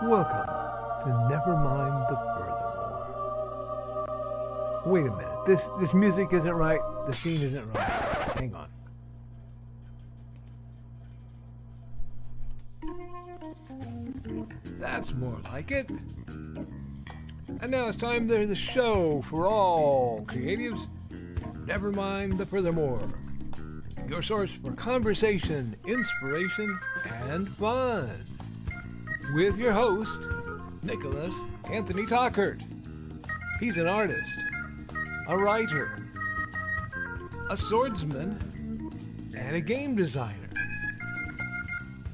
Welcome to Nevermind the Furthermore. Wait a minute, this music isn't right, the scene isn't right. Hang on. That's more like it. And now it's time for the show for all creatives. Nevermind the Furthermore. Your source for conversation, inspiration, and fun. With your host, Nicholas Anthony Tockert. He's an artist, a writer, a swordsman, and a game designer.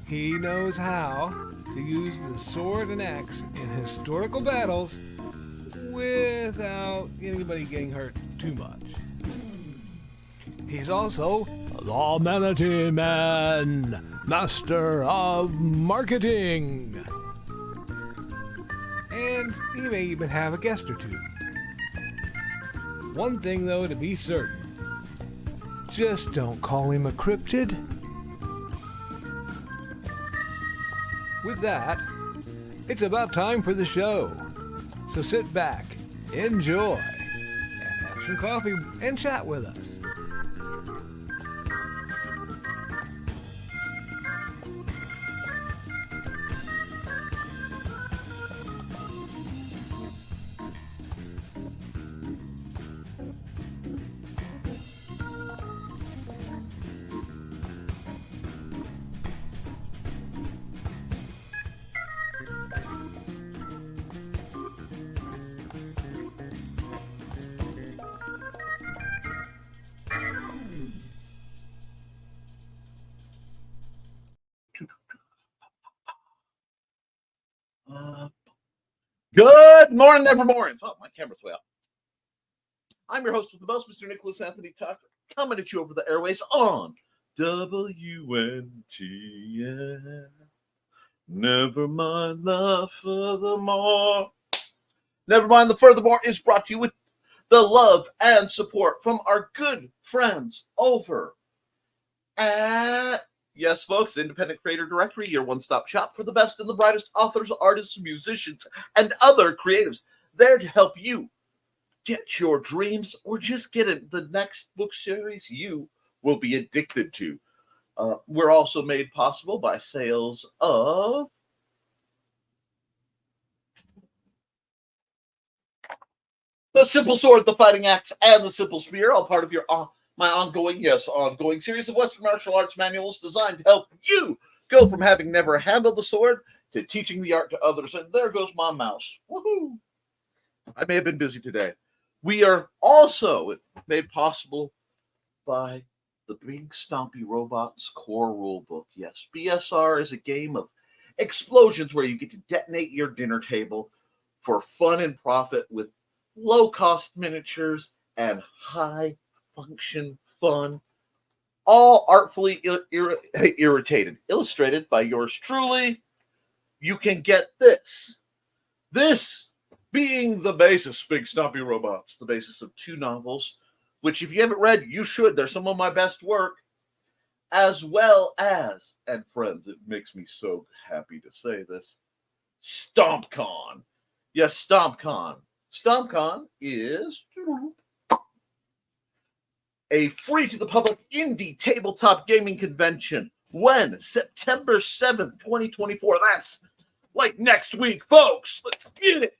He knows how to use the sword and axe in historical battles without anybody getting hurt too much. He's also the Manatee Man, master of marketing. And he may even have a guest or two. One thing, though, to be certain. Just don't call him a cryptid. With that, it's about time for the show. So sit back, enjoy, and have some coffee and chat with us. Good morning, Nevermore. Oh, my camera's way up. I'm your host with the most, Mr. Nicholas Anthony Tucker, coming at you over the airways on WNTN. Never mind the furthermore. Nevermind the Furthermore is brought to you with the love and support from our good friends over at, yes, folks, Independent Creator Directory, your one-stop shop for the best and the brightest authors, artists, musicians, and other creatives, there to help you get your dreams or just get the next book series you will be addicted to. We're also made possible by sales of the Simple Sword, the Fighting Axe, and the Simple Spear, all part of my ongoing series of Western martial arts manuals designed to help you go from having never handled the sword to teaching the art to others. And there goes my mouse. Woohoo! I may have been busy today. We are also made possible by the Big Stompy Robots Core Rulebook. Yes, BSR is a game of explosions where you get to detonate your dinner table for fun and profit with low-cost miniatures and high-function fun, all artfully illustrated by yours truly. You can get this being the basis, Big Stompy Robots, the basis of two novels, which if you haven't read, you should. They're some of my best work, as well as, and friends, it makes me so happy to say this, StompCon. Yes, StompCon. StompCon is a free-to-the-public indie tabletop gaming convention. When? September 7th, 2024. That's like next week, folks. Let's get it.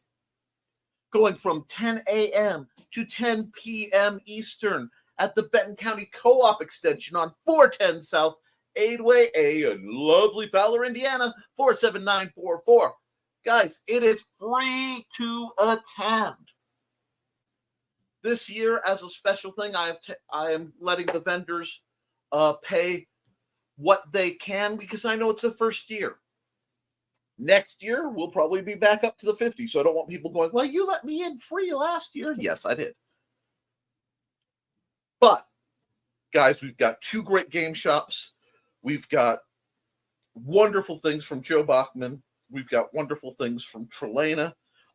Going from 10 a.m. to 10 p.m. Eastern at the Benton County Co-op Extension on 410 South Aidway A in lovely Fowler, Indiana, 47944. Guys, it is free to attend. This year, as a special thing, I am letting the vendors pay what they can because I know it's the first year. Next year, we'll probably be back up to the 50, so I don't want people going, well, you let me in free last year. Yes, I did. But, guys, we've got two great game shops. We've got wonderful things from Joe Bachman. We've got wonderful things from Trelana.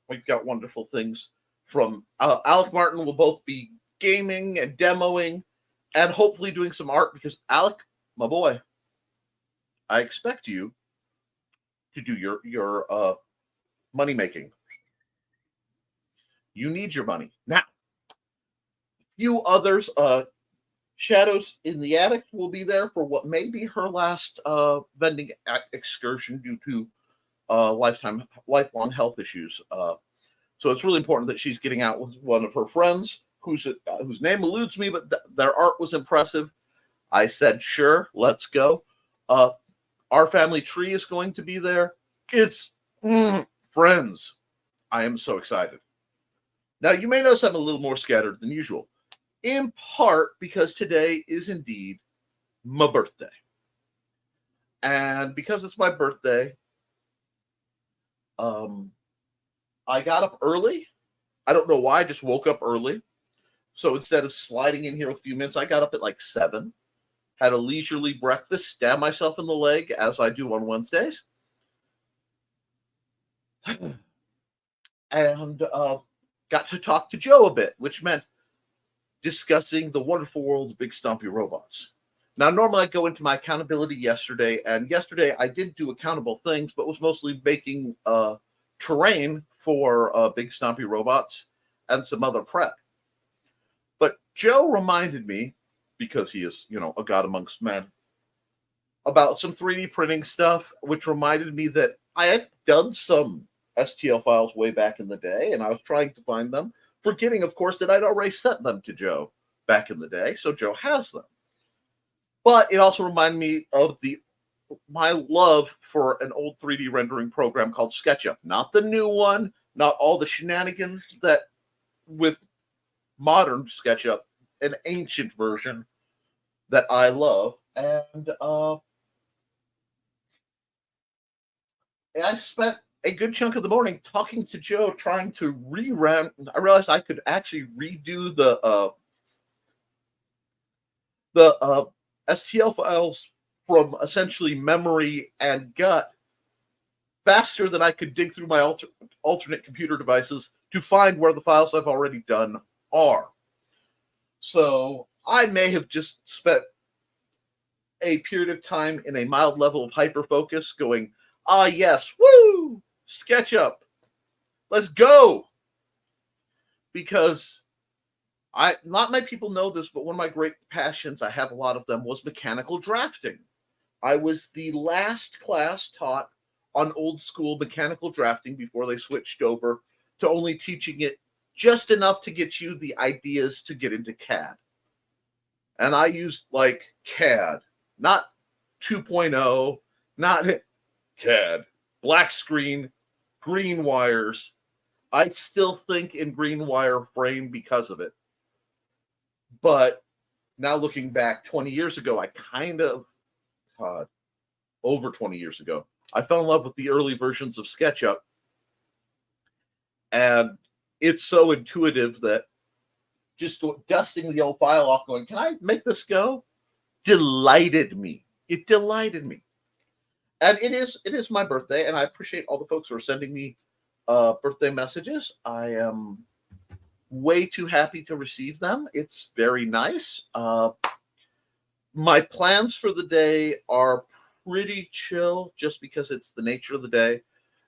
We've got wonderful things from Alec Martin will both be gaming and demoing and hopefully doing some art because Alec, my boy, I expect you to do your money making. You need your money. Now, few others, Shadows in the Attic will be there for what may be her last vending excursion due to lifelong health issues. So it's really important that she's getting out with one of her friends whose name eludes me, but their art was impressive. I said, sure, let's go. Our family tree is going to be there. It's friends. I am so excited. Now, you may notice I'm a little more scattered than usual, in part because today is indeed my birthday. And because it's my birthday, I got up early. I don't know why, I just woke up early. So instead of sliding in here a few minutes, I got up at like 7, had a leisurely breakfast, stabbed myself in the leg, as I do on Wednesdays. And got to talk to Joe a bit, which meant discussing the wonderful world of big stumpy robots. Now, normally I go into my accountability yesterday, and yesterday I did do accountable things, but was mostly making terrain for big stumpy robots and some other prep. But Joe reminded me, because he is, a god amongst men, about some 3D printing stuff, which reminded me that I had done some STL files way back in the day, and I was trying to find them, forgetting, of course, that I'd already sent them to Joe back in the day, so Joe has them. But it also reminded me of my love for an old 3D rendering program called SketchUp. Not the new one, not all the shenanigans that with modern SketchUp, an ancient version that I love. And I spent a good chunk of the morning talking to Joe, trying to rerun. I realized I could actually redo the STL files from essentially memory and gut faster than I could dig through my alternate computer devices to find where the files I've already done are. So I may have just spent a period of time in a mild level of hyperfocus going, yes, woo, SketchUp, let's go. Because not many people know this, but one of my great passions, I have a lot of them, was mechanical drafting. I was the last class taught on old school mechanical drafting before they switched over to only teaching it just enough to get you the ideas to get into CAD. And I used like CAD, not 2.0, not CAD, black screen, green wires. I still think in green wire frame because of it. But now looking back 20 years ago, over 20 years ago, I fell in love with the early versions of SketchUp. And it's so intuitive that just dusting the old file off going, can I make this go? Delighted me. It delighted me. And it is my birthday, and I appreciate all the folks who are sending me birthday messages. I am way too happy to receive them. It's very nice. My plans for the day are pretty chill just because it's the nature of the day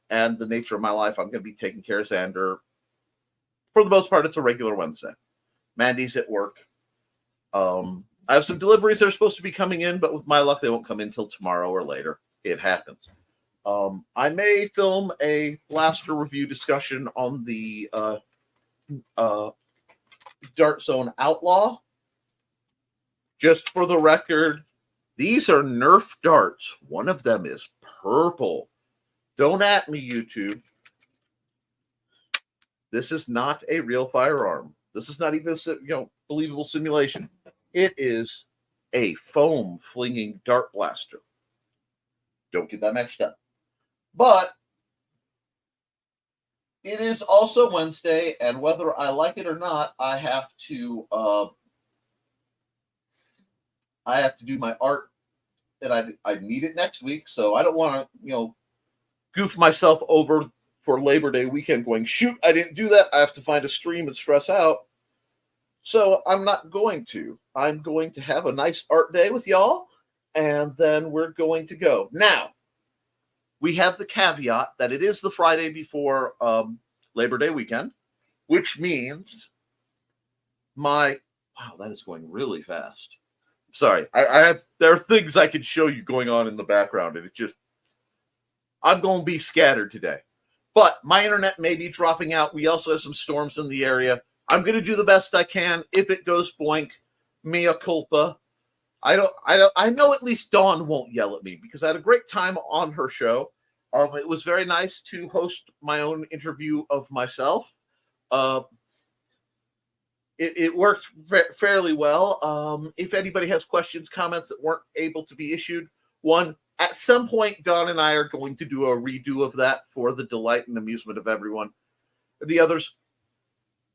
and the nature of my life. I'm going to be taking care of Xander. For the most part, it's a regular Wednesday. Mandy's at work. I have some deliveries that are supposed to be coming in, but with my luck, they won't come in till tomorrow or later. It happens. I may film a blaster review discussion on the Dart Zone Outlaw. Just for the record, these are Nerf darts. One of them is purple. Don't at me, YouTube. This is not a real firearm. This is not even a believable simulation. It is a foam flinging dart blaster. Don't get that mixed up. But it is also Wednesday, and whether I like it or not, I have to do my art, and I need it next week. So I don't want to goof myself over for Labor Day weekend going, shoot, I didn't do that. I have to find a stream and stress out. So I'm not going to. I'm going to have a nice art day with y'all, and then we're going to go. Now, we have the caveat that it is the Friday before Labor Day weekend, which means wow, that is going really fast. Sorry, there are things I could show you going on in the background, and I'm going to be scattered today. But my internet may be dropping out. We also have some storms in the area. I'm going to do the best I can. If it goes boink, mea culpa. I know at least Dawn won't yell at me because I had a great time on her show. It was very nice to host my own interview of myself. It worked fairly well. If anybody has questions, comments that weren't able to be issued, at some point, Dawn and I are going to do a redo of that for the delight and amusement of everyone. The others,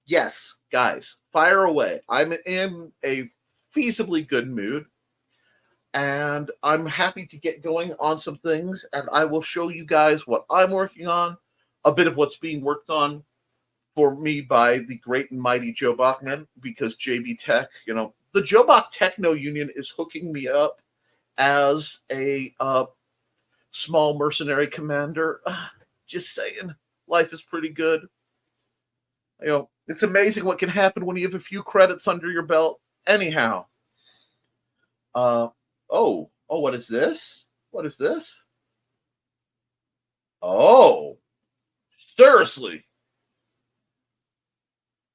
yes, guys, fire away. I'm in a feasibly good mood, and I'm happy to get going on some things, and I will show you guys what I'm working on, a bit of what's being worked on for me by the great and mighty Joe Bachman, because JB Tech, the Joe Bach Techno Union is hooking me up as a small mercenary commander. Just saying, life is pretty good. It's amazing what can happen when you have a few credits under your belt. Anyhow, what is this? What is this? Oh, seriously.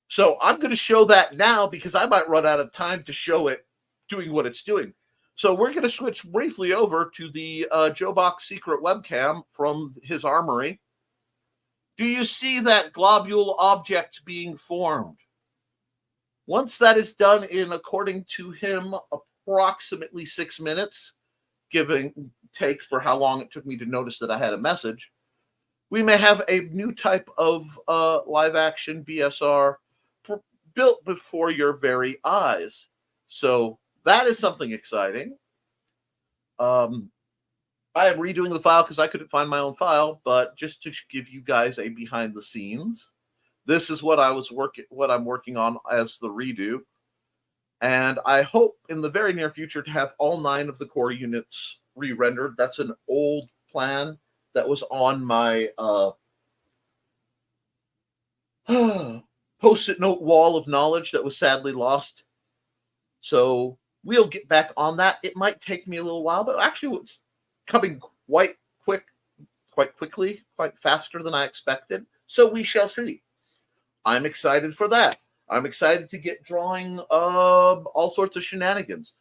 So I'm going to show that now because I might run out of time to show it doing what it's doing. So we're going to switch briefly over to the Joe Bach secret webcam from his armory. Do you see that globule object being formed? Once that is done in, according to him, approximately 6 minutes, giving take for how long it took me to notice that I had a message, we may have a new type of live action BSR built before your very eyes. So that is something exciting. I am redoing the file because I couldn't find my own file, but just to give you guys a behind the scenes, this is what I'm working on as the redo. And I hope in the very near future to have all 9 of the core units re-rendered. That's an old plan that was on my Post-it note wall of knowledge that was sadly lost. So we'll get back on that. It might take me a little while, but actually it's coming quite quickly, quite faster than I expected. So we shall see. I'm excited for that. I'm excited to get drawing all sorts of shenanigans.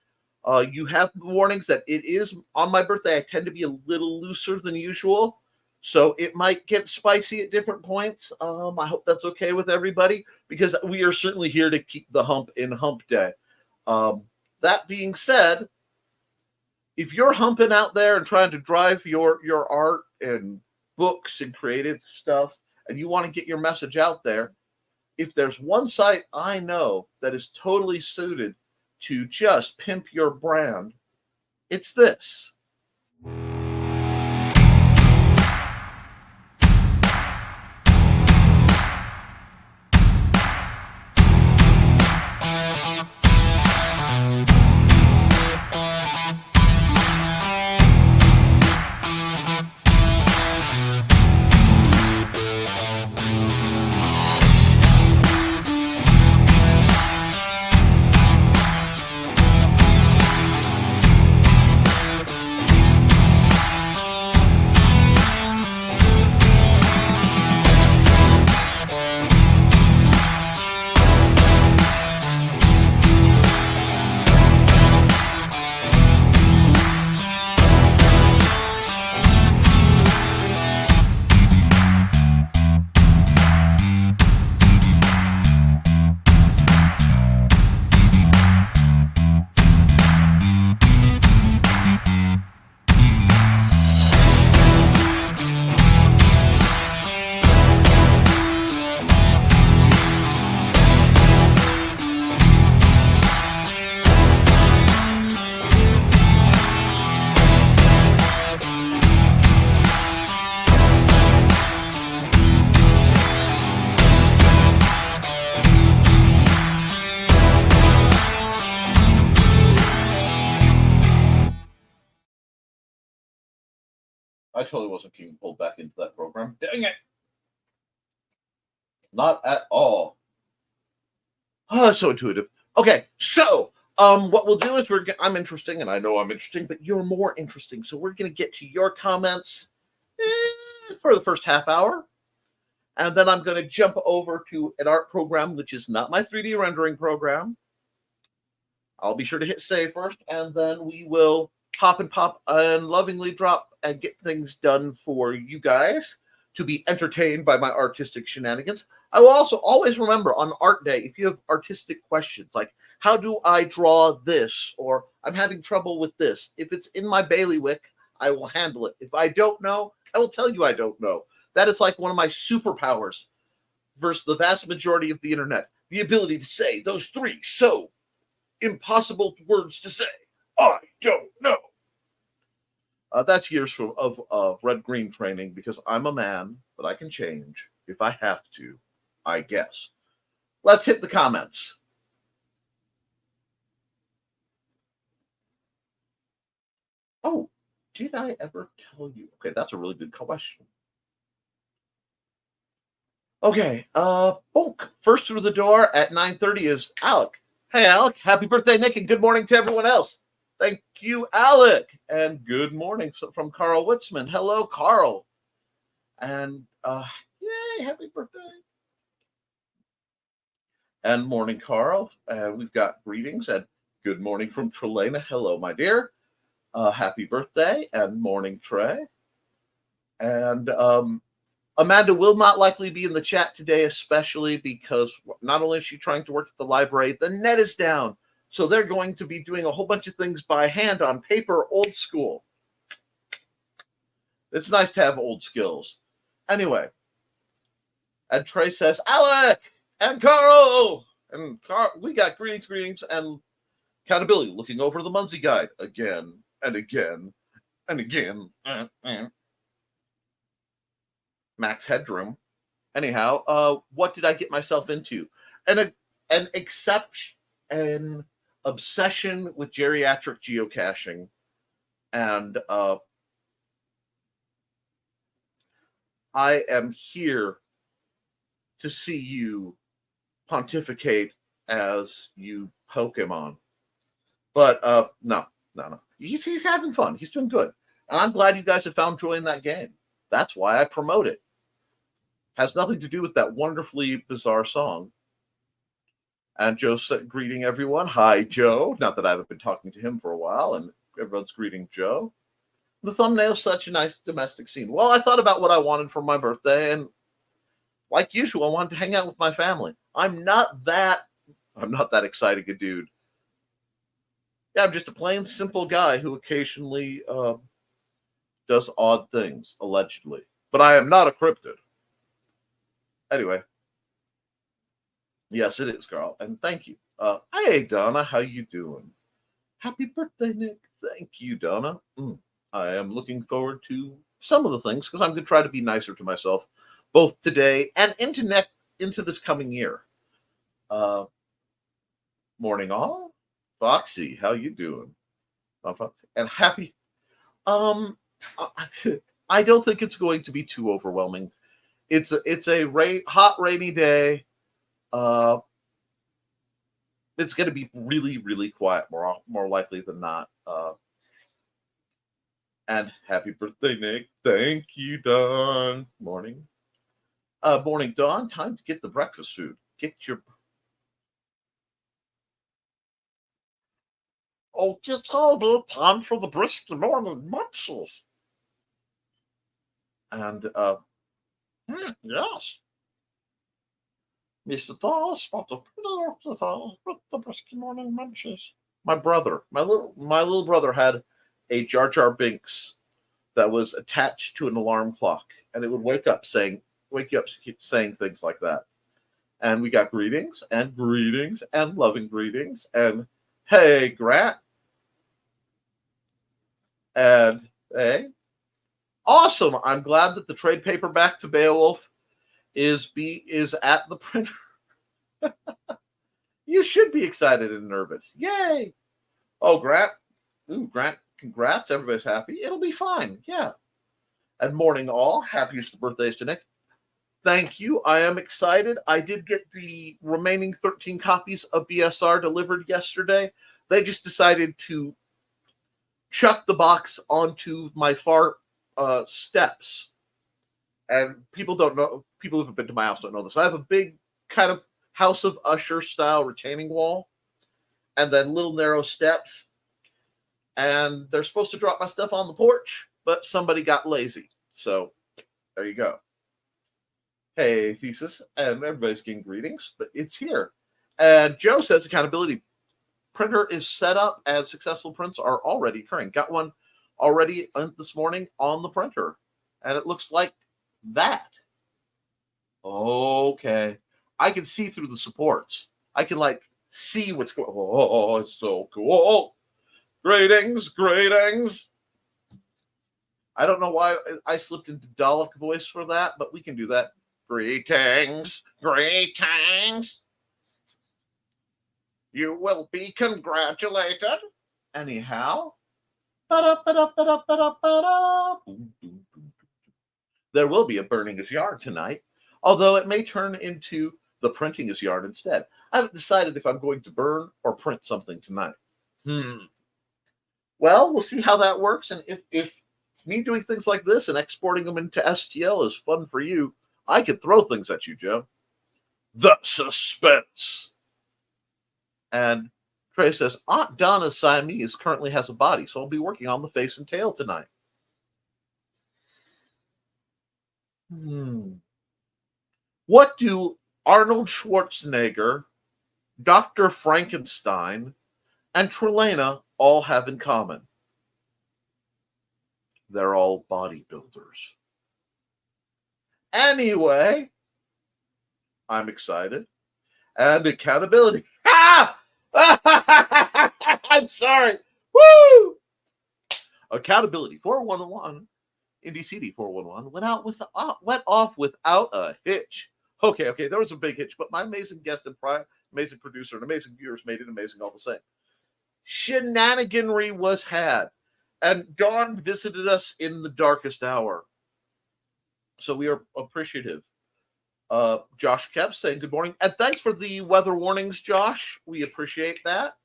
You have warnings that it is on my birthday. I tend to be a little looser than usual, so it might get spicy at different points. I hope that's okay with everybody, because we are certainly here to keep the hump in hump day. That being said, if you're humping out there and trying to drive your art and books and creative stuff, and you want to get your message out there, if there's one site I know that is totally suited to just pimp your brand, it's this. I totally wasn't being pulled back into that program. Dang it. Not at all. Oh, so intuitive. Okay, so what we'll do is I'm interesting, and I know I'm interesting, but you're more interesting. So we're going to get to your comments for the first half hour, and then I'm going to jump over to an art program, which is not my 3D rendering program. I'll be sure to hit save first, and then we will pop and lovingly drop and get things done for you guys to be entertained by my artistic shenanigans. I will also always remember on art day, if you have artistic questions like, how do I draw this? Or I'm having trouble with this. If it's in my bailiwick, I will handle it. If I don't know, I will tell you I don't know. That is like one of my superpowers versus the vast majority of the internet. The ability to say those three so impossible words to say. I don't know. That's years of red-green training because I'm a man, but I can change if I have to, I guess. Let's hit the comments. Oh, did I ever tell you? Okay, that's a really good question. Okay, Bonk. First through the door at 9:30 is Alec. Hey, Alec. Happy birthday, Nick, and good morning to everyone else. Thank you, Alec. And good morning from Carl Witzman. Hello, Carl. And yay, happy birthday. And morning, Carl. We've got greetings and good morning from Trelena. Hello, my dear. Happy birthday and morning, Trey. And Amanda will not likely be in the chat today, especially because not only is she trying to work at the library, the net is down. So they're going to be doing a whole bunch of things by hand on paper, old school. It's nice to have old skills. Anyway, and Trey says, Alec and Carl. And Carl, we got greetings, and accountability, looking over the Munsey Guide again and again and again. Max Headroom. Anyhow, what did I get myself into? An obsession with geriatric geocaching, and I am here to see you pontificate as you Pokemon. But no. He's having fun. He's doing good. And I'm glad you guys have found joy in that game. That's why I promote it. Has nothing to do with that wonderfully bizarre song. And Joe said, greeting everyone. Hi, Joe. Not that I haven't been talking to him for a while, and everyone's greeting Joe. The thumbnail's such a nice domestic scene. Well, I thought about what I wanted for my birthday, and like usual, I wanted to hang out with my family. I'm not that exciting a dude. Yeah, I'm just a plain simple guy who occasionally does odd things, allegedly. But I am not a cryptid. Anyway. Yes, it is, Carl. And thank you. Hey, Donna, how you doing? Happy birthday, Nick. Thank you, Donna. I am looking forward to some of the things because I'm going to try to be nicer to myself both today and into this coming year. Morning, all. Foxy, how you doing? And happy. I don't think it's going to be too overwhelming. It's a hot, rainy day. It's going to be really, really quiet, more likely than not. And happy birthday, Nick. Thank you, Dawn. Morning. Morning, Dawn. Time to get the breakfast food. It's all time for the brisk morning munches. And, yes. Mr. Doss, what the brisk morning munches. My little brother had a Jar Jar Binks that was attached to an alarm clock, and it would wake you up saying things like that. And we got greetings and loving greetings and hey, Grant. And hey, awesome! I'm glad that the trade paperback to Beowulf is at the printer. You should be excited and nervous. Yay! Oh, Grant. Grant, congrats. Everybody's happy. It'll be fine. Yeah. And morning all. Happiest birthdays to Nick. Thank you. I am excited. I did get the remaining 13 copies of BSR delivered yesterday. They just decided to chuck the box onto my far steps. And people don't know, people who've been to my house don't know this. I have a big kind of House of Usher style retaining wall and then little narrow steps. And they're supposed to drop my stuff on the porch, but somebody got lazy. So there you go. Hey, Thesis, and everybody's getting greetings, but it's here. And Joe says accountability printer is set up and successful prints are already occurring. Got one already this morning on the printer, and it looks like that. Okay. I can see through the supports. I can see what's going on. Oh, it's so cool. Greetings. I don't know why I slipped into Dalek voice for that, but we can do that. Greetings. You will be congratulated. Anyhow. There will be a burning his yarn tonight, although it may turn into the printing his yarn instead. I haven't decided if I'm going to burn or print something tonight. Well, we'll see how that works, and if me doing things like this and exporting them into STL is fun for you, I could throw things at you, Joe. The suspense. And Trey says, Aunt Donna's Siamese currently has a body, so I'll be working on the face and tail tonight. What do Arnold Schwarzenegger, Dr. Frankenstein, and Trelana all have in common? They're all bodybuilders. Anyway, I'm excited. And accountability. I'm sorry. Woo! Accountability 411, Indy CD 411 went off without a hitch. Okay, there was a big hitch, but my amazing guest and amazing producer and amazing viewers made it amazing all the same. Shenaniganry was had, and Dawn visited us in the darkest hour. So we are appreciative. Josh Koepp saying good morning. And thanks for the weather warnings, Josh. We appreciate that.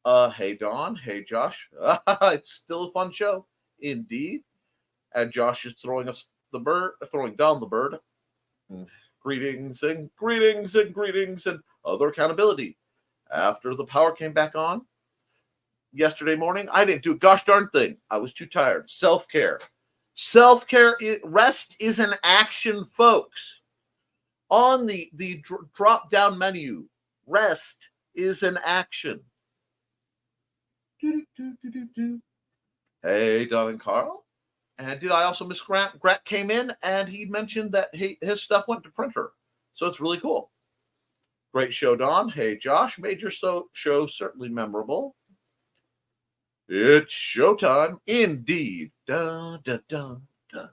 Hey, Dawn. Hey, Josh. It's still a fun show. Indeed. And Josh is throwing down the bird. Greetings and other accountability. After the power came back on yesterday morning, I didn't do a gosh darn thing. I was too tired. Self-care. Rest is an action, folks. On the drop-down menu, rest is an action. Hey, Don and Carl. And did I also miss Grant? Grant came in and he mentioned that his stuff went to printer. So it's really cool. Great show, Don. Hey, Josh. Made your show certainly memorable. It's showtime. Indeed. Dun, dun, dun, dun.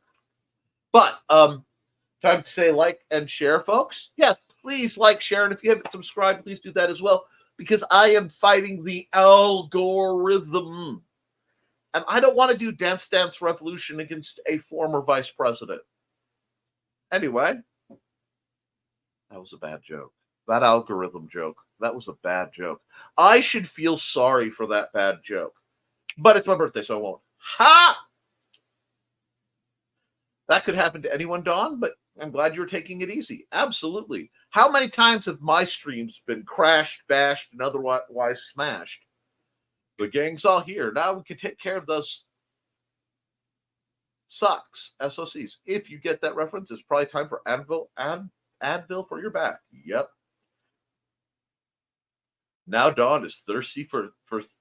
But, time to say like and share, folks. Yes, please like, share, and if you haven't subscribed, please do that as well, because I am fighting the algorithm. And I don't want to do Dance Dance Revolution against a former vice president. Anyway, that was a bad joke. That algorithm joke, that was a bad joke. I should feel sorry for that bad joke. But it's my birthday, so I won't. Ha! That could happen to anyone, Dawn, but I'm glad you're taking it easy. Absolutely. How many times have my streams been crashed, bashed, and otherwise smashed? The gang's all here. Now we can take care of those SOCs. If you get that reference, it's probably time for Advil for your back. Yep. Now Dawn is thirsty for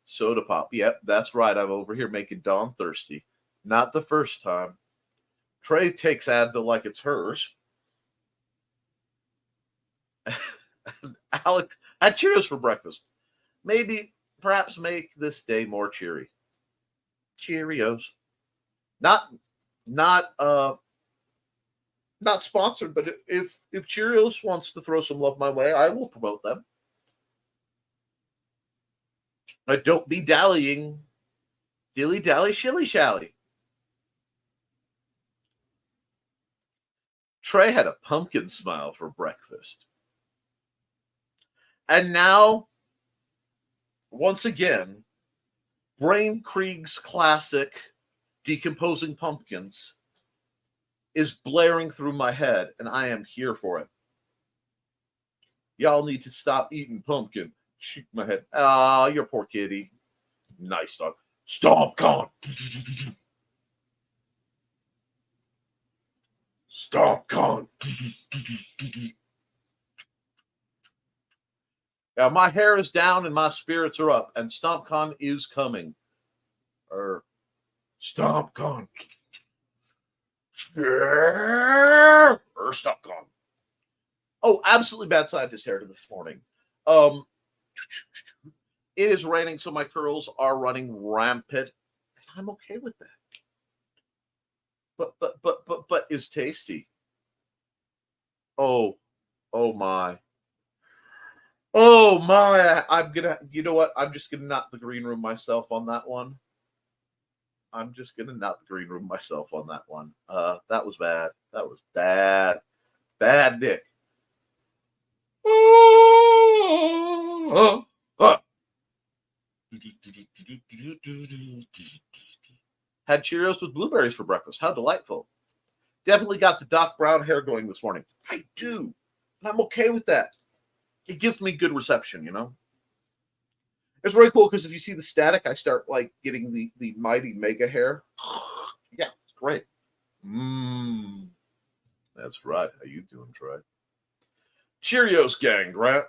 soda pop. Yep, that's right. I'm over here making Dawn thirsty. Not the first time. Trey takes Advil like it's hers. Alex had Cheerios for breakfast. Perhaps make this day more cheery. Cheerios. Not sponsored, but if Cheerios wants to throw some love my way, I will promote them. But don't be dallying. Dilly-dally, shilly-shally. Trey had a pumpkin smile for breakfast. And now, once again, Brain Krieg's classic Decomposing Pumpkins is blaring through my head, and I am here for it. Y'all need to stop eating pumpkin. Shoot my head. Ah, your poor kitty. Nice dog. Stomp con. Stomp con. Now, my hair is down and my spirits are up, and StompCon is coming. StompCon. StompCon. Oh, absolutely bad scientist hair this morning. It is raining, so my curls are running rampant. I'm okay with that. But it's tasty. Oh my. Oh my, you know what? I'm just gonna knock the green room myself on that one. That was bad. That was bad. Bad Nick. Had Cheerios with blueberries for breakfast. How delightful. Definitely got the Doc Brown hair going this morning. I do. And I'm okay with that. It gives me good reception, you know? It's really cool because if you see the static, I start like getting the mighty mega hair. Yeah, it's great. That's right. How you doing, Troy? Cheerios gang, Grant.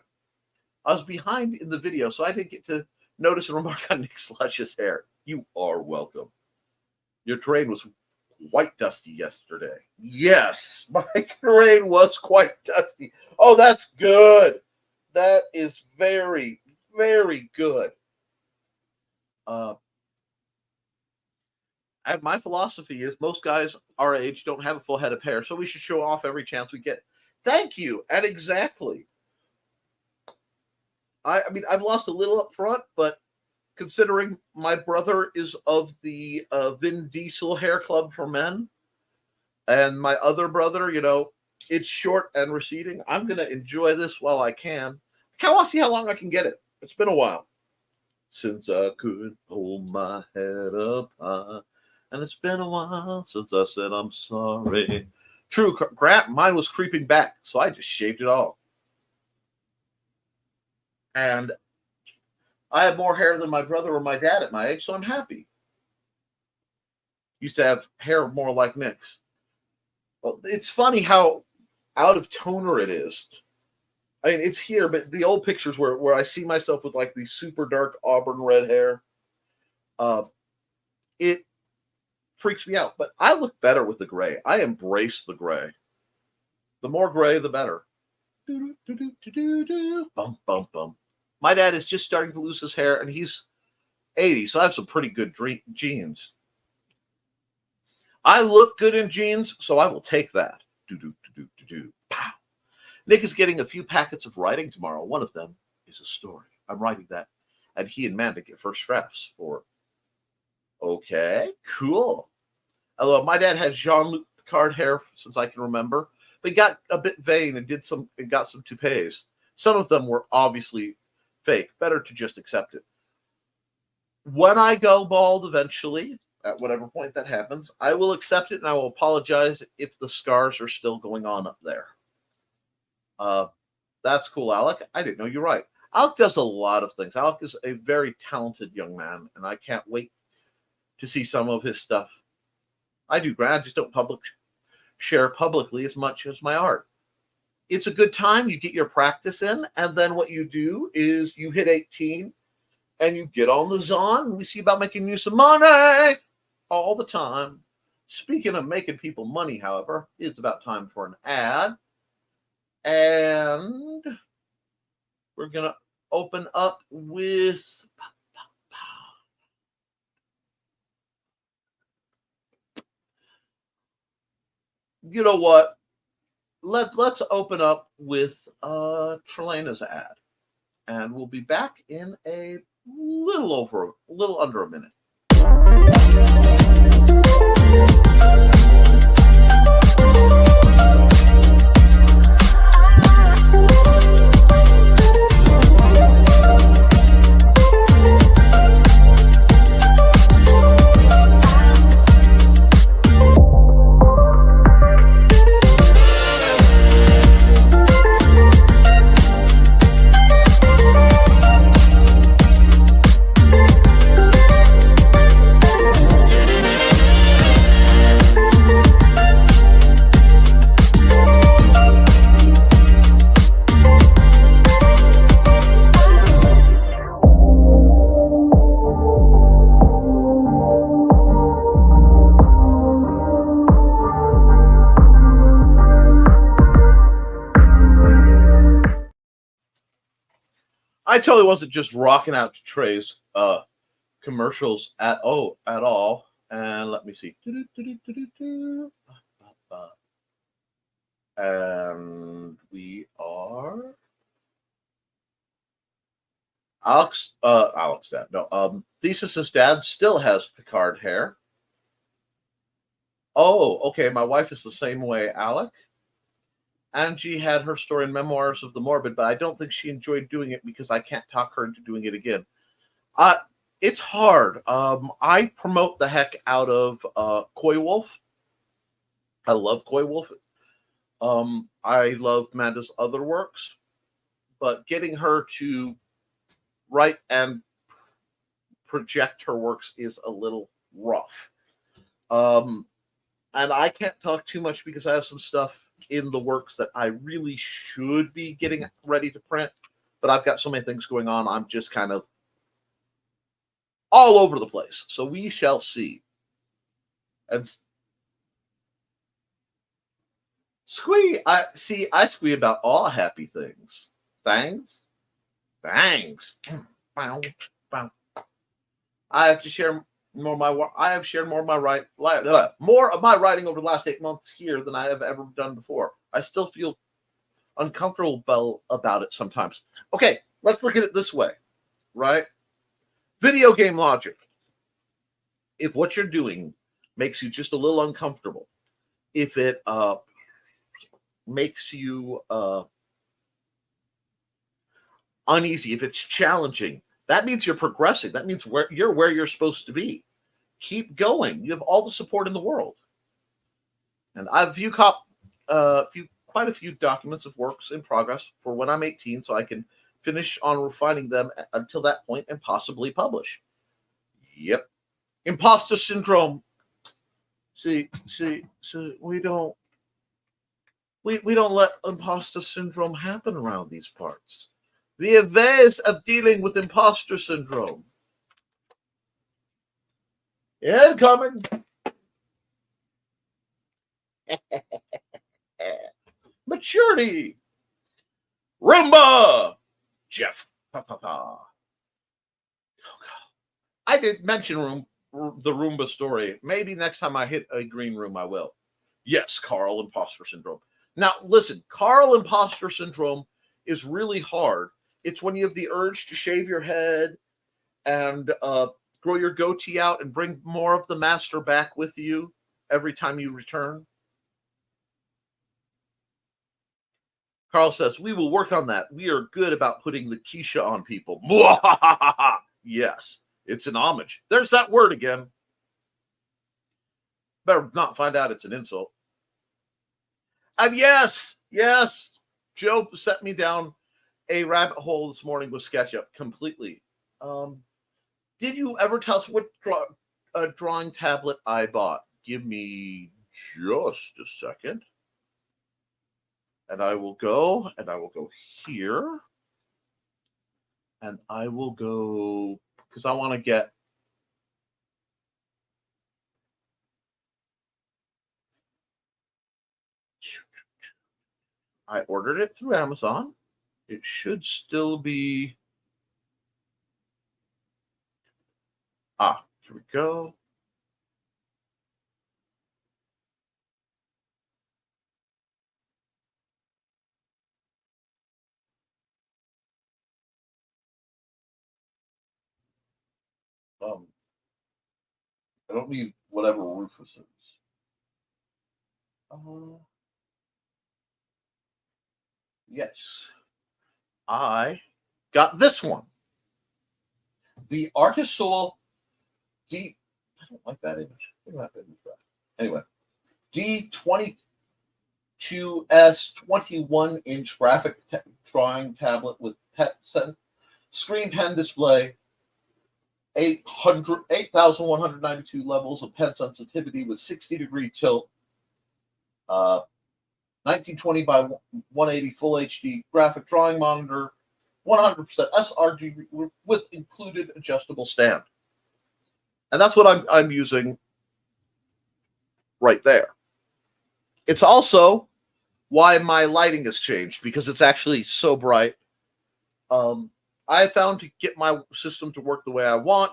I was behind in the video, so I didn't get to notice and remark on Nick Slush's hair. You are welcome. Your terrain was quite dusty yesterday. Yes, my terrain was quite dusty. Oh, that's good. That is very, very good. And my philosophy is most guys our age don't have a full head of hair, so we should show off every chance we get. Thank you. And exactly. I mean, I've lost a little up front, but considering my brother is of the Vin Diesel hair club for men, and my other brother, you know, it's short and receding, I'm going to enjoy this while I can. I kind of want to see how long I can get it. It's been a while since I could hold my head up high. And it's been a while since I said I'm sorry. True, Grant, mine was creeping back, so I just shaved it all. And I have more hair than my brother or my dad at my age, so I'm happy. Used to have hair more like Nick's. Well, it's funny how out of toner it is. I mean, it's here, but the old pictures where I see myself with like the super dark auburn red hair, it freaks me out. But I look better with the gray. I embrace the gray. The more gray, the better. Bum, bum, bum. My dad is just starting to lose his hair, and he's 80, so I have some pretty good genes. I look good in jeans, so I will take that. Pow. Nick is getting a few packets of writing tomorrow. One of them is a story. I'm writing that, and he and Manda get first drafts for. Okay, cool. Although my dad had Jean-Luc Picard hair since I can remember, but he got a bit vain and got some toupees. Some of them were obviously fake. Better to just accept it. When I go bald eventually, at whatever point that happens, I will accept it and I will apologize if the scars are still going on up there. That's cool, Alec. I didn't know you're right. Alec does a lot of things. Alec is a very talented young man, and I can't wait to see some of his stuff. I do, Grant. I just don't share publicly as much as my art. It's a good time. You get your practice in, and then what you do is you hit 18, and you get on the Zon, and we see about making you some money all the time. Speaking of making people money, however, it's about time for an ad. And we're going to open up with... You know what? Let's open up with Trelena's ad. And we'll be back in a little under a minute. I totally wasn't just rocking out to Trey's commercials at all. And let me see. And we are Alex. Dad. No. Thesis's dad still has Picard hair. Oh, okay. My wife is the same way, Alec. Angie had her story in Memoirs of the Morbid, but I don't think she enjoyed doing it because I can't talk her into doing it again. It's hard. I promote the heck out of Koepp Wolf. I love Koepp Wolf. I love Amanda's other works, but getting her to write and project her works is a little rough. And I can't talk too much because I have some stuff in the works that I really should be getting ready to print, but I've got so many things going on. I'm just kind of all over the place. So we shall see. And I squee about all happy things. Thanks. I have shared more of my writing over the last 8 months here than I have ever done before. I still feel uncomfortable about it sometimes. Okay, let's look at it this way, right? Video game logic. If what you're doing makes you just a little uncomfortable, if it makes you uneasy, if it's challenging, that means you're progressing. That means where you're supposed to be. Keep going. You have all the support in the world. And I have quite a few documents of works in progress for when I'm 18, so I can finish on refining them until that point and possibly publish. Yep. Imposter syndrome. See, we don't let imposter syndrome happen around these parts. We have ways of dealing with imposter syndrome. Incoming. Maturity. Roomba. Jeff. I did mention the Roomba story. Maybe next time I hit a green room, I will. Yes, Carl, imposter syndrome. Now, listen, Carl, imposter syndrome is really hard. It's when you have the urge to shave your head and grow your goatee out and bring more of the master back with you every time you return. Carl says, we will work on that. We are good about putting the Keisha on people. Yes, it's an homage. There's that word again. Better not find out it's an insult. And yes, Joe set me down a rabbit hole this morning with SketchUp completely. Did you ever tell us what drawing tablet I bought? Give me just a second. And I will go here. And I will go, because I want to get I ordered it through Amazon. It should still be. Here we go. I don't need whatever Rufus is. Yes. I got this one. The Artist Soul I don't like that image. Anyway, D22S 21-inch graphic drawing tablet with screen pen display, 8,192 levels of pen sensitivity with 60-degree tilt, 1920 by 180 full HD graphic drawing monitor, 100% sRGB with included adjustable stand. And that's what I'm using right there. It's also why my lighting has changed, because it's actually so bright. I found to get my system to work the way I want,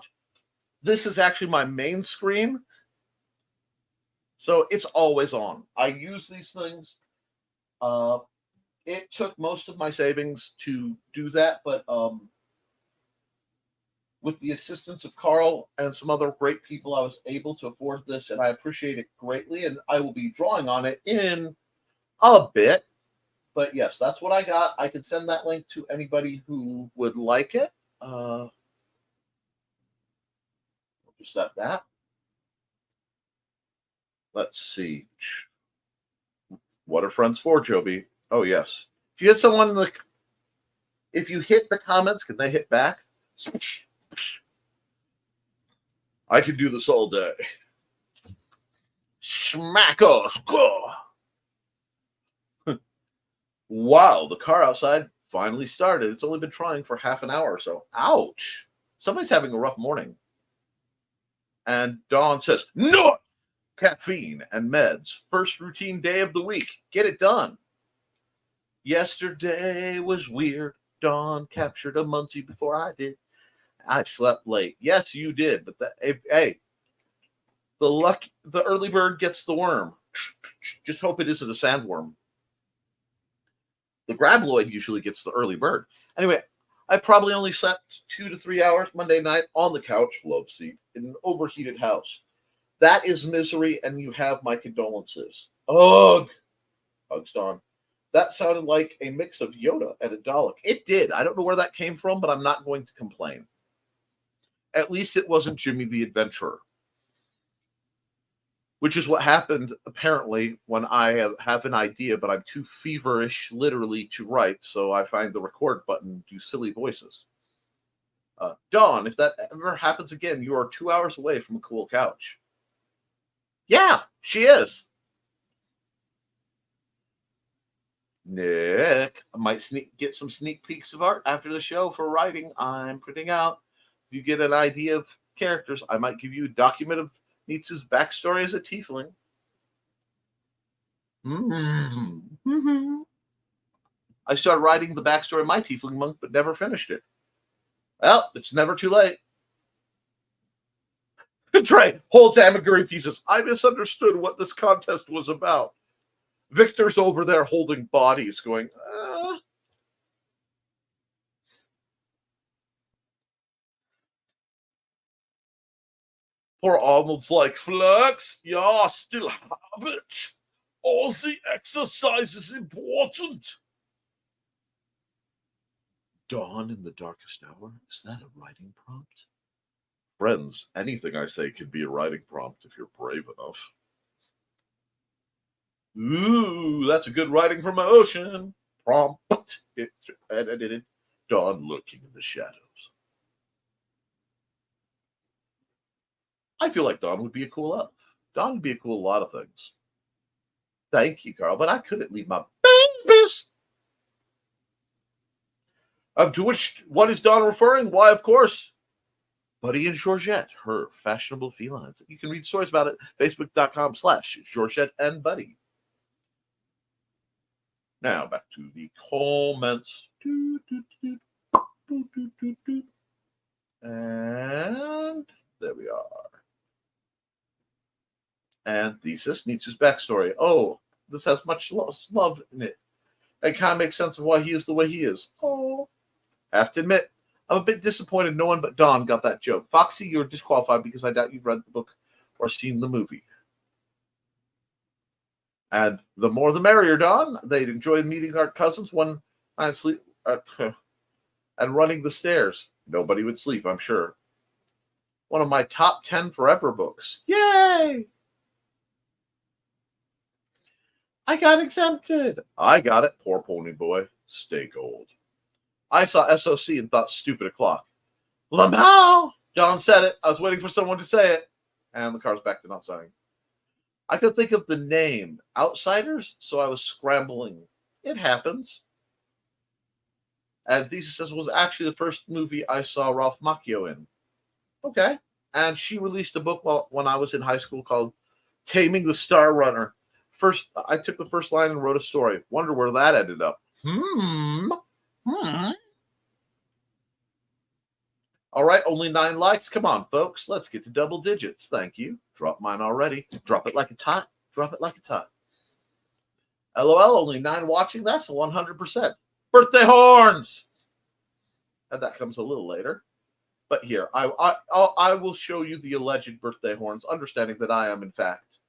this is actually my main screen. So it's always on. I use these things. It took most of my savings to do that, but with the assistance of Carl and some other great people, I was able to afford this, and I appreciate it greatly. And I will be drawing on it in a bit. But yes, that's what I got. I can send that link to anybody who would like it. Just at that. Let's see. What are friends for, Joby? Oh yes. If you hit someone in the, if you hit the comments, can they hit back? I could do this all day. Smack us. Go. Wow, the car outside finally started. It's only been trying for half an hour or so. Ouch. Somebody's having a rough morning. And Dawn says, "North! Caffeine and meds. First routine day of the week. Get it done. Yesterday was weird. Dawn captured a muncie before I did. I slept late." Yes, you did. But hey, the early bird gets the worm. Just hope it isn't a sandworm. The graboid usually gets the early bird. Anyway, I probably only slept 2 to 3 hours Monday night on the couch, love seat, in an overheated house. That is misery, and you have my condolences. Ugh. Hugs Dawn. That sounded like a mix of Yoda and a Dalek. It did. I don't know where that came from, but I'm not going to complain. At least it wasn't Jimmy the Adventurer. Which is what happened, apparently, when I have an idea, but I'm too feverish, literally, to write, so I find the record button, do silly voices. Dawn, if that ever happens again, you are 2 hours away from a cool couch. Yeah, she is. Nick, I might get some sneak peeks of art after the show for writing I'm printing out. If you get an idea of characters, I might give you a document of Nietzsche's backstory as a tiefling. I started writing the backstory of my tiefling monk, but never finished it. Well, it's never too late. Trey holds amigurumi pieces. I misunderstood what this contest was about. Victor's over there holding bodies, going, Poor Arnold's like, Flux, yeah, still have it. All the exercise is important. Dawn in the darkest hour? Is that a writing prompt? Friends, anything I say can be a writing prompt if you're brave enough. Ooh, that's a good writing promotion. Prompt. It's edited. Dawn lurking in the shadows. I feel like Dawn would be a cool elf. Dawn would be a cool lot of things. Thank you, Carl, but I couldn't leave my babies. To which, what is Dawn referring? Why, of course, Buddy and Georgette, her fashionable felines. You can read stories about it at facebook.com/Georgette and Buddy. Now, back to the comments. And there we are. And thesis, Nietzsche's backstory. Oh, this has much love in it. I can't make sense of why he is the way he is. Oh. Have to admit, I'm a bit disappointed no one but Dawn got that joke. Foxy, you're disqualified because I doubt you've read the book or seen the movie. And the more the merrier, Dawn. They'd enjoy meeting our cousins one night sleep and running the stairs. Nobody would sleep, I'm sure. One of my top 10 forever books. Yay! I got exempted. I got it. Poor pony boy. Stay gold. I saw SOC and thought stupid o'clock. Lamau! John said it. I was waiting for someone to say it. And the car's back to not saying. I could think of the name Outsiders, so I was scrambling. It happens. And Thesis says it was actually the first movie I saw Ralph Macchio in. Okay. And she released a book when I was in high school called Taming the Star Runner. First, I took the first line and wrote a story. Wonder where that ended up. All right, only 9 likes. Come on, folks. Let's get to double digits. Thank you. Drop mine already. Drop it like a tot. Drop it like a tot. LOL, only 9 watching. That's 100%. Birthday horns! And that comes a little later. But here, I will show you the alleged birthday horns, understanding that I am, in fact,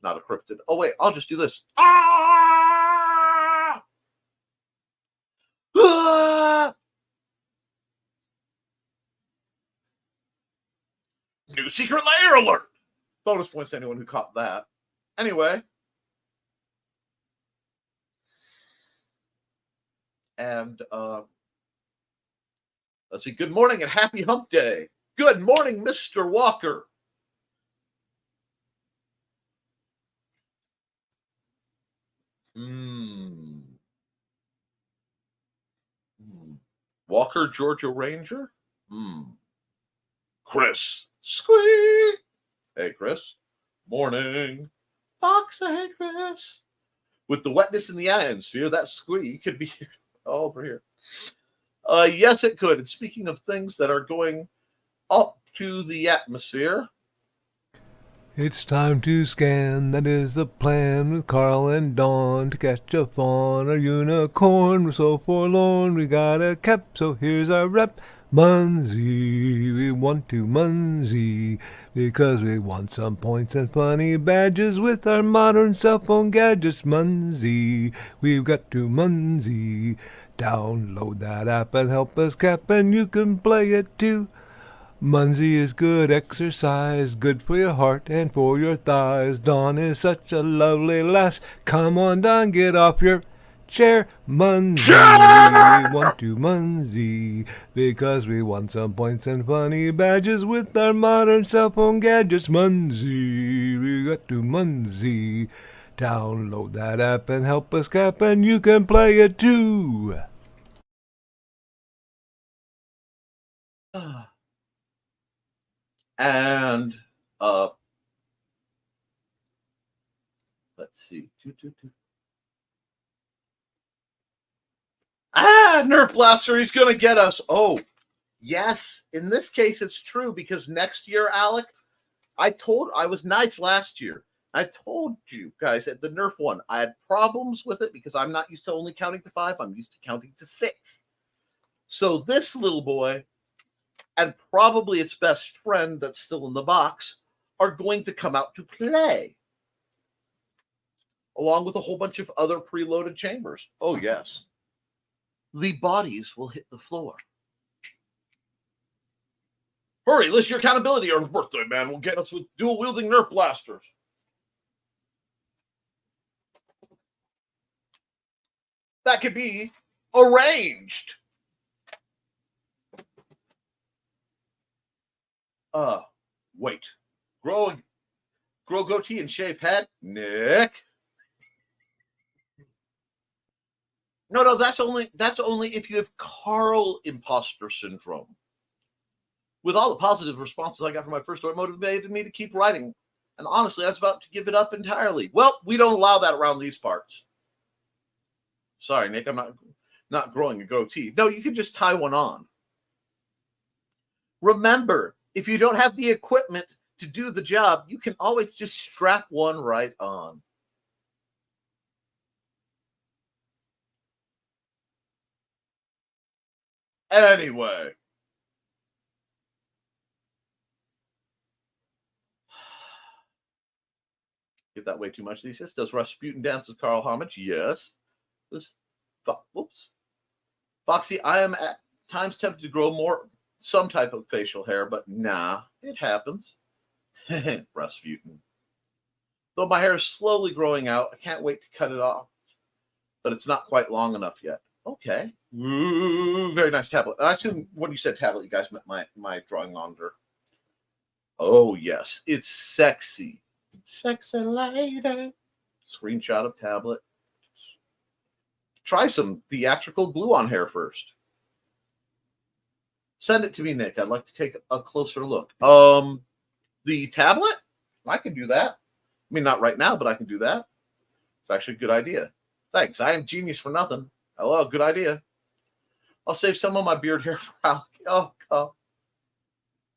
not a cryptid. Oh, wait, I'll just do this. Ah! Ah! New secret layer alert! Bonus points to anyone who caught that. Anyway. And, let's see. Good morning and happy hump day. Good morning, Mr. Walker. Walker, Georgia Ranger. Chris. Squeak. Hey, Chris. Morning. Fox, hey, Chris. With the wetness in the ionosphere, that squeak could be over here. Yes, it could. And speaking of things that are going up to the atmosphere. It's time to scan, that is the plan, with Carl and Dawn to catch a fawn or unicorn. We're so forlorn, we got a Koepp, so here's our rep. Munsey, we want to Munsey, because we want some points and funny badges with our modern cell phone gadgets. Munsey, we've got to Munsey. Download that app and help us Koepp, and you can play it too. Munsey is good exercise, good for your heart and for your thighs. Dawn is such a lovely lass. Come on, Dawn, get off your chair. Munsey, we want to Munsey, because we want some points and funny badges with our modern cell phone gadgets. Munsey, we got to Munsey. Download that app and help us Koepp, and you can play it too. And let's see. Nerf blaster, he's gonna get us. Oh, yes. In this case, it's true, because next year, Alec, I was nice last year. I told you guys at the Nerf one, I had problems with it because I'm not used to only counting to 5. I'm used to counting to 6. So this little boy, and probably its best friend that's still in the box, are going to come out to play, along with a whole bunch of other preloaded chambers. Oh, yes. The bodies will hit the floor. Hurry, list your accountability, or birthday man will get us with dual-wielding Nerf blasters. That could be arranged. Wait. Grow goatee and shave head? Nick? No, that's only if you have Carl imposter syndrome. With all the positive responses I got from my first story, motivated me to keep writing. And honestly, I was about to give it up entirely. Well, we don't allow that around these parts. Sorry, Nick, I'm not growing a goatee. No, you can just tie one on. Remember, if you don't have the equipment to do the job, you can always just strap one right on. Anyway. Get that way too much these days. Does Rasputin dance as Carl Homage? Yes. Whoops. Foxy, I am at times tempted to grow some type of facial hair, but nah, it happens. Rasputin. Though my hair is slowly growing out, I can't wait to cut it off, but it's not quite long enough yet. Okay. Ooh, very nice tablet. I assume when you said tablet, you guys meant my drawing monitor. Oh, yes. It's sexy. Sexy lady. Screenshot of tablet. Try some theatrical glue on hair first. Send it to me, Nick. I'd like to take a closer look. The tablet? I can do that. I mean, not right now, but I can do that. It's actually a good idea. Thanks. I am genius for nothing. Hello, good idea. I'll save some of my beard hair for Alec Oh, God.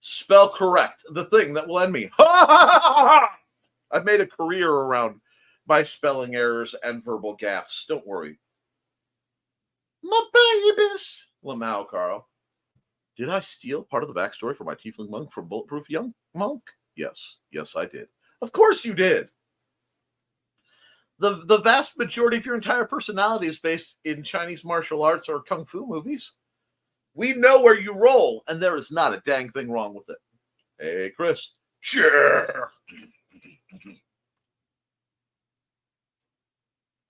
Spell correct. The thing that will end me. I've made a career around my spelling errors and verbal gaffes. Don't worry. My babies. Lamau, Carl. Did I steal part of the backstory for my tiefling monk from Bulletproof Young Monk? Yes. Yes, I did. Of course you did. The vast majority of your entire personality is based in Chinese martial arts or kung fu movies. We know where you roll, and there is not a dang thing wrong with it. Hey, Chris. Sure.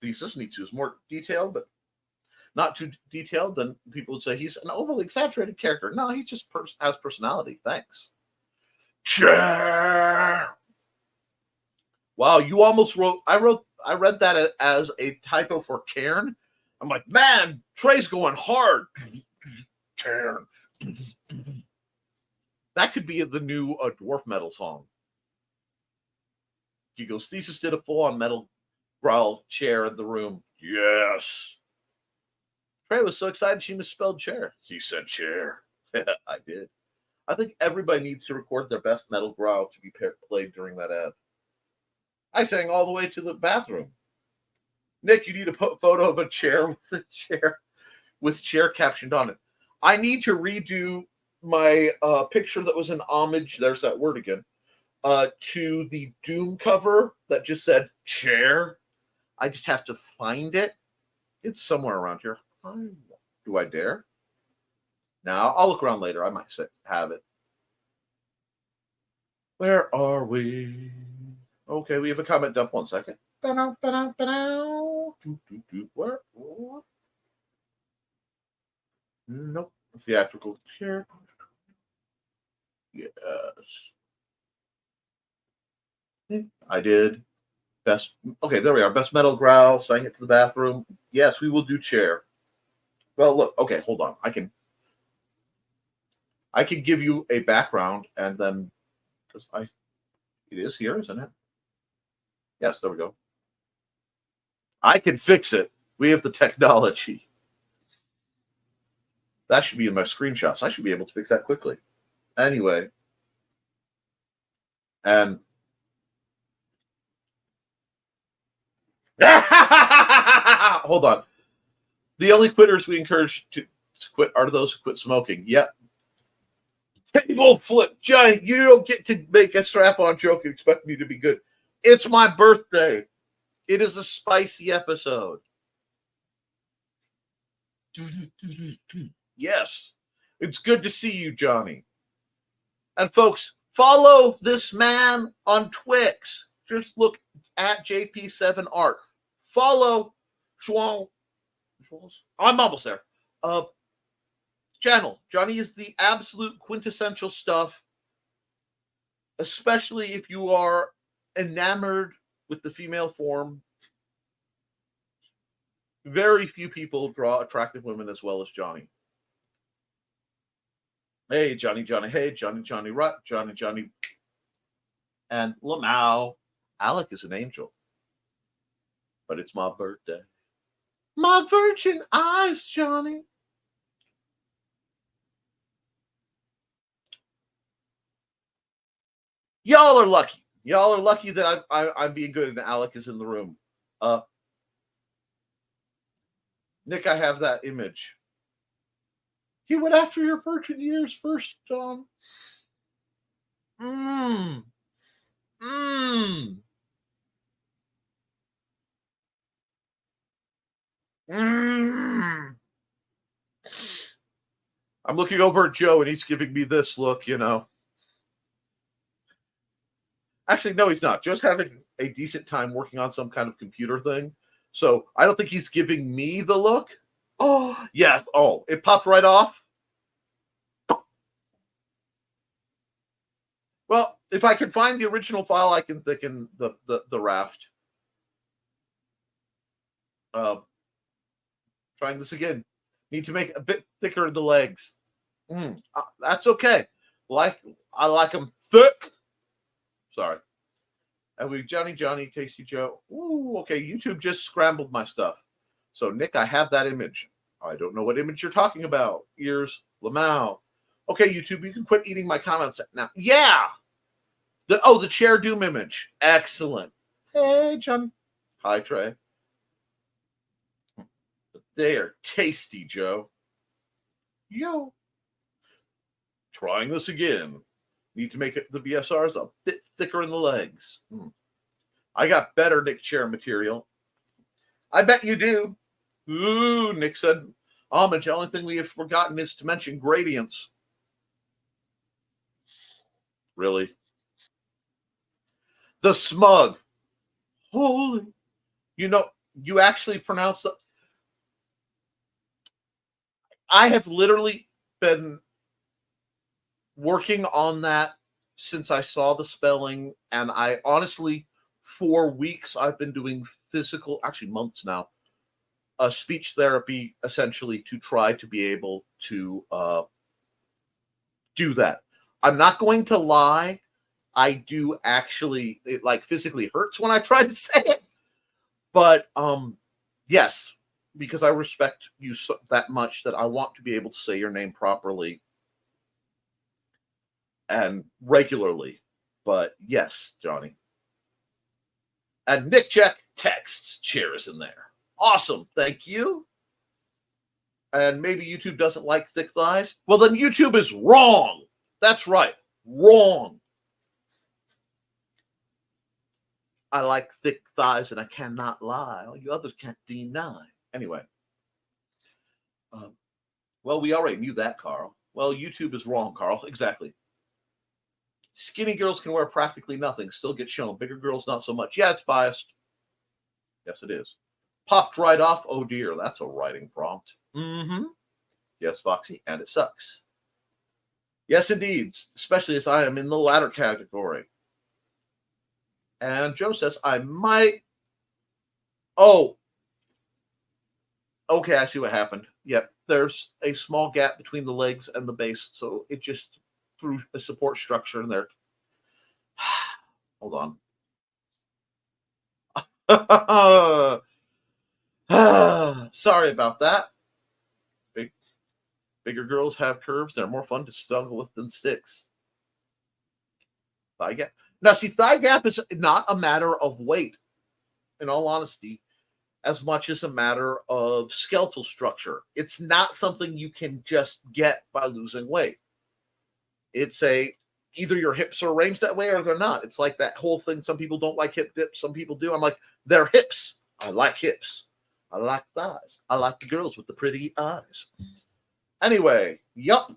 Thesis needs to is more detailed, but not too detailed. Then people would say he's an overly exaggerated character. No, he just has personality. Thanks. Sure. Wow, you almost wrote. I read that as a typo for Cairn. I'm like, man, Trey's going hard. Cairn. That could be the new dwarf metal song. He goes, Thesis did a full-on metal growl chair in the room. Yes. Trey was so excited she misspelled chair. He said chair. I did. I think everybody needs to record their best metal growl to be played during that ad. I sang all the way to the bathroom. Nick, you need a photo of a chair with chair captioned on it. I need to redo my picture that was an homage, there's that word again, to the Doom cover that just said chair. I just have to find it. It's somewhere around here. Do I dare? Now, I'll look around later. I might have it. Where are we? Okay, we have a comment dump. 1 second. Where? Nope. Theatrical chair. Yes. I did. Best. Okay, there we are. Best metal growl. Sang it to the bathroom. Yes, we will do chair. Well, look. Okay, hold on. I can give you a background and then because it is here, isn't it? Yes, there we go. I can fix it. We have the technology. That should be in my screenshots. I should be able to fix that quickly. Anyway. And hold on. The only quitters we encourage to quit are those who quit smoking. Yep. Table flip. Johnny, you don't get to make a strap-on joke and expect me to be good. It's my birthday. It is a spicy episode. Yes. It's good to see you, Johnny. And folks, follow this man on Twix. Just look at JP7Art. Follow João. I'm almost there. Channel. Johnny is the absolute quintessential stuff, especially if you are enamored with the female form. Very few people draw attractive women as well as Johnny. Hey, Johnny. Hey, Johnny. Rut. Johnny. And Lamau. Alec is an angel. But it's my birthday. My virgin eyes, Johnny. Y'all are lucky. Y'all are lucky that I'm being good and Alec is in the room. Nick, I have that image. He went after your virgin years first, John. I'm looking over at Joe and he's giving me this look, you know. Actually, no, he's not. Joe's having a decent time working on some kind of computer thing. So I don't think he's giving me the look. Oh, yeah. Oh, it popped right off. Well, if I can find the original file, I can thicken the raft. Trying this again. Need to make a bit thicker the legs. That's okay. I like them thick. Sorry. And we Johnny, Tasty Joe. Ooh, okay. YouTube just scrambled my stuff. So Nick, I have that image. I don't know what image you're talking about. Ears, Lamau. Okay, YouTube, you can quit eating my comments now. Yeah. The Chair Doom image. Excellent. Hey, Johnny. Hi, Trey. They are tasty, Joe. Yo. Trying this again. Need to make the BSRs a bit thicker in the legs. I got better Nick Chair material. I bet you do. Ooh, Nick said, Homage, the only thing we have forgotten is to mention gradients. Really? The smug. Holy. You actually pronounce the. I have literally been working on that since I saw the spelling, and I honestly, for weeks, I've been doing actually months now, speech therapy, essentially, to try to be able to do that. I'm not going to lie. I do actually, it physically hurts when I try to say it. But yes, because I respect you that much that I want to be able to say your name properly and regularly. But yes, Johnny. And Nick Jack texts Cheers in there. Awesome. Thank you. And maybe YouTube doesn't like thick thighs. Well, then YouTube is wrong. That's right. Wrong. I like thick thighs and I cannot lie. All you others can't deny. Anyway. Well, we already knew that, Carl. Well, YouTube is wrong, Carl. Exactly. Skinny girls can wear practically nothing, still get shown. Bigger girls, not so much. Yeah, it's biased. Yes, it is. Popped right off. Oh, dear. That's a writing prompt. Mm-hmm. Yes, Foxy, and it sucks. Yes, indeed. Especially as I am in the latter category. And Joe says, I might. Oh. Okay, I see what happened. Yep. There's a small gap between the legs and the base, so it just threw a support structure in there. Hold on. Sorry about that. Bigger girls have curves. They're more fun to struggle with than sticks. Thigh gap. Now, see, thigh gap is not a matter of weight, in all honesty, as much as a matter of skeletal structure. It's not something you can just get by losing weight. It's either your hips are arranged that way or they're not. It's like that whole thing. Some people don't like hip dips. Some people do. I'm like, they're hips. I like hips. I like thighs. I like the girls with the pretty eyes. Anyway, yup.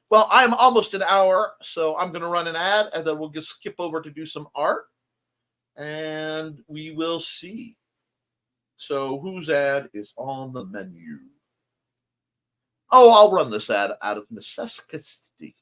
Well, I'm almost an hour, so I'm going to run an ad, and then we'll just skip over to do some art, and we will see. So whose ad is on the menu? Oh, I'll run this ad out of necessity.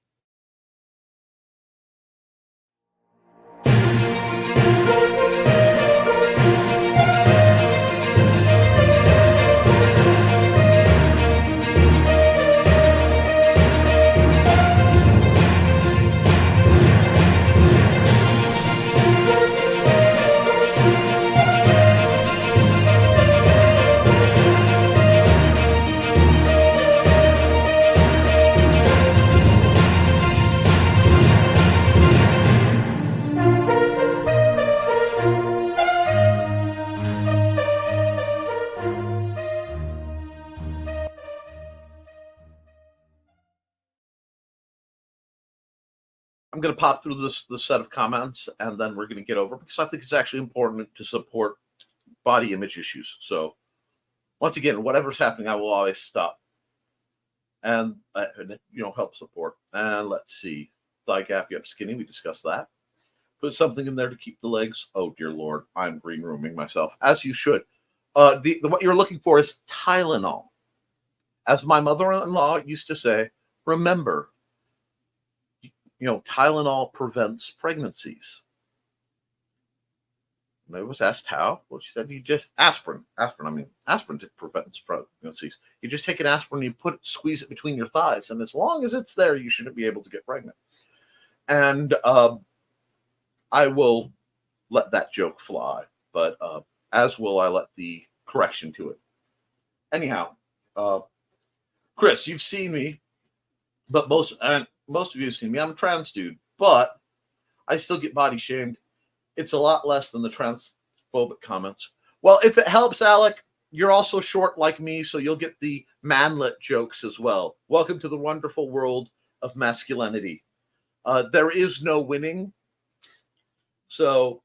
I'm going to pop through this set of comments, and then we're going to get over, because I think it's actually important to support body image issues. So once again, whatever's happening, I will always stop and help support. And let's see, thigh gap, yep, skinny, we discussed that. Put something in there to keep the legs. Oh dear Lord, I'm green rooming myself, as you should. What you're looking for is Tylenol. As my mother-in-law used to say, remember, Tylenol prevents pregnancies. And I was asked how. Well, she said, you just aspirin prevents pregnancies. You just take an aspirin, you squeeze it between your thighs, and as long as it's there, you shouldn't be able to get pregnant. And I will let that joke fly, but as will I let the correction to it. Anyhow, Chris, you've seen me But most of you have seen me. I'm a trans dude, but I still get body shamed. It's a lot less than the transphobic comments. Well, if it helps, Alec, you're also short like me, so you'll get the manlet jokes as well. Welcome to the wonderful world of masculinity. There is no winning. So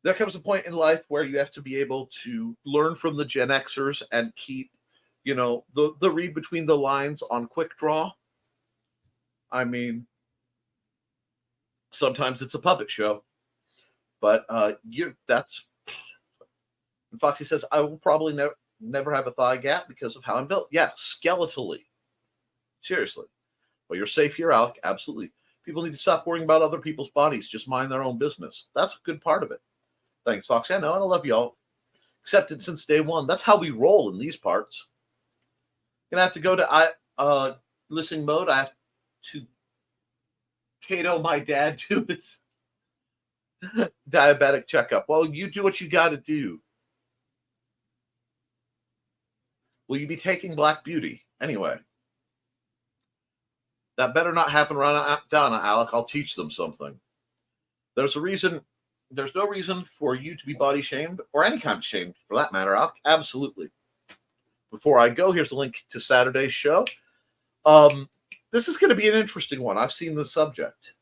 there comes a point in life where you have to be able to learn from the Gen Xers and keep, the read between the lines on quick draw. I mean, sometimes it's a puppet show, but that's. And Foxy says, I will probably never have a thigh gap because of how I'm built. Yeah, skeletally. Seriously. Well, you're safe here, Alec. Absolutely. People need to stop worrying about other people's bodies. Just mind their own business. That's a good part of it. Thanks, Foxy. I know, and I love y'all. Accepted since day one. That's how we roll in these parts. Gonna have to go to listening mode. I have to cato my dad to his diabetic checkup. Well, you do what you got to do. Will you be taking Black Beauty? Anyway, that better not happen right down, Alec. I'll teach them something. There's no reason for you to be body shamed or any kind of shame for that matter, Alec. Absolutely. Before I go, here's a link to Saturday's show. This is going to be an interesting one. I've seen the subject.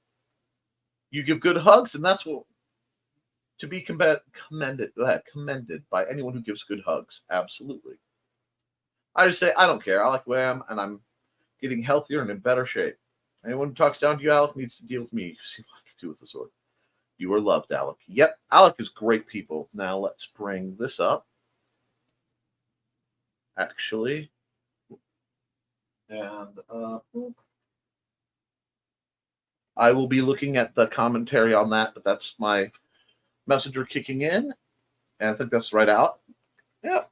You give good hugs, and that's what to be commended by anyone who gives good hugs. Absolutely. I just say, I don't care. I like the way I am, and I'm getting healthier and in better shape. Anyone who talks down to you, Alec, needs to deal with me. See what I can do with the sword. You are loved, Alec. Yep, Alec is great people. Now let's bring this up. Actually. And I will be looking at the commentary on that, but that's my messenger kicking in. And I think that's right out. Yeah.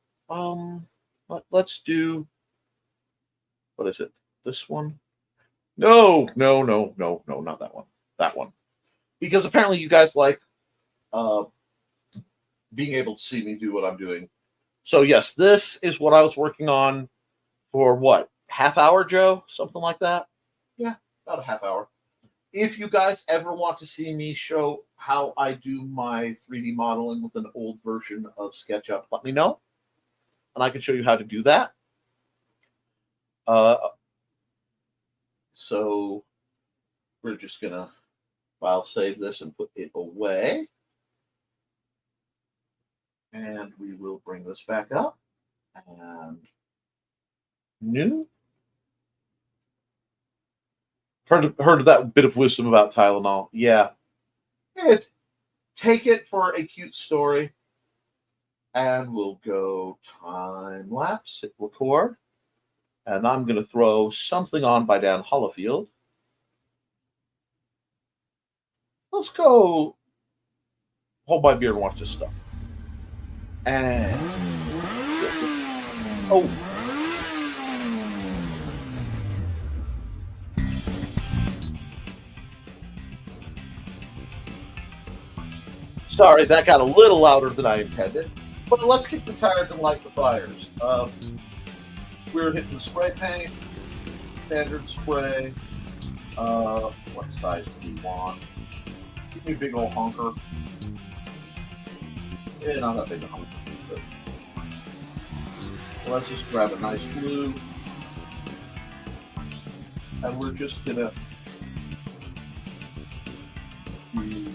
Let's do, what is it? This one? No, not that one. That one. Because apparently you guys like being able to see me do what I'm doing. So yes, this is what I was working on for what? Half hour, Joe? Something like that? Yeah, about a half hour. If you guys ever want to see me show how I do my 3D modeling with an old version of SketchUp, let me know. And I can show you how to do that. So we're just going to file save this and put it away. And we will bring this back up. And new. Heard of that bit of wisdom about Tylenol. Yeah. Take it for a cute story. And we'll go time lapse, hit record. And I'm going to throw something on by Dan Hollifield. Let's go hold my beer and watch this stuff. And oh. Sorry, that got a little louder than I intended. But let's kick the tires and light the fires. We're hitting spray paint, standard spray. What size do you want? Give me a big old honker. Yeah, not that big a honker. But let's just grab a nice blue. And we're just gonna do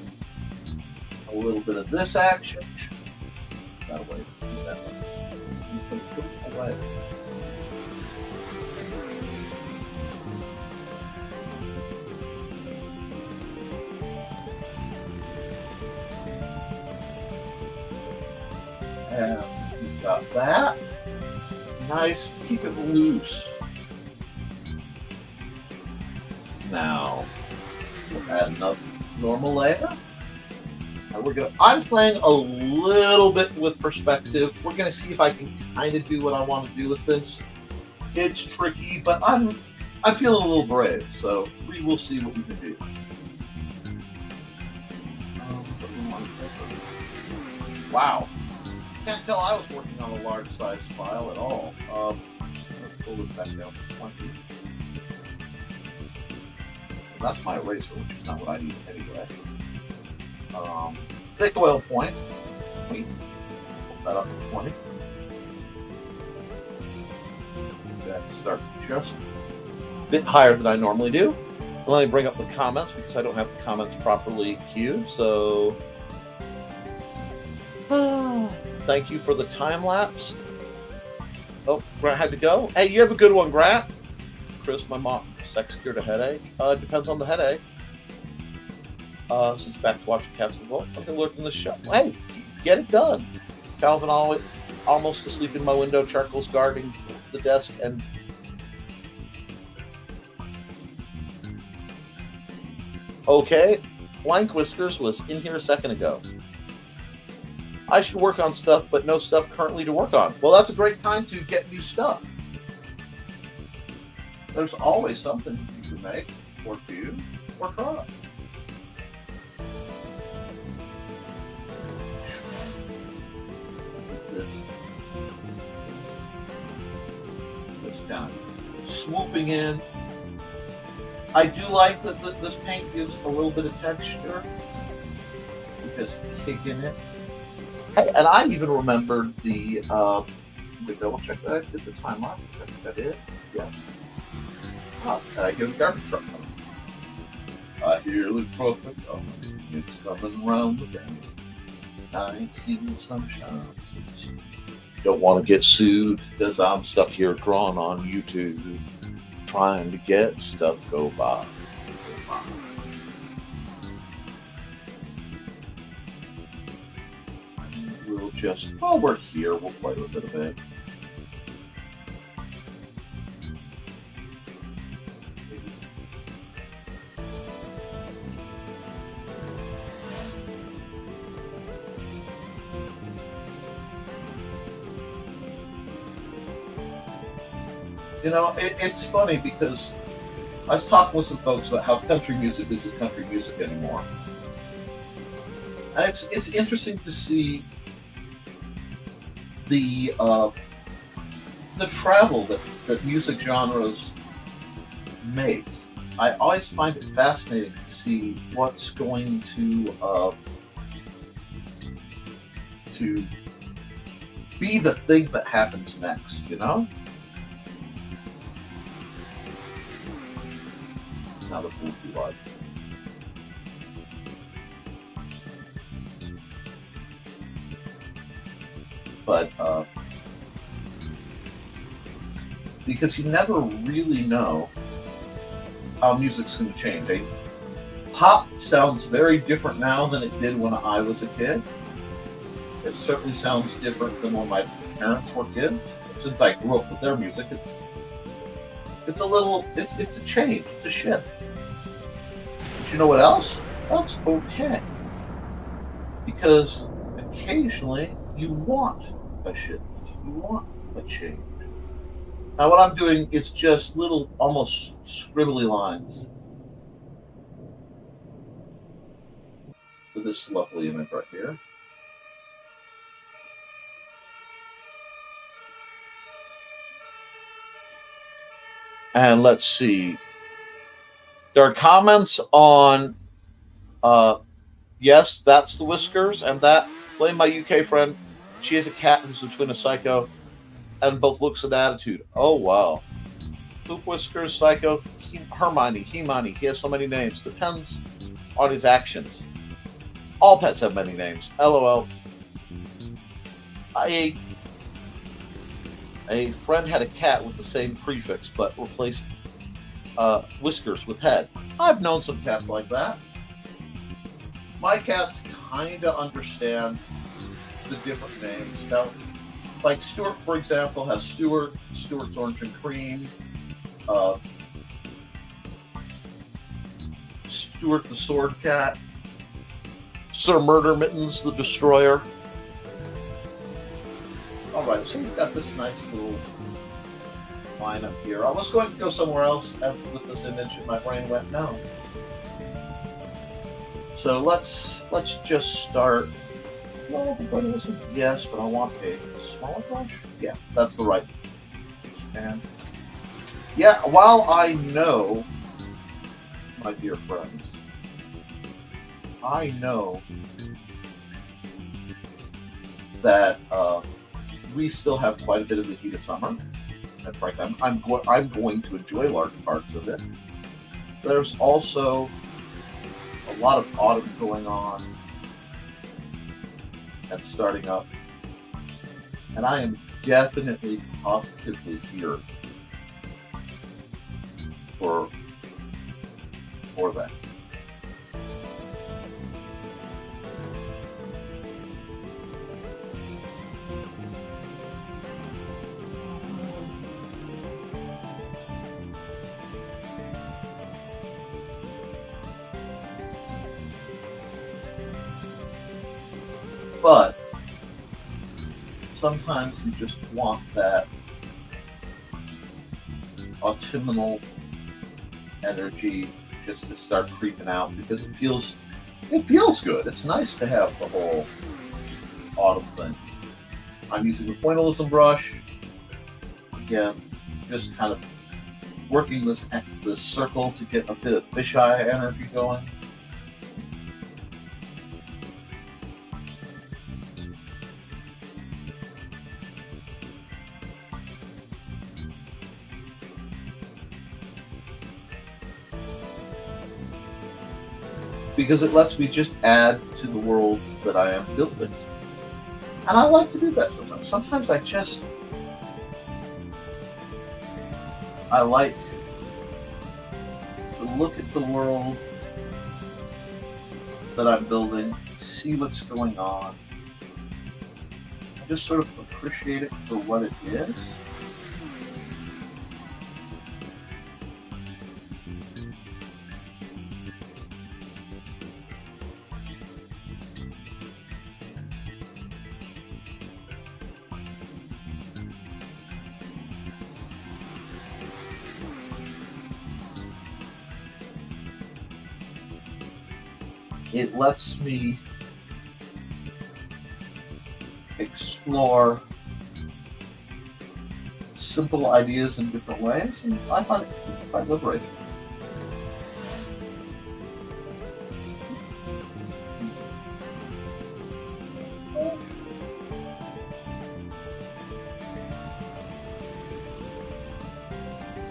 a little bit of this action. That way. That way. You can put it away. And we've got that. Nice. Keep it loose. Now, we'll add another normal layer. And I'm playing a little bit with perspective. We're going to see if I can kind of do what I want to do with this. It's tricky, but I'm feeling a little brave, so we will see what we can do. Wow. Can't tell I was working on a large size file at all. Let's pull this back down to 20. That's my eraser, which is not what I need anyway. Thick oil point. Pull that up to 20. That start just a bit higher than I normally do. And let me bring up the comments because I don't have the comments properly queued. So, thank you for the time lapse. Oh, Grant had to go. Hey, you have a good one, Grant. Chris, my mom, sex cured a headache. Depends on the headache. Since back to watching Cats and Wolf, I've been lurking this show. Hey, get it done. Calvin almost asleep in my window. Charcoal's guarding the desk and. Okay, Blank Whiskers was in here a second ago. I should work on stuff, but no stuff currently to work on. Well, that's a great time to get new stuff. There's always something you can make, or do, or try. This kind of swooping in. I do like that this paint gives a little bit of texture because it's kicking it. Hey, and I even remembered the double check that I did the timeline. That it? Yeah. Oh, and I hear the garbage truck coming. I hear the trumpet coming. It's coming round the bend. I ain't seen the sunshine. Don't want to get sued because I'm stuck here drawing on YouTube, trying to get stuff go by. We'll just, while we're here, we'll play with it a bit. You know, it's funny because I was talking with some folks about how country music isn't country music anymore. And it's interesting to see the travel that music genres make. I always find it fascinating to see what's going to be the thing that happens next, you know? Now that's a little too loud. But because you never really know how music's going to change. Pop sounds very different now than it did when I was a kid. It certainly sounds different than when my parents were kids. Since I grew up with their music, it's a change, it's a shift. But you know what else? That's okay. Because occasionally you want a shift. You want a change. Now what I'm doing is just little, almost scribbly lines for this lovely image right here. And let's see. There are comments on, yes, that's the Whiskers, and that, blame my UK friend, she has a cat who's a twin of Psycho, and both looks and attitude. Oh, wow. Poop Whiskers, Psycho, Hermione, He-Money, he has so many names. Depends on his actions. All pets have many names. LOL. A friend had a cat with the same prefix, but replaced Whiskers with head. I've known some cats like that. My cats kind of understand the different names. Now, like Stuart, for example, has Stuart's Orange and Cream. Stuart the Sword Cat. Sir Murder Mittens the Destroyer. All right, so we've got this nice little line up here. I was going to go somewhere else with this image, and my brain went no. So let's just start Well, the pointless one, yes, but I want a smaller brush. Yeah, that's the right. And yeah, while I know, my dear friends, I know that we still have quite a bit of the heat of summer. In fact, I'm going to enjoy large parts of it. There's also a lot of autumn going on and starting up, and I am definitely positively here for that. But sometimes you just want that autumnal energy just to start creeping out because it feels good. It's nice to have the whole autumn thing. I'm using the pointillism brush again, just kind of working this circle to get a bit of fisheye energy going. Because it lets me just add to the world that I am building. And I like to do that sometimes. Sometimes I like to look at the world that I'm building, see what's going on, and just sort of appreciate it for what it is. It lets me explore simple ideas in different ways, and I find it quite liberating.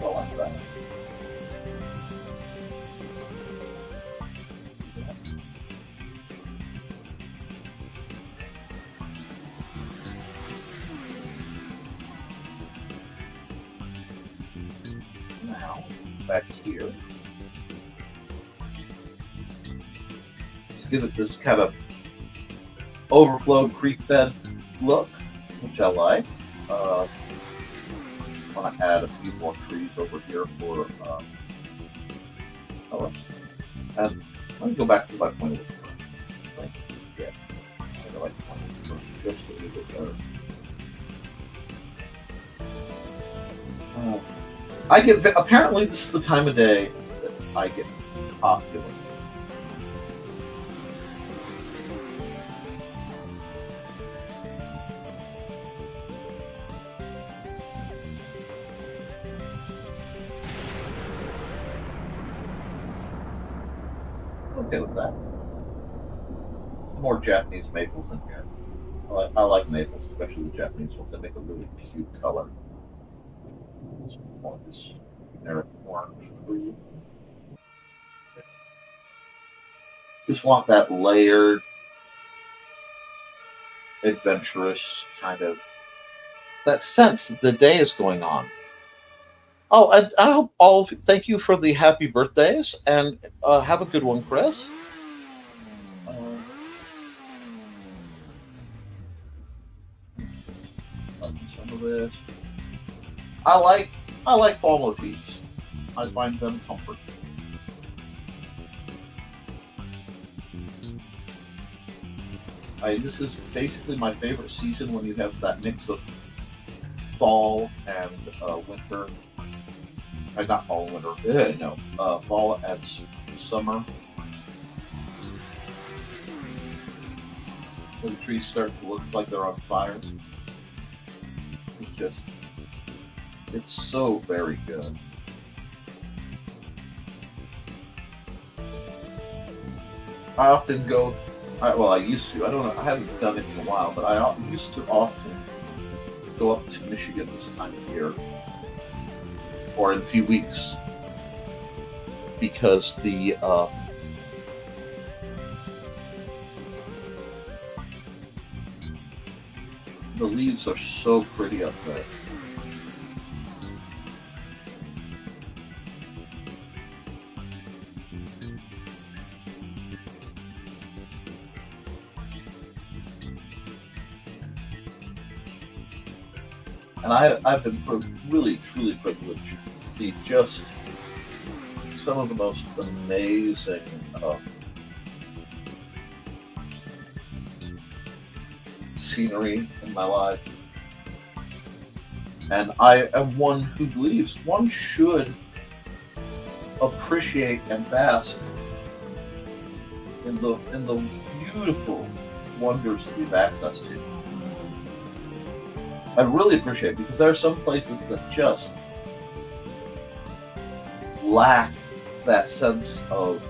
Well, like that. Now, back here. Let's give it this kind of overflowed creek bed look, which I like. I want to add a few more trees over here for color. And let me go back to my point of view. Yeah, I like the point of view just a little bit better. Apparently this is the time of day that I get popular. Okay with that. More Japanese maples in here. I like maples, especially the Japanese ones. They make a really cute color. More of this generic orange tree. Just want that layered, adventurous kind of that sense that the day is going on. Oh, and I hope all of you, thank you for the happy birthdays, and have a good one, Chris. Some of this. I like fall motifs. I find them comforting. This is basically my favorite season when you have that mix of fall and winter. Not fall and winter. No, fall and summer. The trees start to look like they're on fire. It's so very good. I often go, I used to, I don't know, I haven't done it in a while, but I used to often go up to Michigan this time of year, or in a few weeks, because the leaves are so pretty up there. And I've been really, truly privileged to see just some of the most amazing scenery in my life. And I am one who believes one should appreciate and bask in the beautiful wonders that we have access to. I really appreciate it because there are some places that just lack that sense of,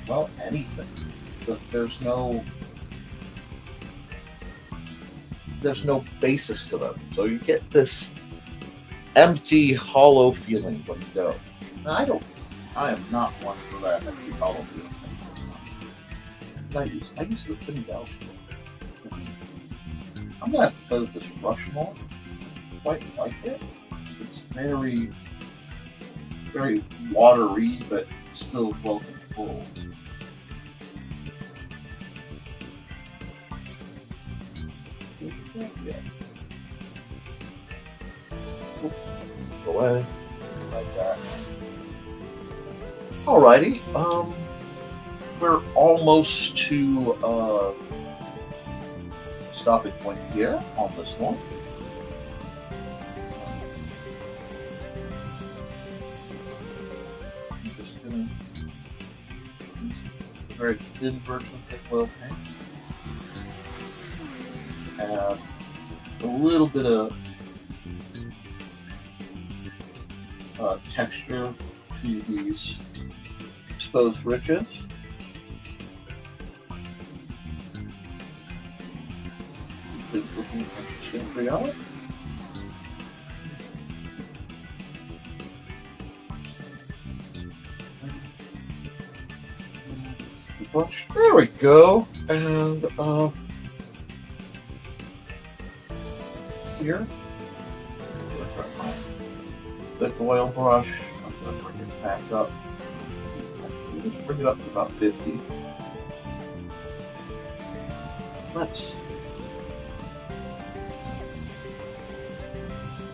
well, anything. That there's no basis to them. So you get this empty, hollow feeling when you go. And I am not one for that empty, hollow feeling. I used to live in Belgium. I'm going to go to this Rushmore. Quite like it. It's very, very watery, but still well controlled. Yeah. Go away. Like that. Alrighty. We're almost to stopping point here on this one. I'm just going to use a very thin version of thick oil paint. Add a little bit of texture to these exposed ridges. Things looking interesting for y'all. There we go. And here, thick oil brush. I'm going to bring it back up. Just bring it up to about 50. Let's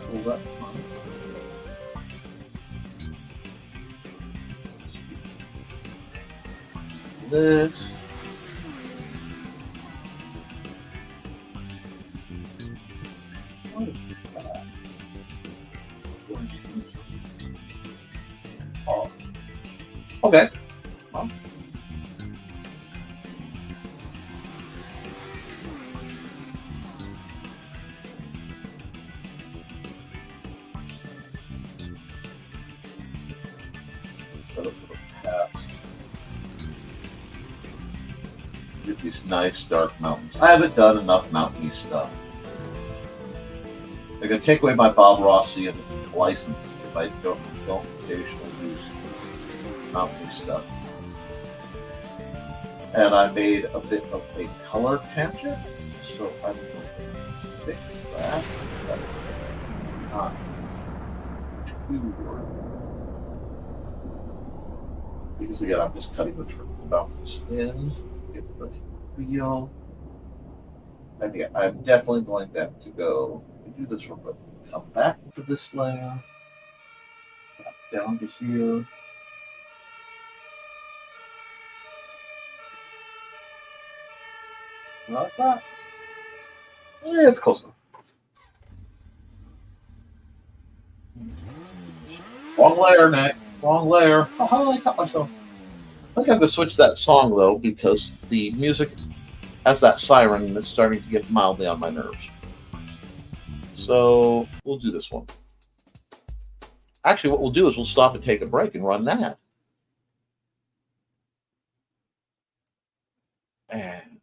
pull that on. This. What is that? Oh. Okay. Well. Set up for the path. Get these nice dark mountains. I haven't done enough mountainy stuff. They're going to take away my Bob Rossian license if I don't occasionally use mountainy stuff. And I made a bit of a color tangent, so I'm going to fix that. Not too worried. Because again, I'm just cutting the mountains in, get the feel. And yeah, I'm definitely going to have to go do this real quick. Come back to this layer, back down to here. Like that. Yeah, it's close enough. Wrong layer, Nick. Wrong layer. Oh, how did I cut myself? I think I'm going to switch that song, though, because the music as that siren is starting to get mildly on my nerves. So we'll do this one. Actually, what we'll do is we'll stop and take a break and run that. And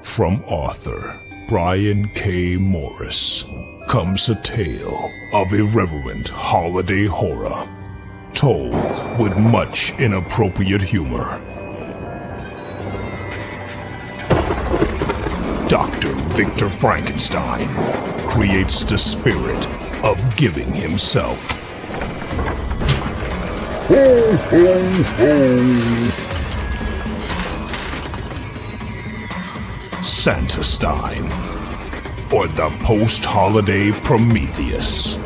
from author Brian K. Morris comes a tale of irreverent holiday horror, told with much inappropriate humor. Dr. Victor Frankenstein creates the spirit of giving himself. Ho, ho, ho! Santastein, or the post-holiday Prometheus.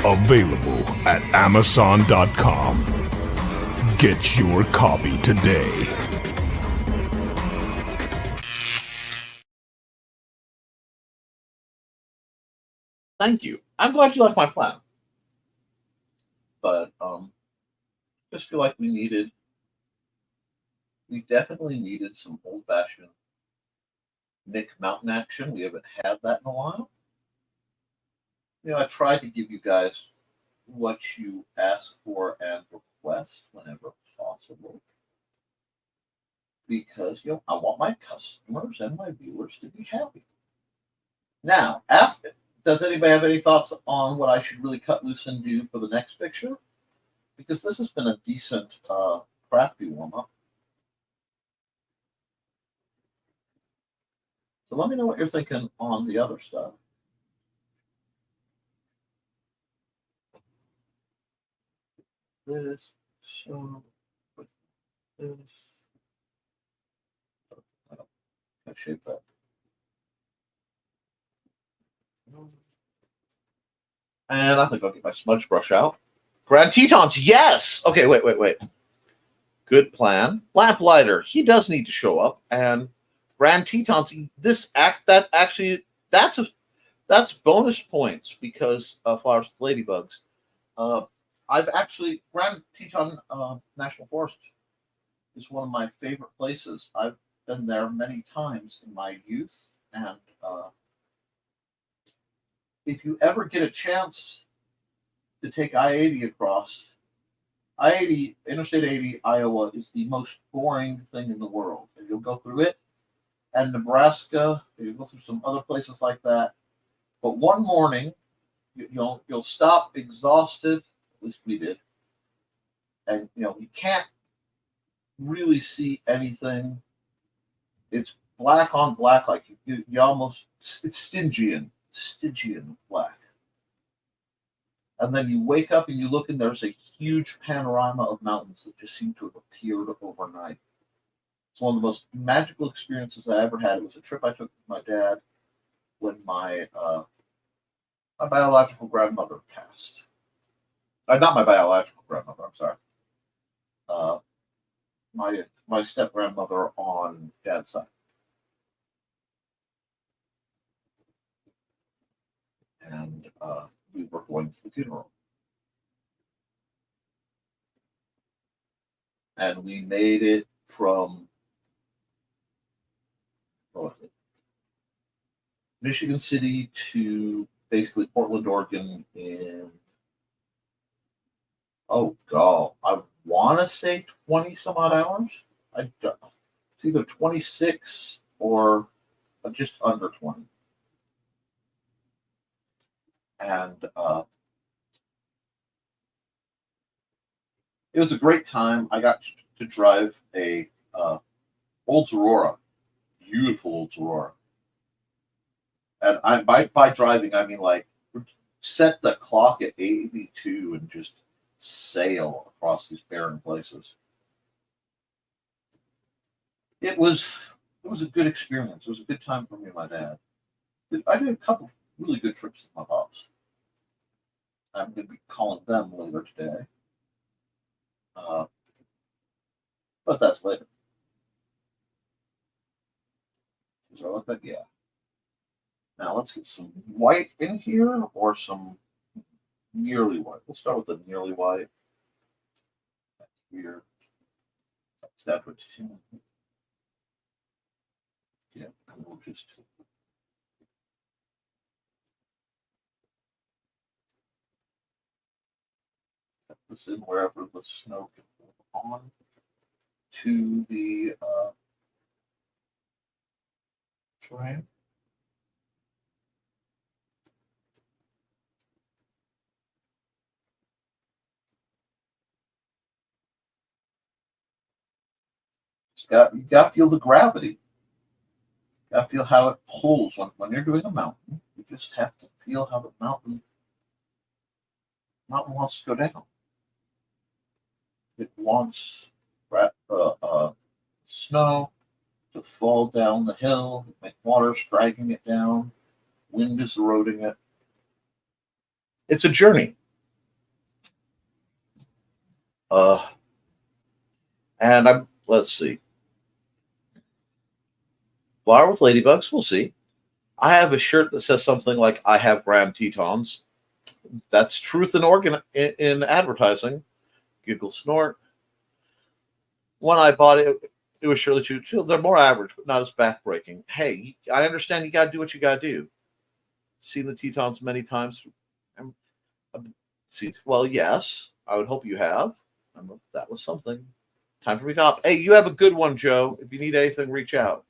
Available at Amazon.com. Get your copy today. thank you. I'm glad you like my plan. But just feel like we definitely needed some old-fashioned Nick Mountain action. We haven't had that in a while. I tried to give you guys what you ask for and request whenever possible. Because, I want my customers and my viewers to be happy. Now, does anybody have any thoughts on what I should really cut loose and do for the next picture? Because this has been a decent crafty warm-up. So let me know what you're thinking on the other stuff. This, so, this. I shape that. And I think I'll get my smudge brush out. Grand Tetons, yes! Okay, wait. Good plan. Lamplighter, he does need to show up. And Grand Tetons, that's bonus points because Flowers with Ladybugs. Grand Teton National Forest is one of my favorite places. I've been there many times in my youth, and if you ever get a chance to take I-80 across, I-80, Interstate 80, Iowa, is the most boring thing in the world. And you'll go through it, and Nebraska, you'll go through some other places like that. But one morning, you'll stop exhausted, at least we did, and you can't really see anything. It's black on black, like you almost, it's Stygian black. And then you wake up and you look, and there's a huge panorama of mountains that just seem to have appeared overnight. It's one of the most magical experiences I ever had. It was a trip I took with my dad when my biological grandmother passed. Not my biological grandmother, I'm sorry. My step grandmother on dad's side. And we were going to the funeral. And we made it from Michigan City to basically Portland, Oregon in, I want to say 20 some odd hours. It's either 26 or just under 20. And it was a great time. I got to drive a Olds Aurora, beautiful Olds Aurora. And by driving, I mean like set the clock at 82 and just sail across these barren places. It was a good experience. It was a good time for me and my dad. I did a couple really good trips with my pops. I'm going to be calling them later today. But that's later. So I look like, yeah. Now let's get some white in here or some nearly white. We'll start with the nearly white. weird. Step with him. Yeah, we'll just. Put this in wherever the snow can move on to the frame. You got to feel the gravity. You got to feel how it pulls when you're doing a mountain. You just have to feel how the mountain wants to go down. It wants snow to fall down the hill, make water dragging it down, wind is eroding it. It's a journey. And let's see. Flower with ladybugs, we'll see. I have a shirt that says something like "I have Grand Tetons." That's truth in advertising. Giggle snort. When I bought it, it was surely true. They're more average, but not as backbreaking. Hey, I understand you got to do what you got to do. Seen the Tetons many times. Well, yes, I would hope you have. That was something. Time for me to hop. Hey, you have a good one, Joe. If you need anything, reach out.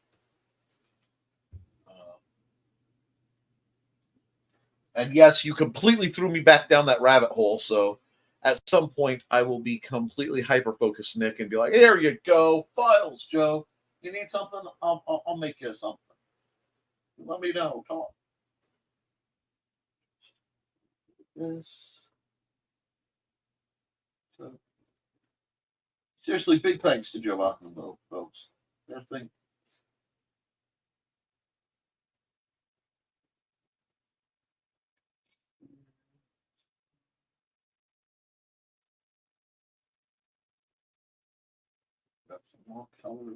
And yes, you completely threw me back down that rabbit hole. So at some point, I will be completely hyper-focused, Nick, and be like, there you go. Files, Joe. You need something? I'll make you something. Let me know. Come on. This. So, seriously, big thanks to Joe Ackenbo, folks. Their thing. Got some more color.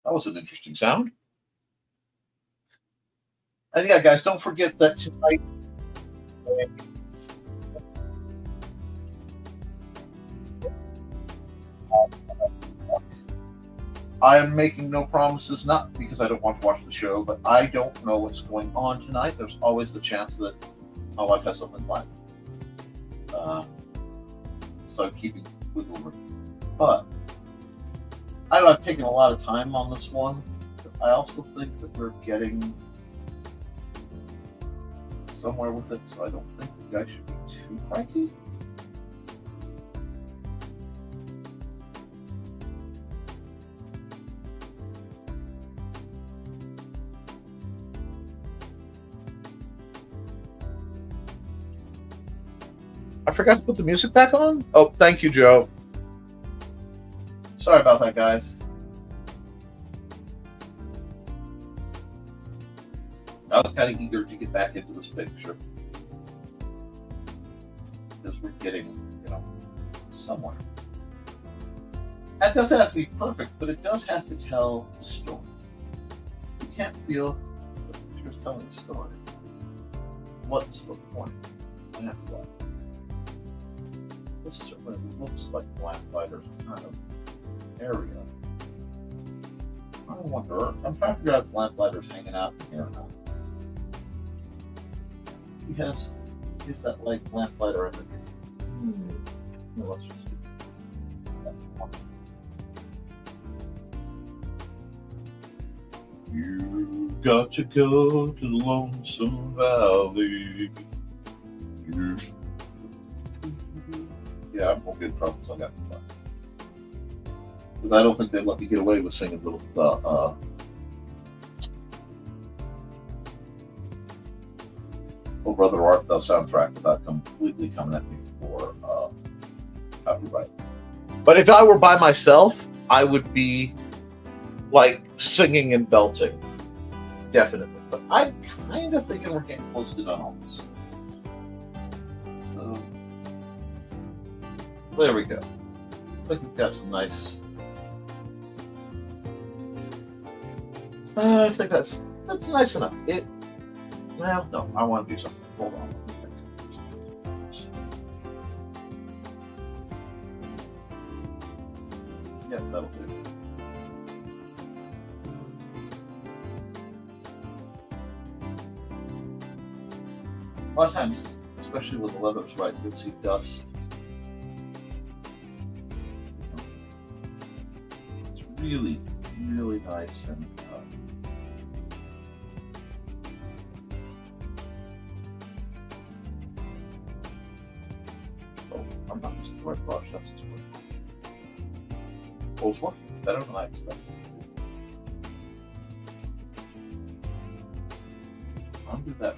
That was an interesting sound. And yeah, guys, don't forget that tonight. I am making no promises, not because I don't want to watch the show, but I don't know what's going on tonight. There's always the chance that my wife has something planned. So I'm keeping wiggle room. But I know I've taken a lot of time on this one, but I also think that we're getting somewhere with it, so I don't think you guys should be too cranky. I forgot to put the music back on? Oh, thank you, Joe. Sorry about that, guys. I was kind of eager to get back into this picture because we're getting, somewhere. That doesn't have to be perfect, but it does have to tell the story. You can't feel the picture's telling the story. What's the point? This certainly looks like Lamplighter's kind of area. I wonder. I'm trying to figure out if Lamplighter's hanging out here or not. He has that like Lamplighter in it. No, let's just do that one. You got to go to the Lonesome Valley. Yeah, I'm gonna get in trouble, so I got to stop. Because I don't think they'd let me get away with singing little Oh Brother Art Thou soundtrack without completely coming at me for copyright. But if I were by myself, I would be like singing and belting. Definitely. But I'm kind of thinking we're getting close to done on this. So there we go. I think we've got some nice. I think that's nice enough. Well, no, I want to do something. Hold on. Let me think. Yeah, that'll do. A lot of times, especially with the leathers, right, you'll see dust. It's really, really nice and I'm not using the right brush, that's just working. Oh, it's working better than I expected. I'll do that.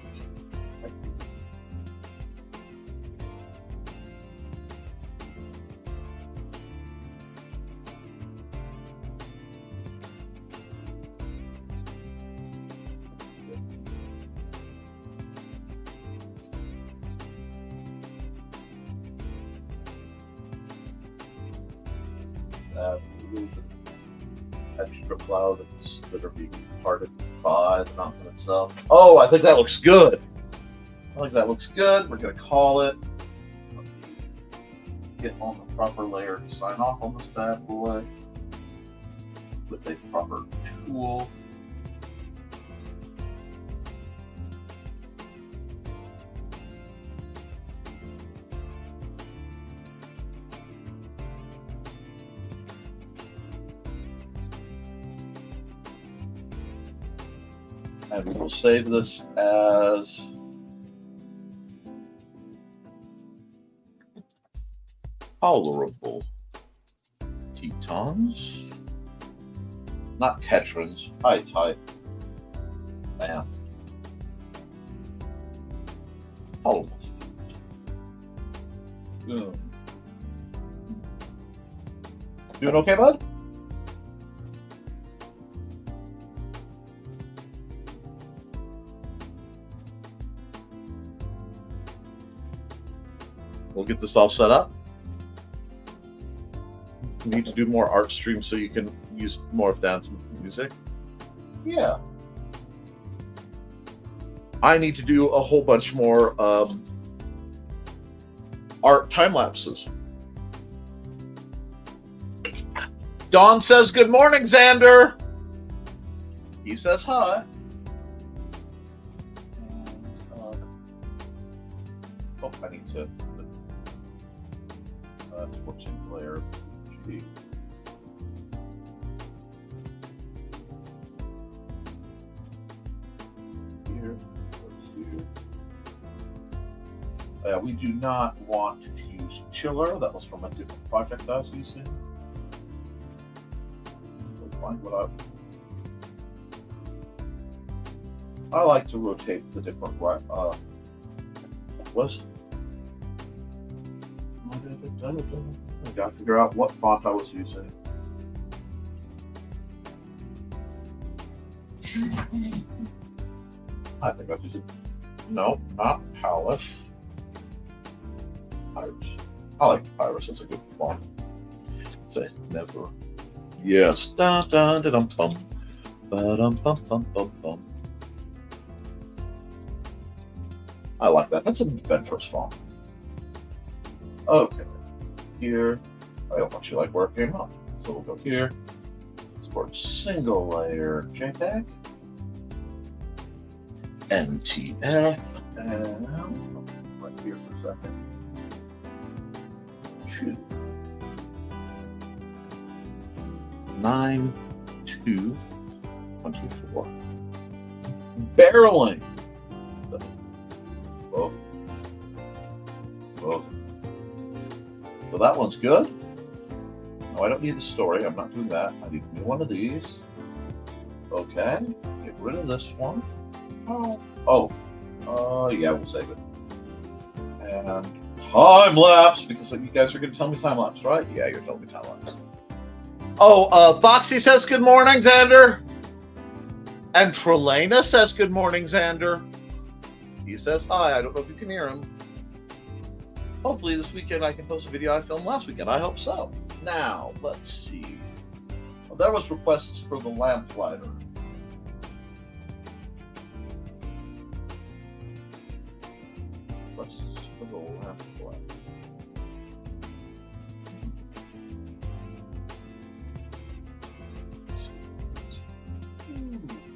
A little bit of extra clouds that are being parted by the mountain itself. Oh, I think that looks good. I think that looks good. We're going to call it. Get on the proper layer to sign off on this bad boy with a proper tool. And we will save this as tolerable Tetons, not Tetrons, high type. Bam. Tolerable. Boom. Doing okay, bud? We'll get this all set up. You need to do more art streams so you can use more of dance music. Yeah. I need to do a whole bunch more art time lapses. Dawn says, "Good morning, Xander." He says hi. And, I need to. Switching layer. G. Here. We do not want to use Chiller. That was from a different project I was using. We'll find what I like to rotate the different was. I gotta figure out what font I was using. I think I was using. No, not Palace. Iris. I like Iris. It's a good font. Say never. Yes. Da da da dum bum. Ba dum bum bum bum bum. I like that. That's an adventurous font. Okay. Here. I don't want you like where it came up. So we'll go here. Export single layer JPEG. NTF. And right here for a second. Choose. 9/2/24. Barreling. Whoa. Whoa. So that one's good. No, I don't need the story. I'm not doing that. I need a new one of these. Okay. Get rid of this one. Yeah, we'll save it. And time lapse, because you guys are going to tell me time lapse, right? Yeah, you're telling me time lapse. Foxy says good morning, Xander. And Trelana says good morning, Xander. He says hi. I don't know if you can hear him. Hopefully this weekend I can post a video I filmed last weekend. I hope so. Now, let's see. Well, there was requests for the lamplighter. requests for the left one.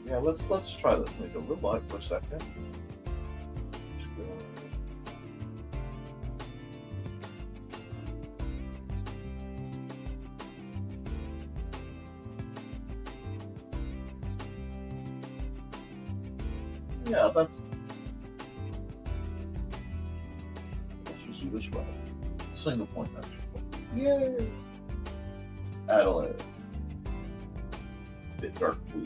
Yeah, let's try this. Make it a little light for a second. Yeah, let's just do this way. Single point action. Yay! Adelaide. Bit dark blue.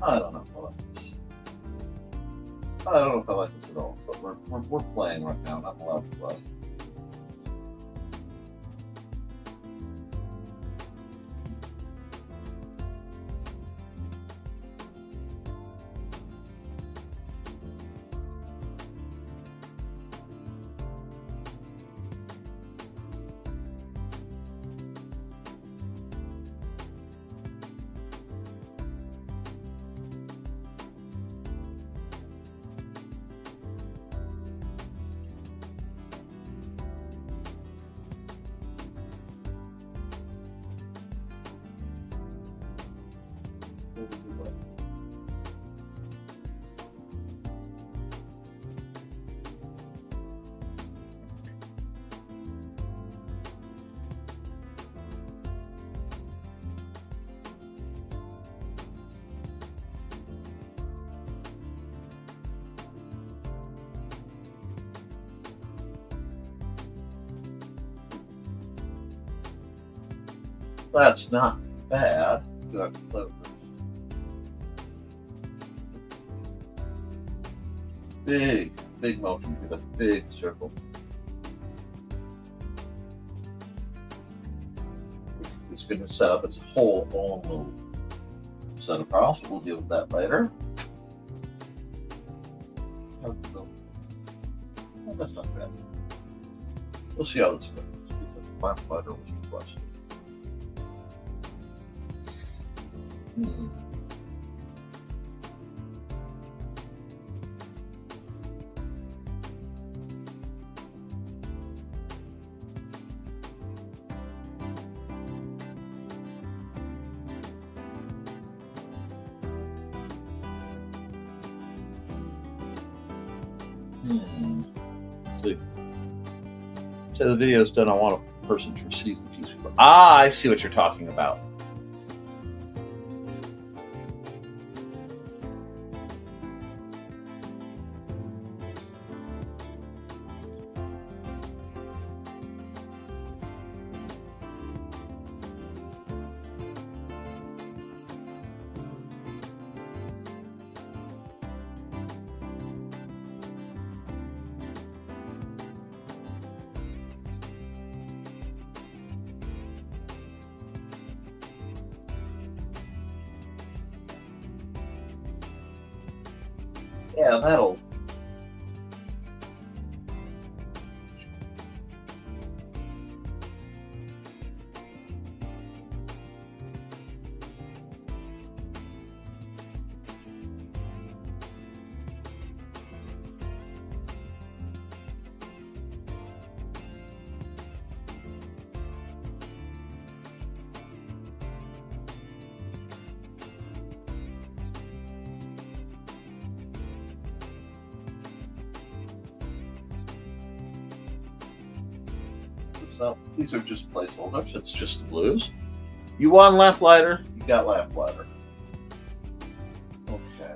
I don't know if I like this. I don't know if I like this at all, but we're playing right now, not allowed to play. That's not bad. Big motion with a big circle. It's going to set up its whole own little set of problems. We'll deal with that later. Oh, that's not bad. We'll see how this goes. The last letter was requested. See. So the video's done. I want a person to receive the piece. Ah, I see what you're talking about. Yeah, that'll. So these are just placeholders. It's just the blues. You won left lighter. You got left lighter. Okay.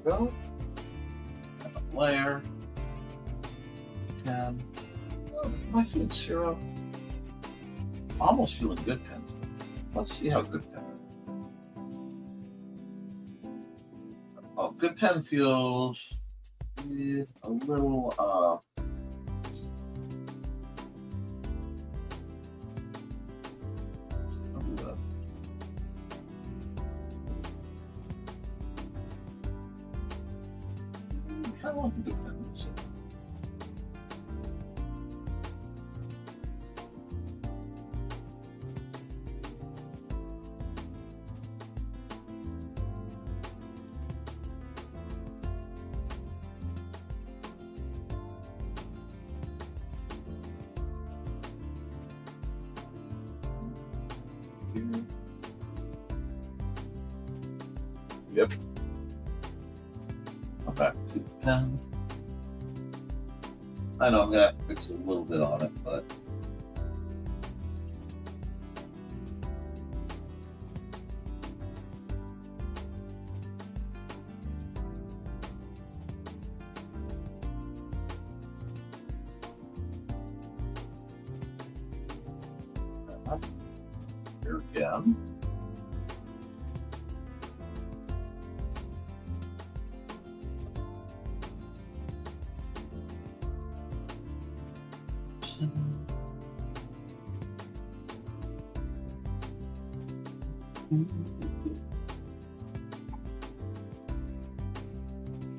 we go. Layer. 10. Oh, I feel 0. Almost feeling good pen. Let's see how good pen. Oh, good pen feels a little kind of like a good pen. Yep. I'm back to the pen. I know I'm gonna fix a little bit on it, but here again.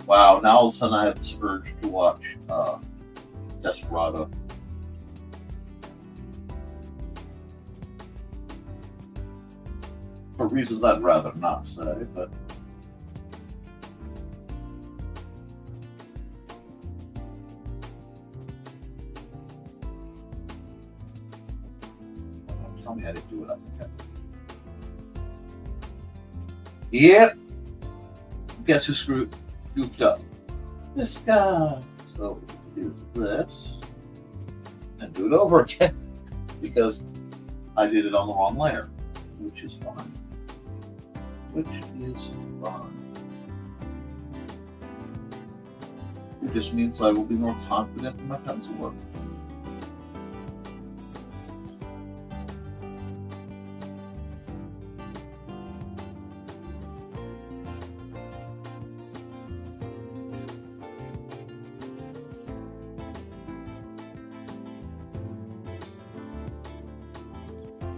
Wow, now all of a sudden I have this urge to watch Desperado. For reasons I'd rather not say, but tell me how to do it. I think. Yep. Guess who goofed up? This guy. So here's this. And do it over again. Because I did it on the wrong layer. Which is fine. Which is fine. It just means I will be more confident in my pencil work.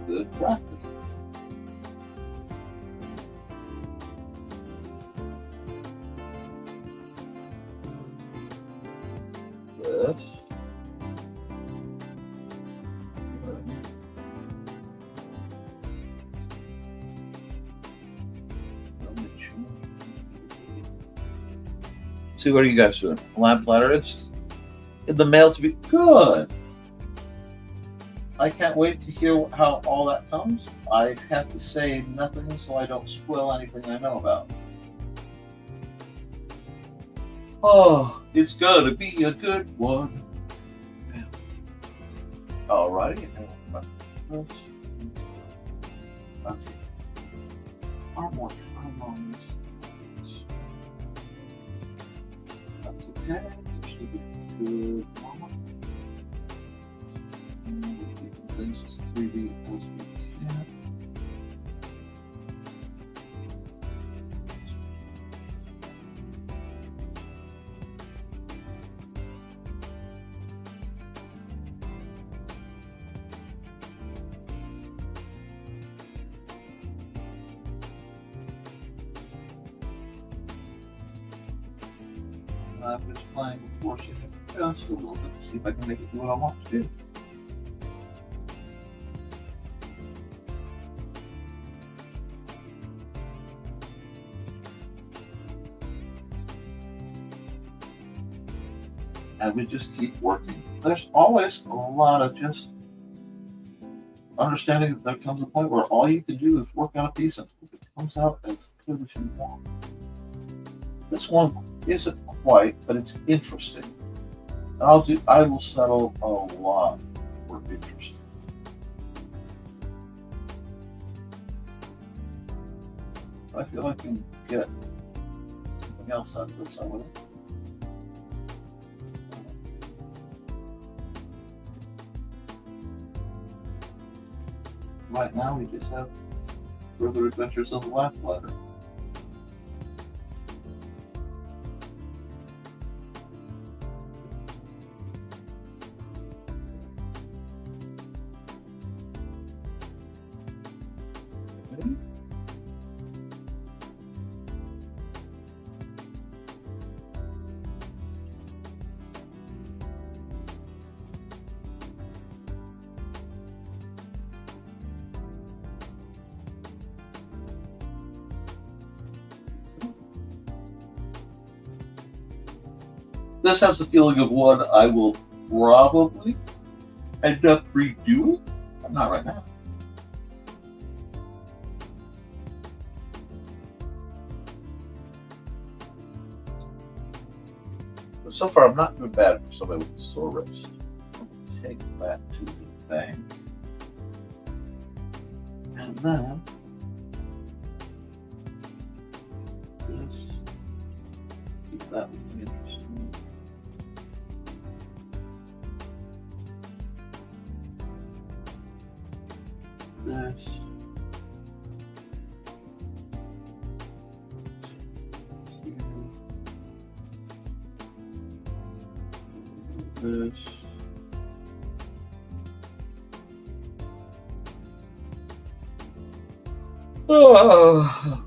Good practice. This. See, what are you guys doing? Lamp ladder. It's in the mail to be good. I can't wait to hear how all that comes. I have to say nothing so I don't spoil anything I know about. Oh, it's gonna be a good one. Alrighty. Okay. I'm on this. That's okay. It should be good. Things is 3D as we can. I'm just playing with forcing it just a little bit to see if I can make it do what I want to do. And we just keep working. There's always a lot of just understanding that there comes a point where all you can do is work on a piece and it comes out as good as you want. This one isn't quite, but it's interesting. I will settle a lot for interesting. I feel I can get anything else out of this, I want to. Right now, we just have Further Adventures of the Last Letter. This has the feeling of what I will probably end up redoing. I'm not right now. But so far, I'm not doing bad for somebody with a sore wrist. Take that to the bank. And then this. Keep that looking interesting. This. This. Oh.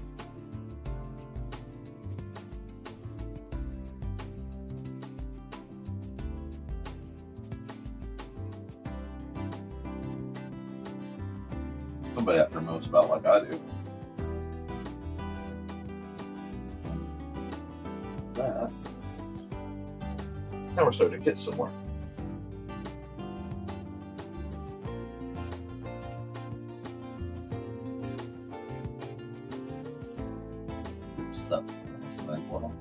Somebody out there knows about like I do. That. Now we're starting to get somewhere. Oops, that's well.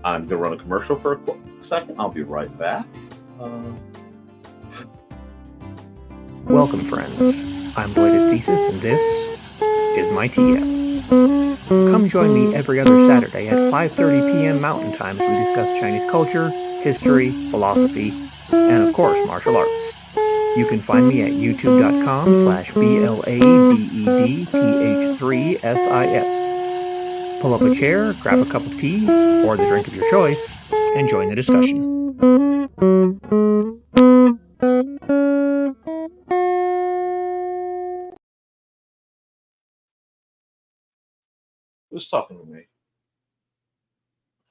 I'm going to run a commercial for a second. I'll be right back. Welcome, friends. I'm Dwight Thesis, and this is my TS. Come join me every other Saturday at 5:30 p.m. Mountain Time as we discuss Chinese culture, history, philosophy, and of course, martial arts. You can find me at youtube.com/BLADEDTH3SIS. Pull up a chair, grab a cup of tea, or the drink of your choice, and join the discussion. Who's talking to me?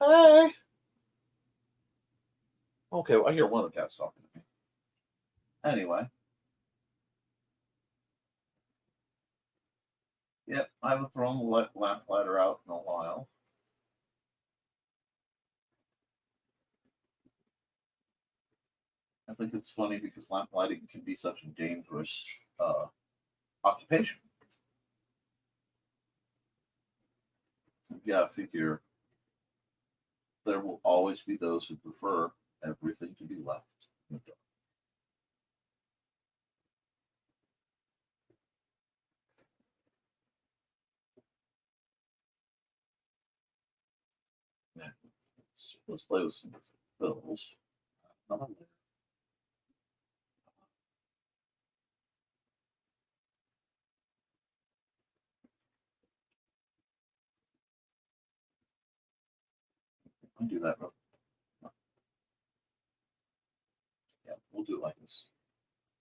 Hey. Okay, well, I hear one of the cats talking to me. Anyway. Yep, I haven't thrown the lamp ladder out in a while. I think it's funny because lamp lighting can be such a dangerous occupation. Yeah, I figure there will always be those who prefer everything to be left in the dark. Yeah. Let's play with some bills. I'll do that real quick. Yeah, we'll do it like this.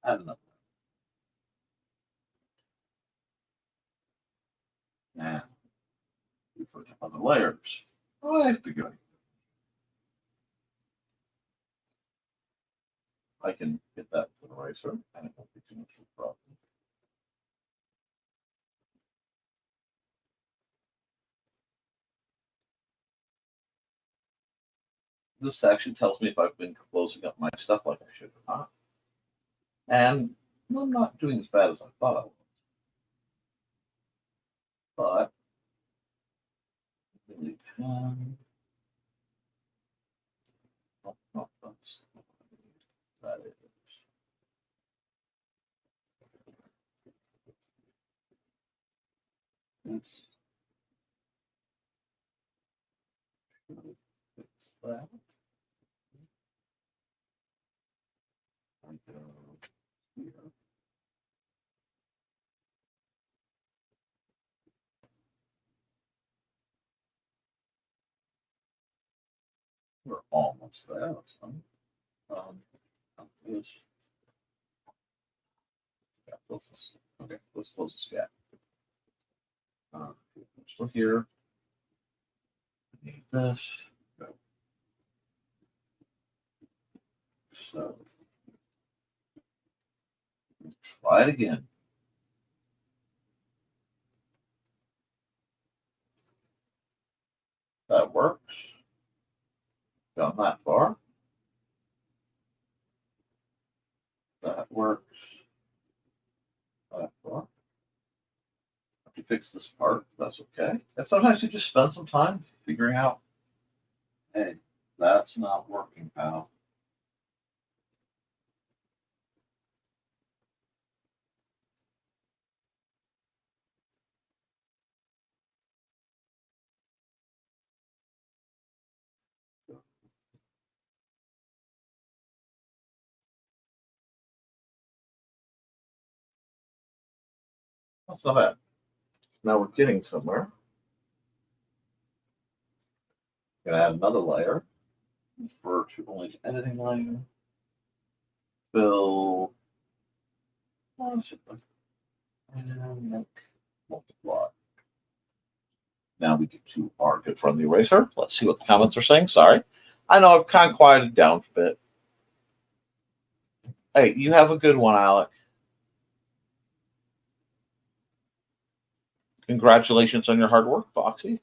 Add another one. Now, for other layers. I figure I can hit that with an eraser and it won't be too much of a problem. This actually tells me if I've been closing up my stuff like I should or not. And I'm not doing as bad as I thought I was. But really can. Oh, that's that is. Fix that. And go here. We're almost there. That's fine. This. Yeah, close this. Okay, let's close this gap. Still here. Need this. Go. So try it again. That works. Gone that far. That works. That far. Have to fix this part. That's okay. And sometimes you just spend some time figuring out, hey, that's not working, pal. That's not bad. So now we're getting somewhere. Gonna add another layer. Refer to only to editing layer. Fill. And make multiply. Now we get to our good friendly eraser. Let's see what the comments are saying. Sorry. I know I've kind of quieted down a bit. Hey, you have a good one, Alec. Congratulations on your hard work, Foxy.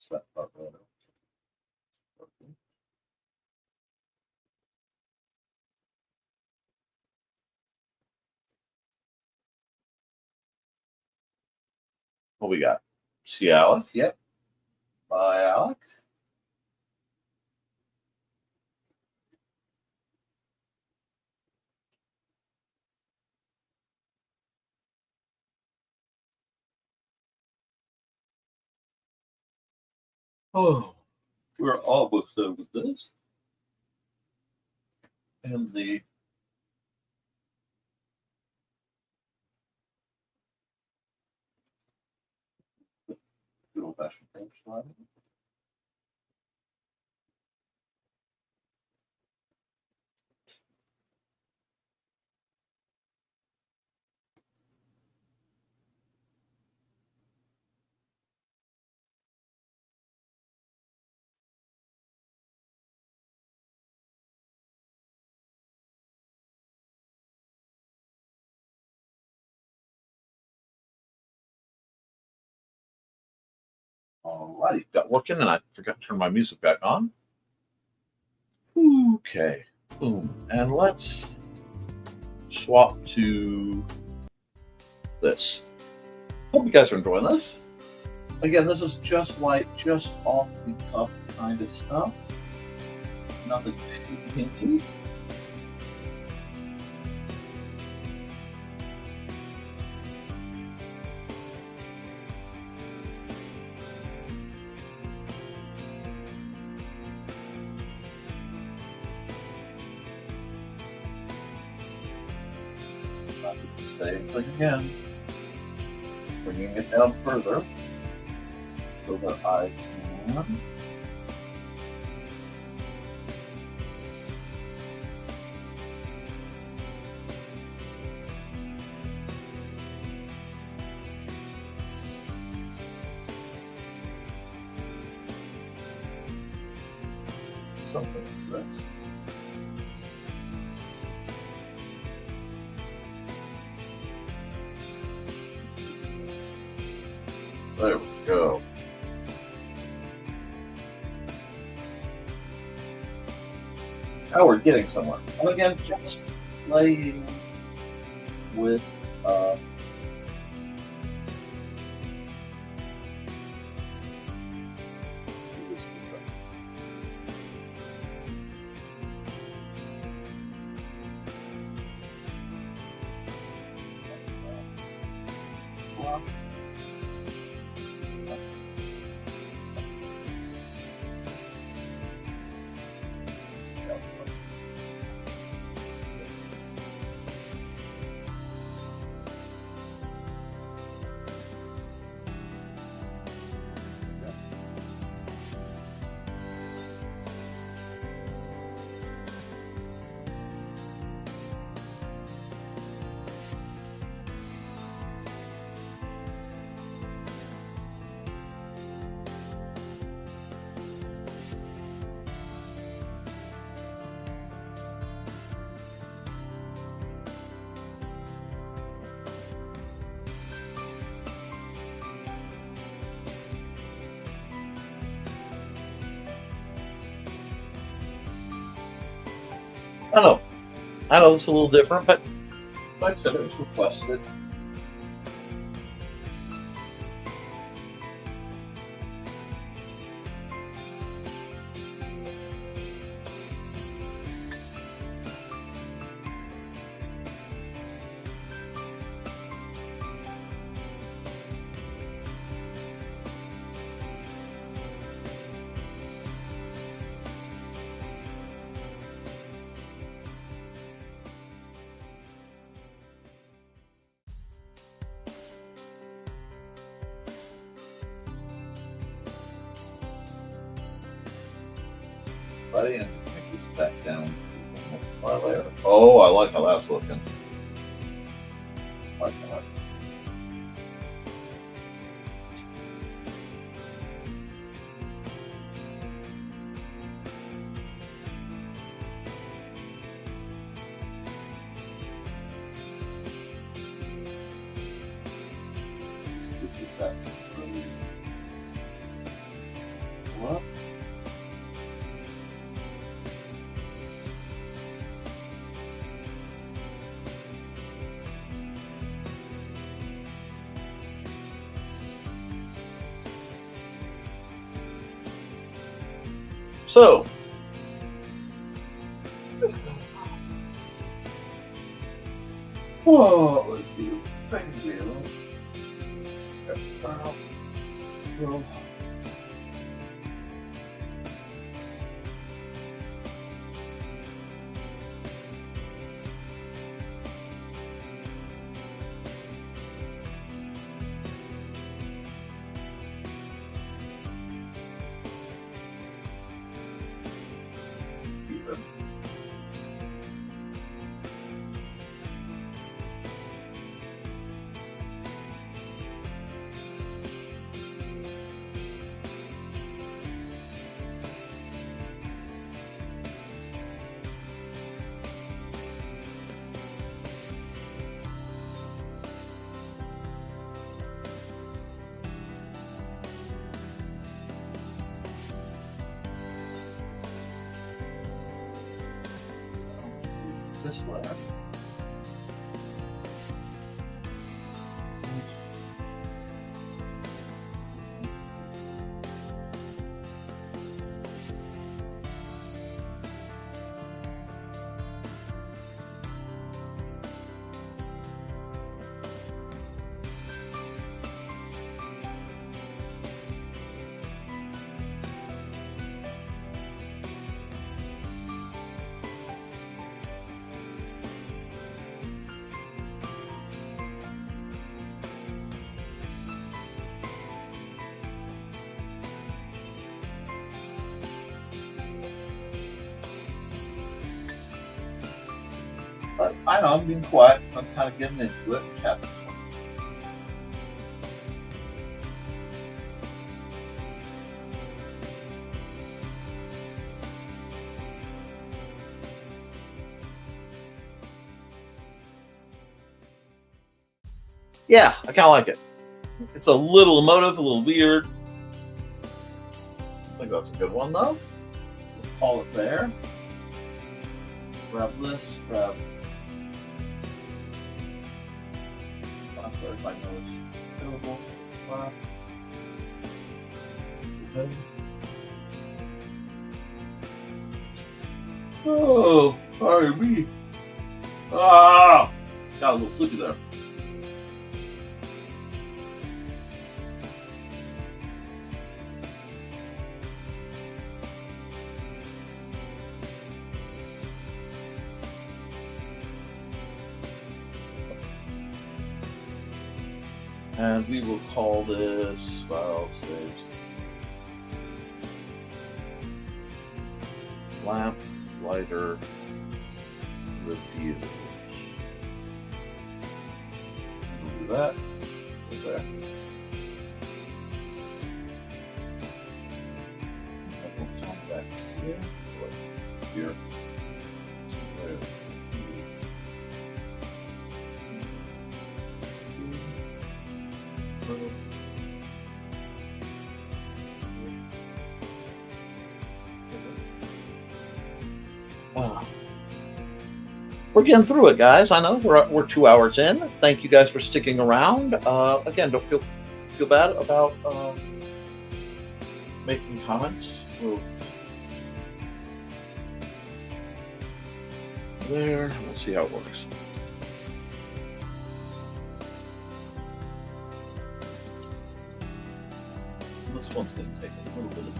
Set that right up. What we got? See Alec? Yep. Bye, Alec. Oh, we're almost done with this. And the good old-fashioned page slide. Alrighty, got working, and I forgot to turn my music back on. Okay, boom, and let's swap to this. Hope you guys are enjoying this. Again, this is just off the cuff kind of stuff. Nothing too hinky. Same thing again. Bringing it down further so that I can something like that. There we go. Now we're getting somewhere. And again, just playing with I know it's a little different, but like I said, it was requested. Buddy, and take this back down. Oh, I like how that's looking. I like how that's this is that. What? So, whoa, let's do thank you. This layer. But I know I'm being quiet. I'm kind of getting into it. Yeah, I kind of like it. It's a little emotive, a little weird. I think that's a good one, though. We'll call it there. Grab this, grab. If I know it's available. Okay. Oh, sorry, me. Ah, got a little sleepy there. And we will call this file saves lamp lighter reviews. We'll do that. Right there. That will come back here. Right here. There. We're getting through it, guys. I know we're 2 hours in. Thank you guys for sticking around. Again, don't feel bad about making comments. There. Let's see how it works. This one's going to take a little bit of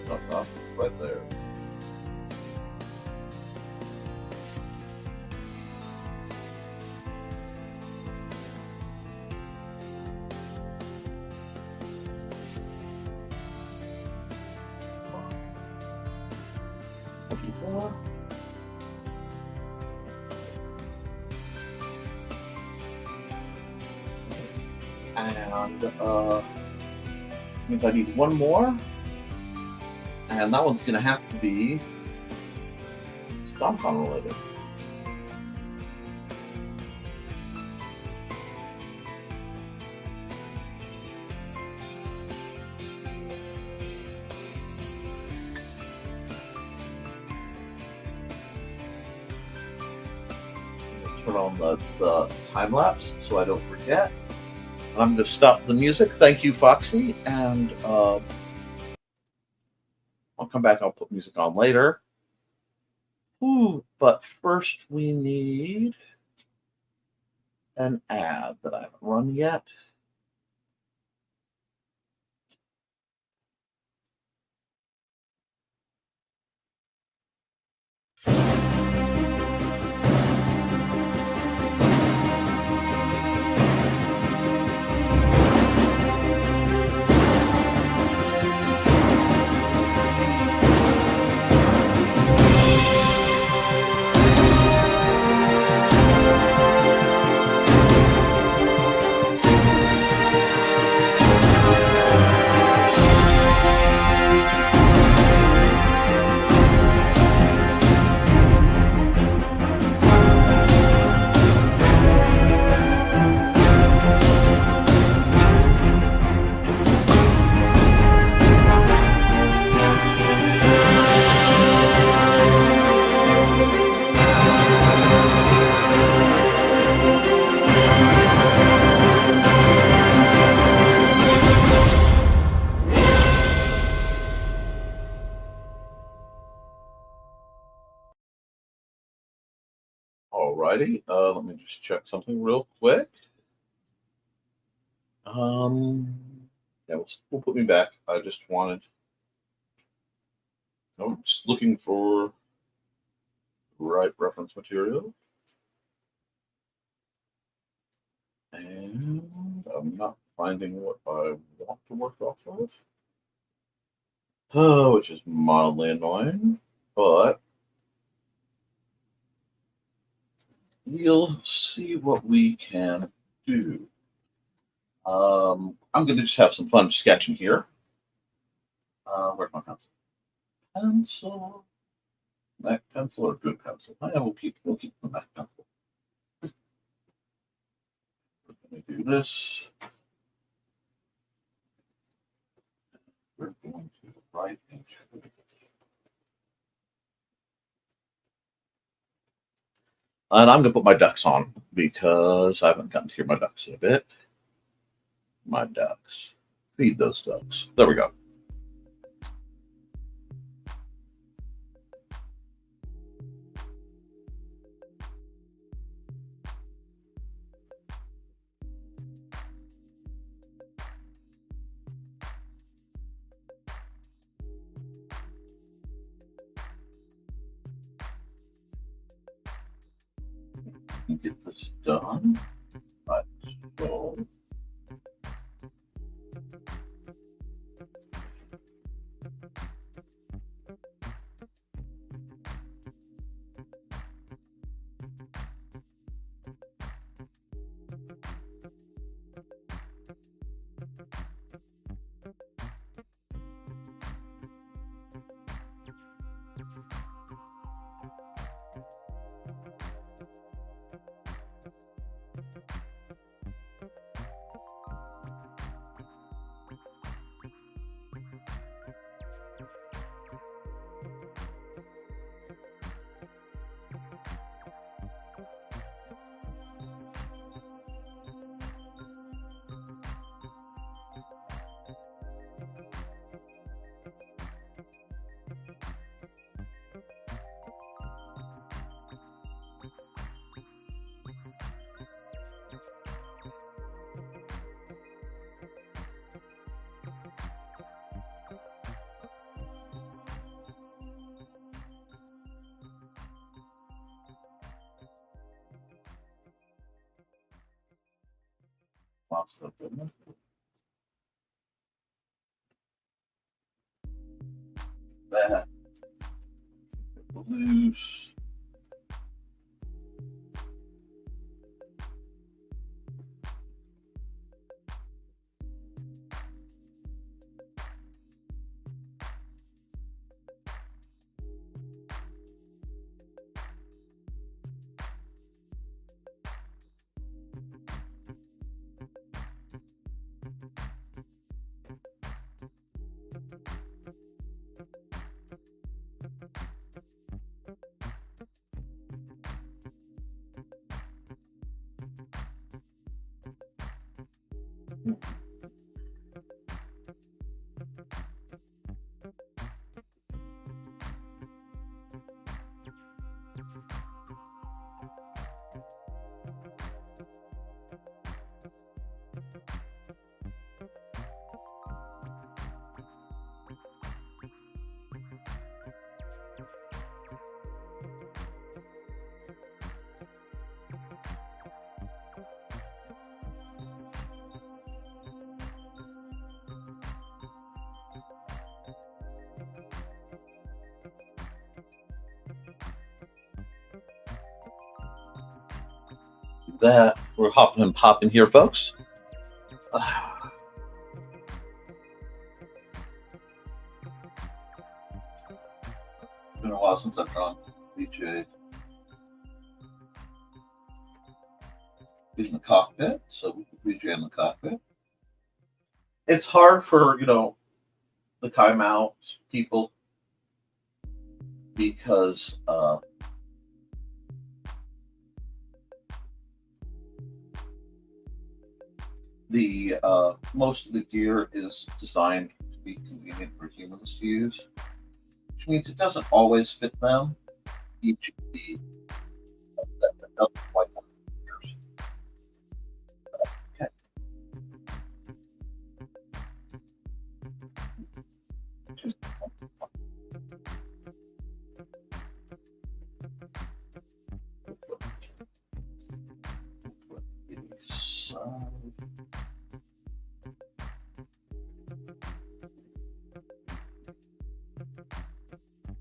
knock off right there. And means I need one more, and that one's going to have to be StomCon related. Turn on the time lapse so I don't forget. I'm going to stop the music. Thank you, Foxy. And I'll come back. I'll put music on later. Ooh, but first we need an ad that I haven't run yet. Alrighty, let me just check something real quick. Yeah, we'll put me back. I just wanted. I'm just looking for the right reference material, and I'm not finding what I want to work off of, which is mildly annoying, but we'll see what we can do. I'm going to just have some fun sketching here. Where's my pencil? Pencil. Mac pencil or good pencil? We'll keep the Mac pencil. this. We're going to write into it. And I'm going to put my ducks on because I haven't gotten to hear my ducks in a bit. My ducks. Feed those ducks. There we go. Get this done. Let's go. Lots of them. That loose. That we're hopping and popping here, folks. It's been a while since I've drawn DJ in the cockpit, so we can VJ in the cockpit. It's hard for the timeout people because the most of the gear is designed to be convenient for humans to use, which means it doesn't always fit them. Each of the that doesn't quite have gears. Okay.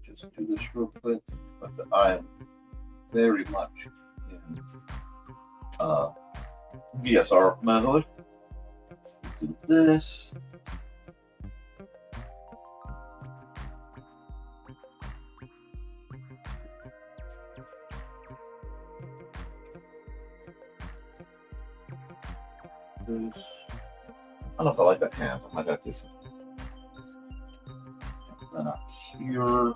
Just do this real quick, but I am very much in VSR mode. Let's do this. this. I don't know if I like that handle. I got this. And then up here.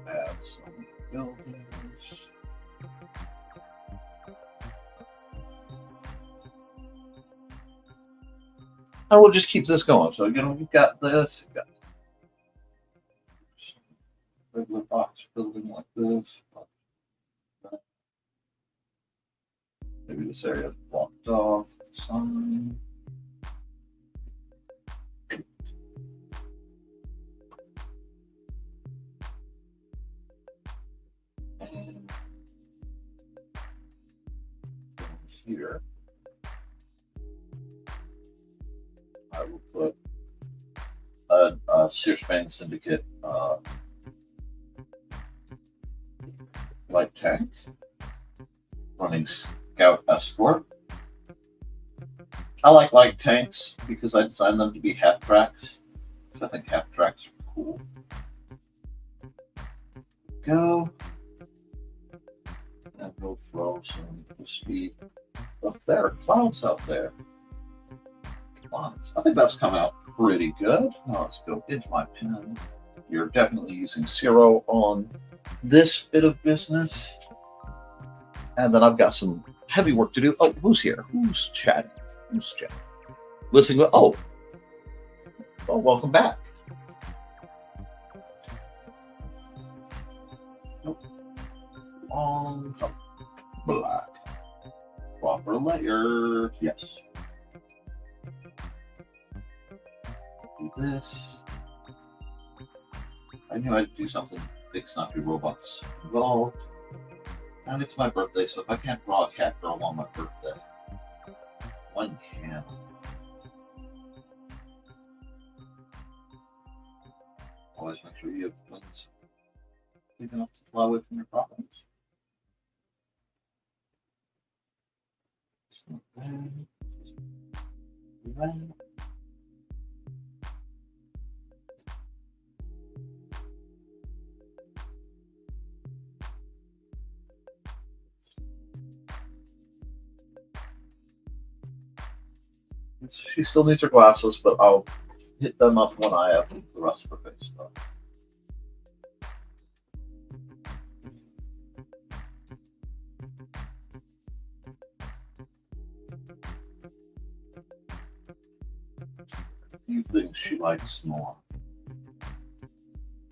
Add some buildings. And we'll just keep this going. So, you've got this, you've got regular box building like this. Maybe this area is blocked off. Sign. And here, I will put a Sears Bank Syndicate light tank running Scout Escort. I like light tanks because I designed them to be half tracks. I think half tracks are cool. Go. And we'll throw some speed up there. Clouds out there. Clouds. I think that's come out pretty good. Now let's go into my pen. You're definitely using 0 on this bit of business. And then I've got some heavy work to do. Oh, who's here? Who's chatting? Who's chatting? Listening to, oh, welcome back. Nope. On top. Black. Proper layer. Yes. Do this. I knew I'd do something big, snappy robots involved. And it's my birthday, so if I can't draw a cat girl on my birthday, one can. Always make sure you have wings big enough to fly away from your problems. She still needs her glasses, but I'll hit them up when I have the rest of her face done. A few things she likes more.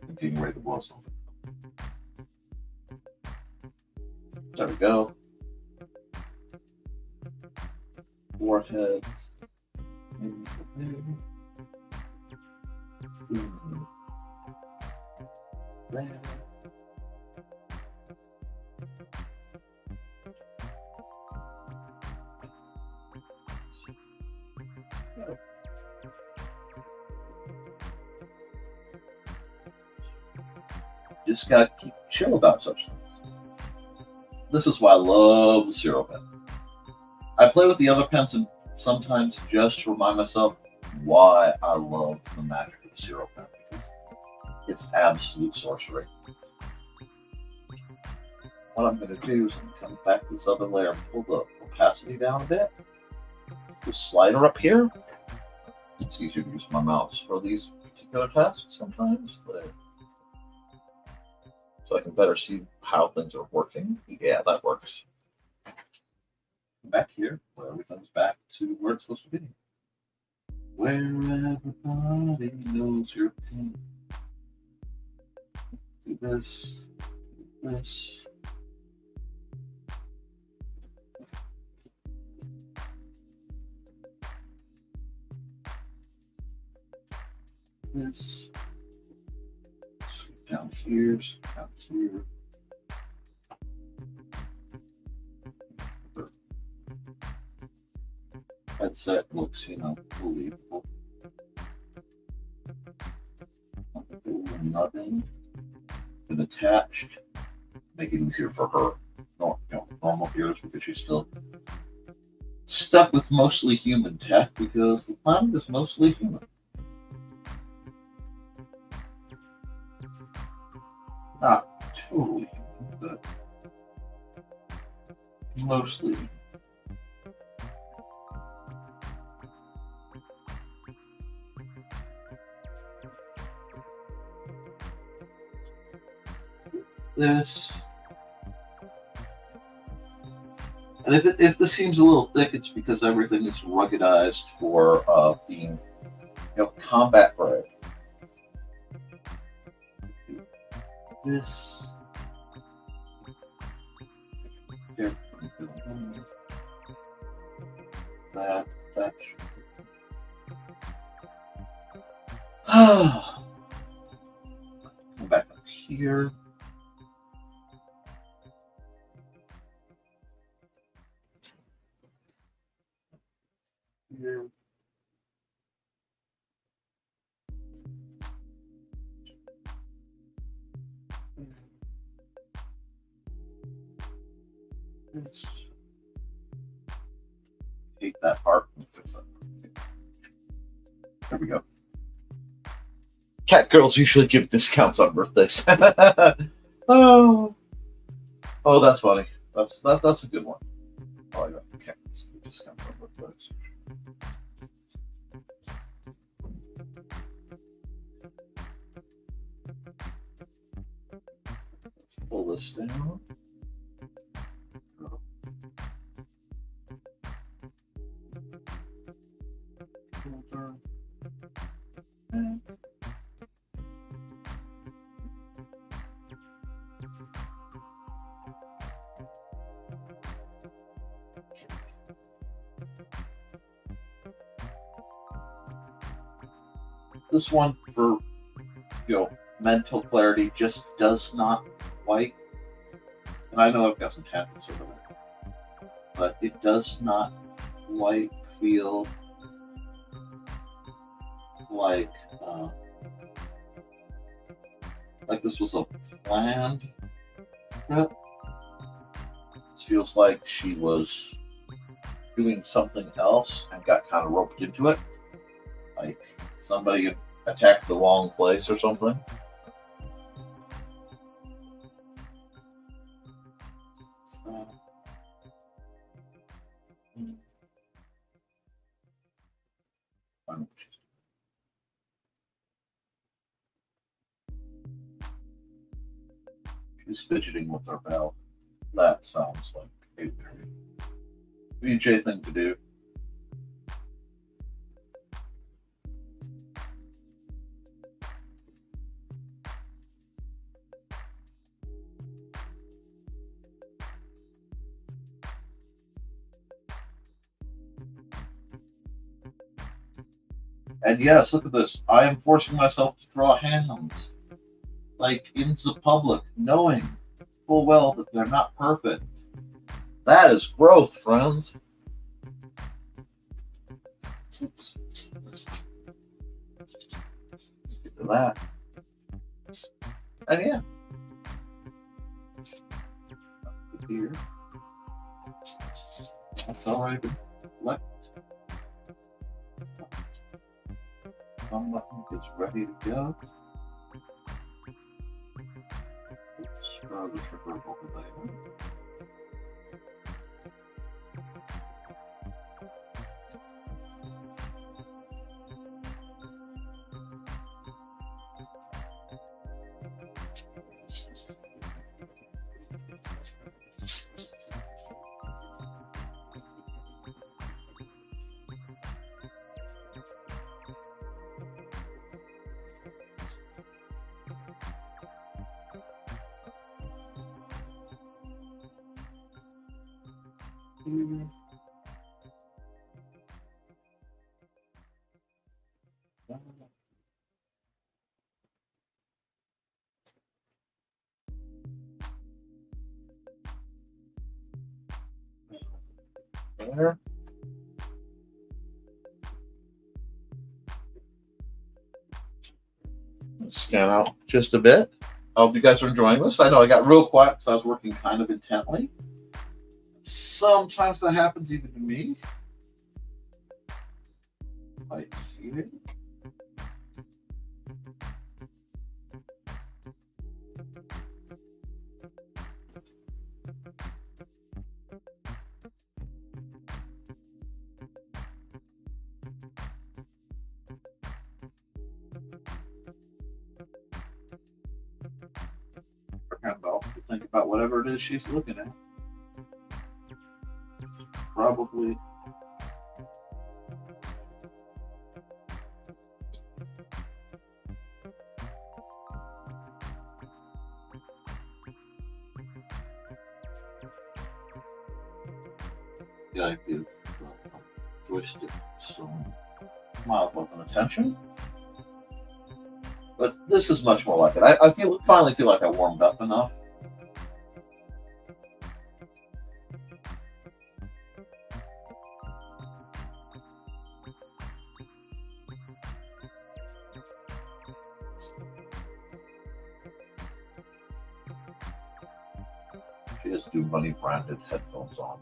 I'm getting ready to blow something. There we go. Forehead. There. Just gotta keep chill about such things. This is why I love the Zero pen. I play with the other pens and sometimes just to remind myself why I love the magic of the Zero pen. It's absolute sorcery. What I'm going to do is I'm going to come back to this other layer and pull the opacity down a bit. The slider up here. It's easier to use my mouse for these particular tasks sometimes. So I can better see how things are working. Yeah, that works. Back here, where everything's back to where it's supposed to be. Where everybody knows your pain. Do this, do this. This. Down here, down here. Headset looks, believable. Nothing. Been attached. Make it easier for her. Normal ears because she's still stuck with mostly human tech because the planet is mostly human. but mostly. This. And if this seems a little thick, it's because everything is ruggedized for being, combat grade. This. That. Come back up here. Here. Hate that part. Fix that. There we go. Cat girls usually give discounts on birthdays. oh, that's funny. That's a good one. I like that. Cat girls give discounts on birthdays. Let's pull this down. This one, for mental clarity, just does not quite. And I know I've got some tangents over there, but it does not quite feel like this was a planned trip. It feels like she was doing something else and got kind of roped into it. Like somebody attacked the wrong place or something. She's fidgeting with her belt. That sounds like a very VJ thing to do. And yes, look at this. I am forcing myself to draw hands, like in the public, knowing full well that they're not perfect. That is growth, friends. Oops. Let's get to that. And yeah. Here. That's already been left. One button gets ready to go. Throw the sugar over there. There. Let's scan out just a bit. I hope you guys are enjoying this. I know I got real quiet because I was working kind of intently. Sometimes that happens even to me. Like here. think about whatever it is she's looking at. Probably. Yeah, I give joystick some mild love and attention. But this is much more like it. I finally feel like I warmed up enough. She has two money branded headphones on.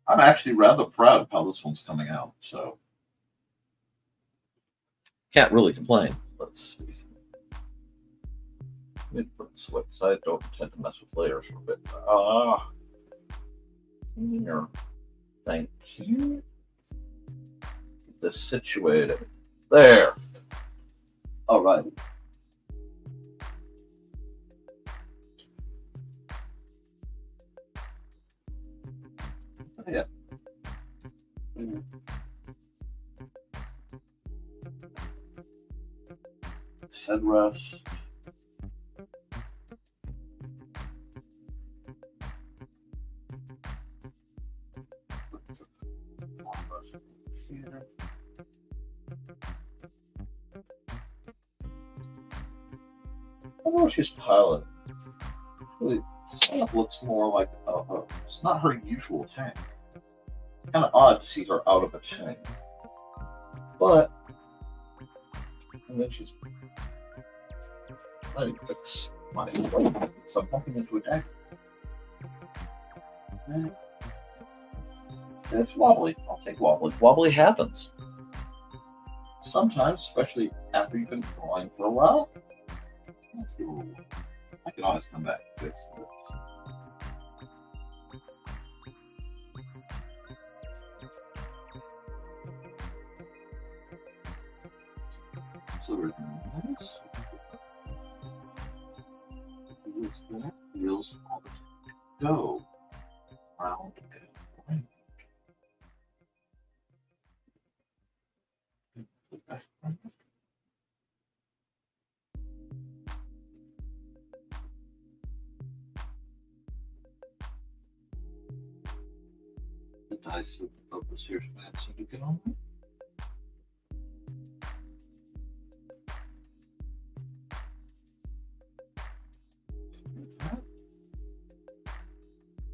I'm actually rather proud of how this one's coming out, so can't really complain. Let's see. Let me put this away because I don't tend to mess with layers for a bit. Here. Thank you. Get this situated. There. All right. Yeah. Headrest. Here. I don't know if she's pilot. Really, kind of looks more like it's not her usual tank. Kind of odd to see her out of a tank, but and then she's trying to fix my plate, so I'm bumping into a tank. And it's wobbly. I'll take wobbly. Wobbly happens sometimes, especially after you've been flying for a while. I can always come back and fix this. So there's nice. What's that? Wheels on the go. Round and round. The dice of the focus here so to get on it.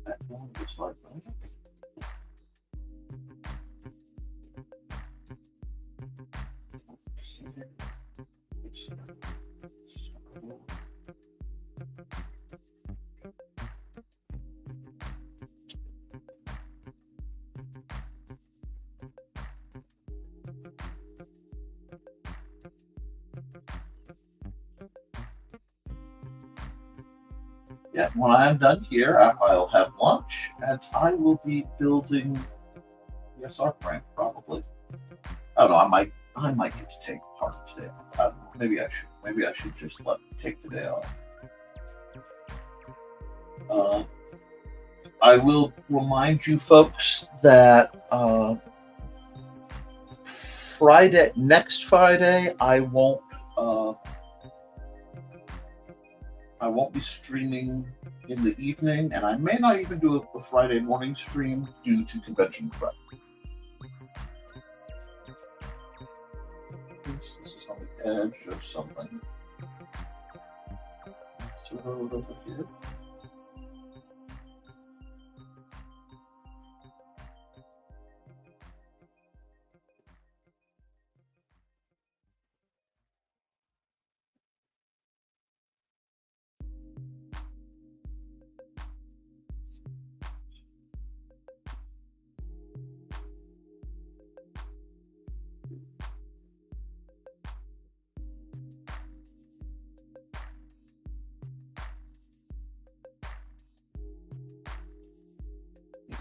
That one just like that. Yeah, when I'm done here, I'll have lunch, and I will be building the SR frame, probably. I don't know, I might get to take part of today off. I don't know, maybe I should. Maybe I should just take the day off. I will remind you folks that next Friday, I won't be streaming in the evening, and I may not even do a Friday morning stream due to convention prep. This is on the edge of something. So over here.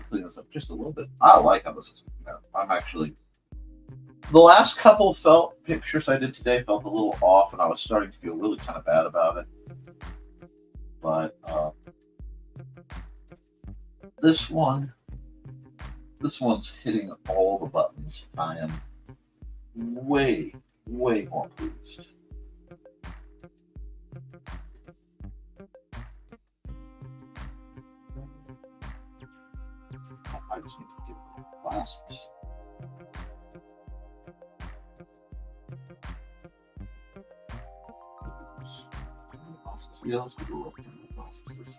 Clean this up just a little bit. I like how this is. I'm actually The last couple pictures I did today felt a little off, and I was starting to feel really kind of bad about it. But this one's hitting all the buttons. I am way more pleased. I just need to give them glasses. Yeah, let's go up to glasses.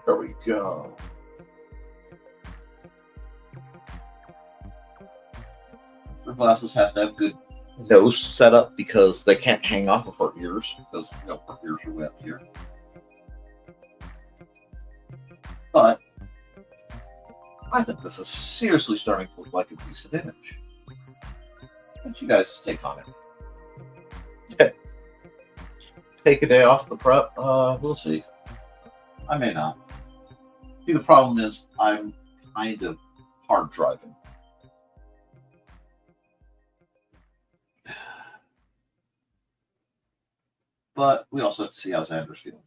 There we go. Her glasses have to have good nose setup because they can't hang off of her ears because her ears are way up here. But I think this is seriously starting to look like a decent image. What's you guys take on it? Take a day off the prep? We'll see. I may not. See, the problem is I'm kind of hard driving. But we also have to see how Xander's feeling.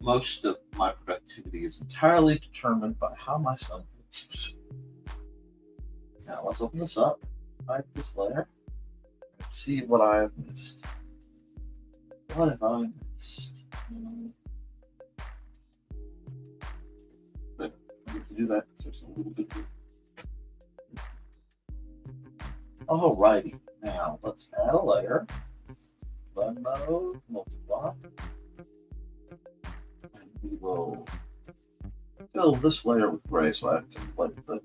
Most of my productivity is entirely determined by how my son feels. Now let's open this up. Hide this layer. Let's see what I have missed. What have I missed? But I need to do that because there's a little bit here. Alrighty. Now let's add a layer. Blend mode, multiply. And we will fill this layer with gray so I can blend it.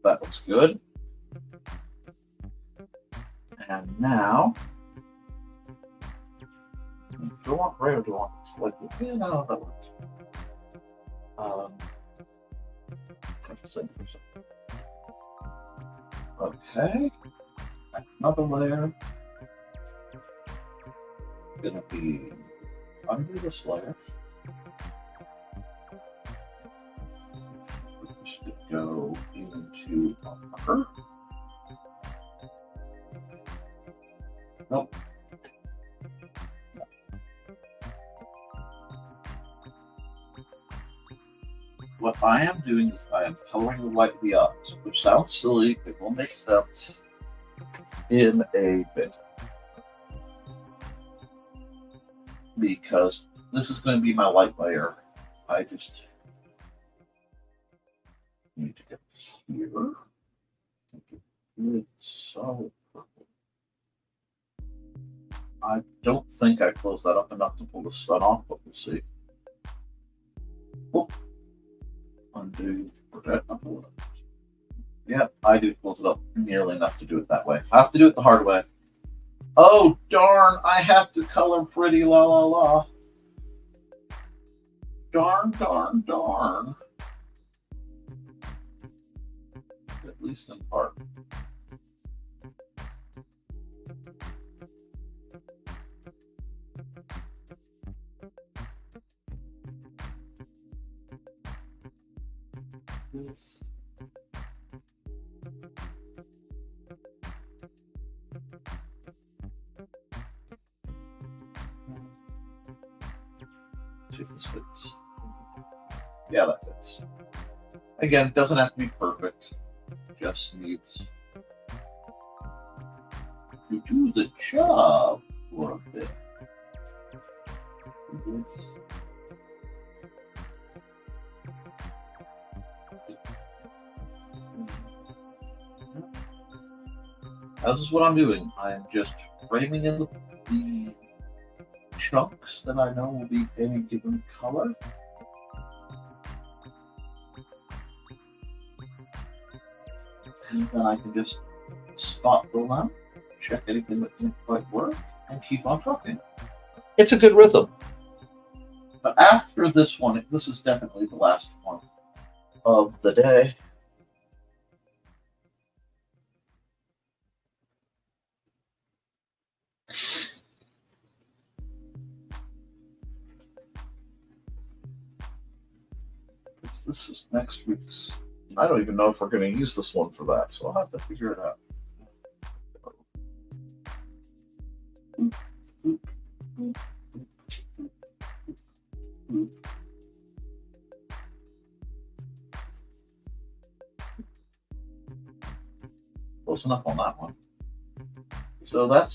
That looks good. And now, do I want gray or do I want this liquid? Yeah, no, that works. Have to save for a second. Okay. Another layer. Gonna be under this layer. Just to go into upper. Nope. What I am doing is I am coloring the white of the eyes, which sounds silly. It will make sense in a bit. Because this is going to be my light layer. I just need to get here. Make it good solid purple. I don't think I closed that up enough to pull the sun off, but we'll see. Oh. Undo, forget. Yep, I do close it up nearly enough to do it that way. I have to do it the hard way. Oh, darn, I have to color pretty, la la la. Darn, darn, darn. At least in part. See if this fits. Yeah, that fits. Again, doesn't have to be perfect. Just needs to do the job for a bit. Do this. This is what I'm doing. I'm just framing in the chunks that I know will be any given color. And then I can just spot the lamp, check anything that didn't quite work, and keep on trucking. It's a good rhythm. But after this one, this is definitely the last one of the day. this is next week's. I don't even know if we're going to use this one for that, so I'll have to figure it out. Close enough on that one. So that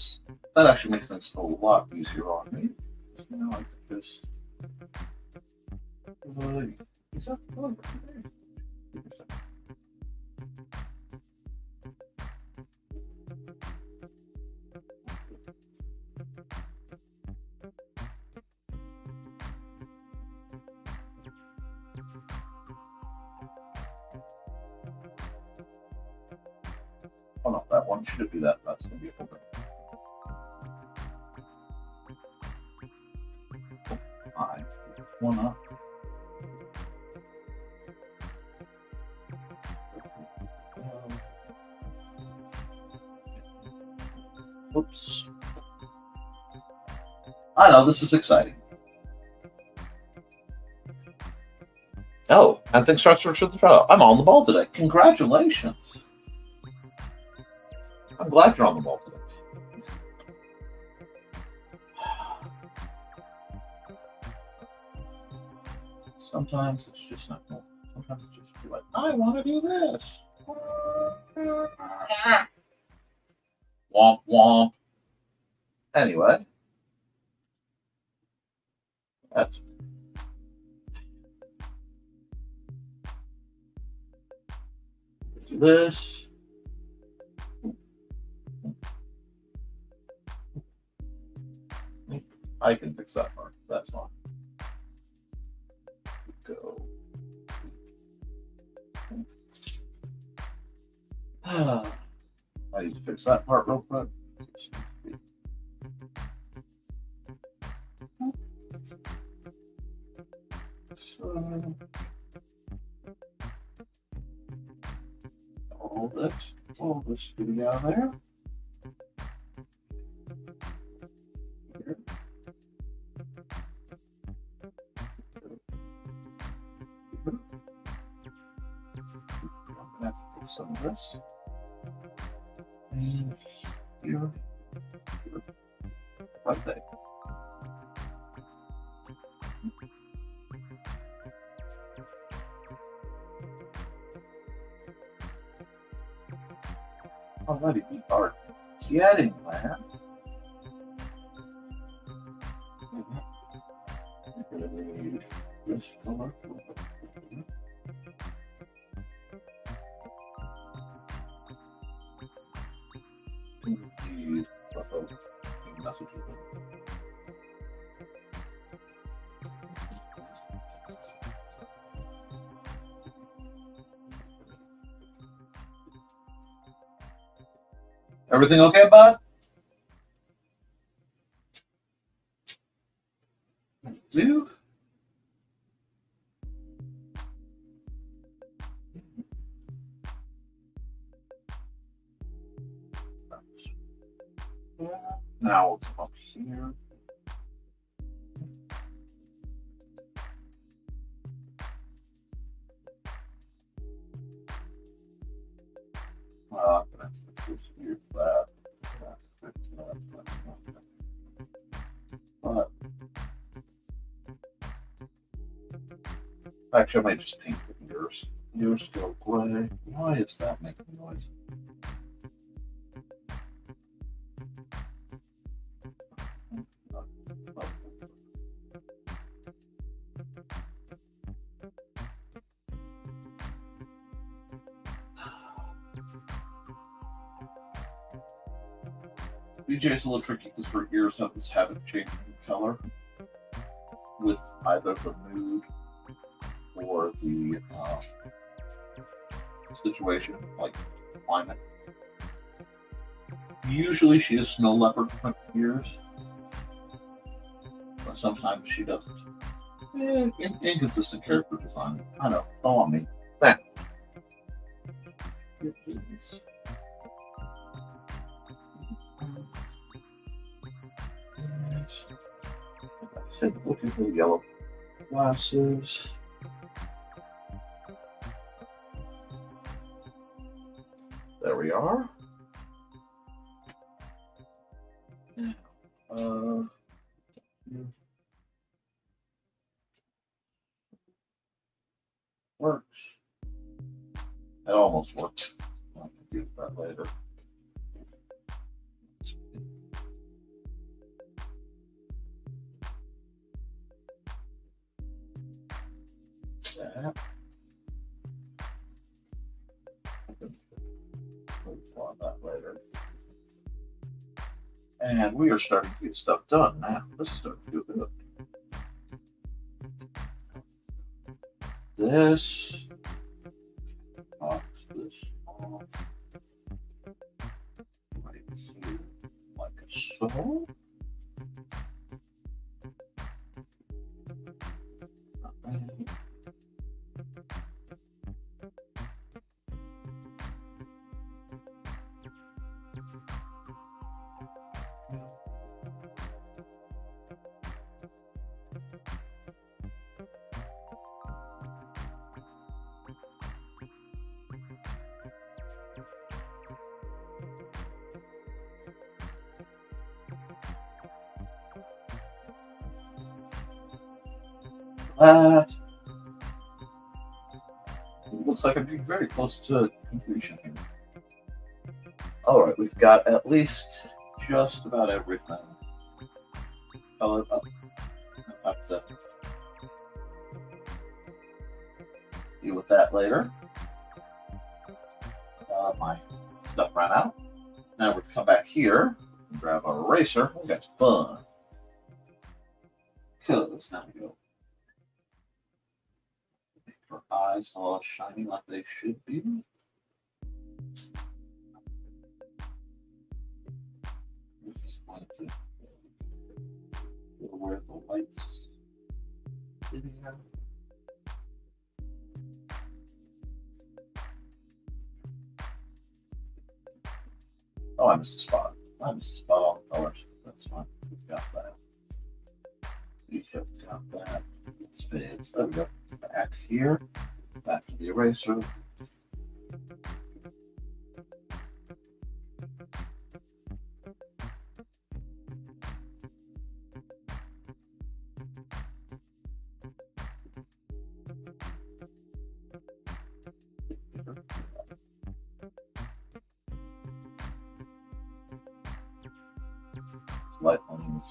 actually makes things a lot easier on me. Now I can just. Is that fun? Oh no, that one should be that. That's going to be a little bit. Fine. One up. Oops. I know, this is exciting. Oh, and things start to the trial. I'm on the ball today. Congratulations. I'm glad you're on the ball today. Sometimes it's just not normal. Sometimes it's just like, I want to do this. Womp womp. Anyway. That's do this. I can fix that part. That's fine. Go. I need to fix that part real quick. So, all this getting out there. Here. I'm going to have to fix some of this. And here. Right there. Alrighty, we are getting there. We're going to need this color. Indeed. Messages. Everything okay, bud? You? Now we'll come up here. But actually, I might just paint the ears. Ears go gray. Why is that making noise? BJ is a little tricky because her ears have this habit of changing color with either the mood or the situation, like climate. Usually she has snow leopard ears, but sometimes she doesn't. Inconsistent character design. I know. Don't want me. That. I think looking for the yellow glasses. are. Works. It almost works. I can do that later. That. On that later. And we are starting to get stuff done now. This is starting to feel good. This box this off right here, like so. That. It looks like I'm getting very close to completion here. All right, we've got at least just about everything colored up. I'll have to deal with that later. My stuff ran out. Now we're come back here and grab our eraser. We got fun. Because now we go. Make our eyes all shiny like they should be. This is going to go where the lights sitting out. Oh, I missed a spot. I missed a spot on the colors. That's fine. We've got that. We have got that. It's fades. There we go. Back here. Back to the eraser. Light lines.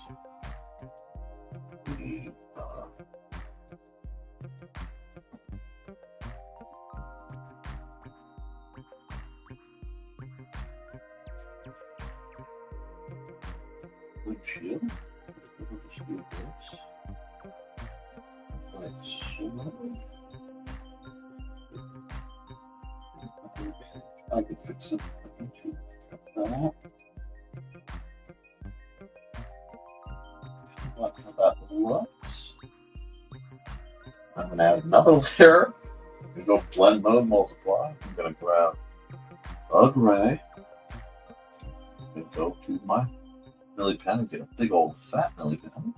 Windshield. We'll just do this. Like so. I can fix it. I can that. About the looks. I'm going to add another layer. I'm going to go blend mode, multiply. I'm going to grab a gray and go to my Milli pen and get a big old fat Milli pen.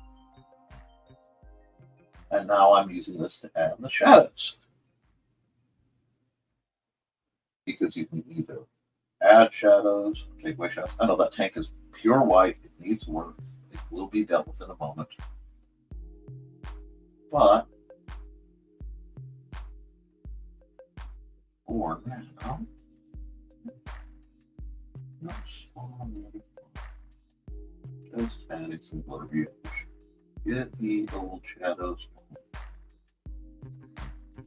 And now I'm using this to add the shadows. Because you can either add shadows, take away shadows. I know that tank is pure white. It needs work. It will be dealt with in a moment. But for now, no small just adding some blur views. Get the old shadows.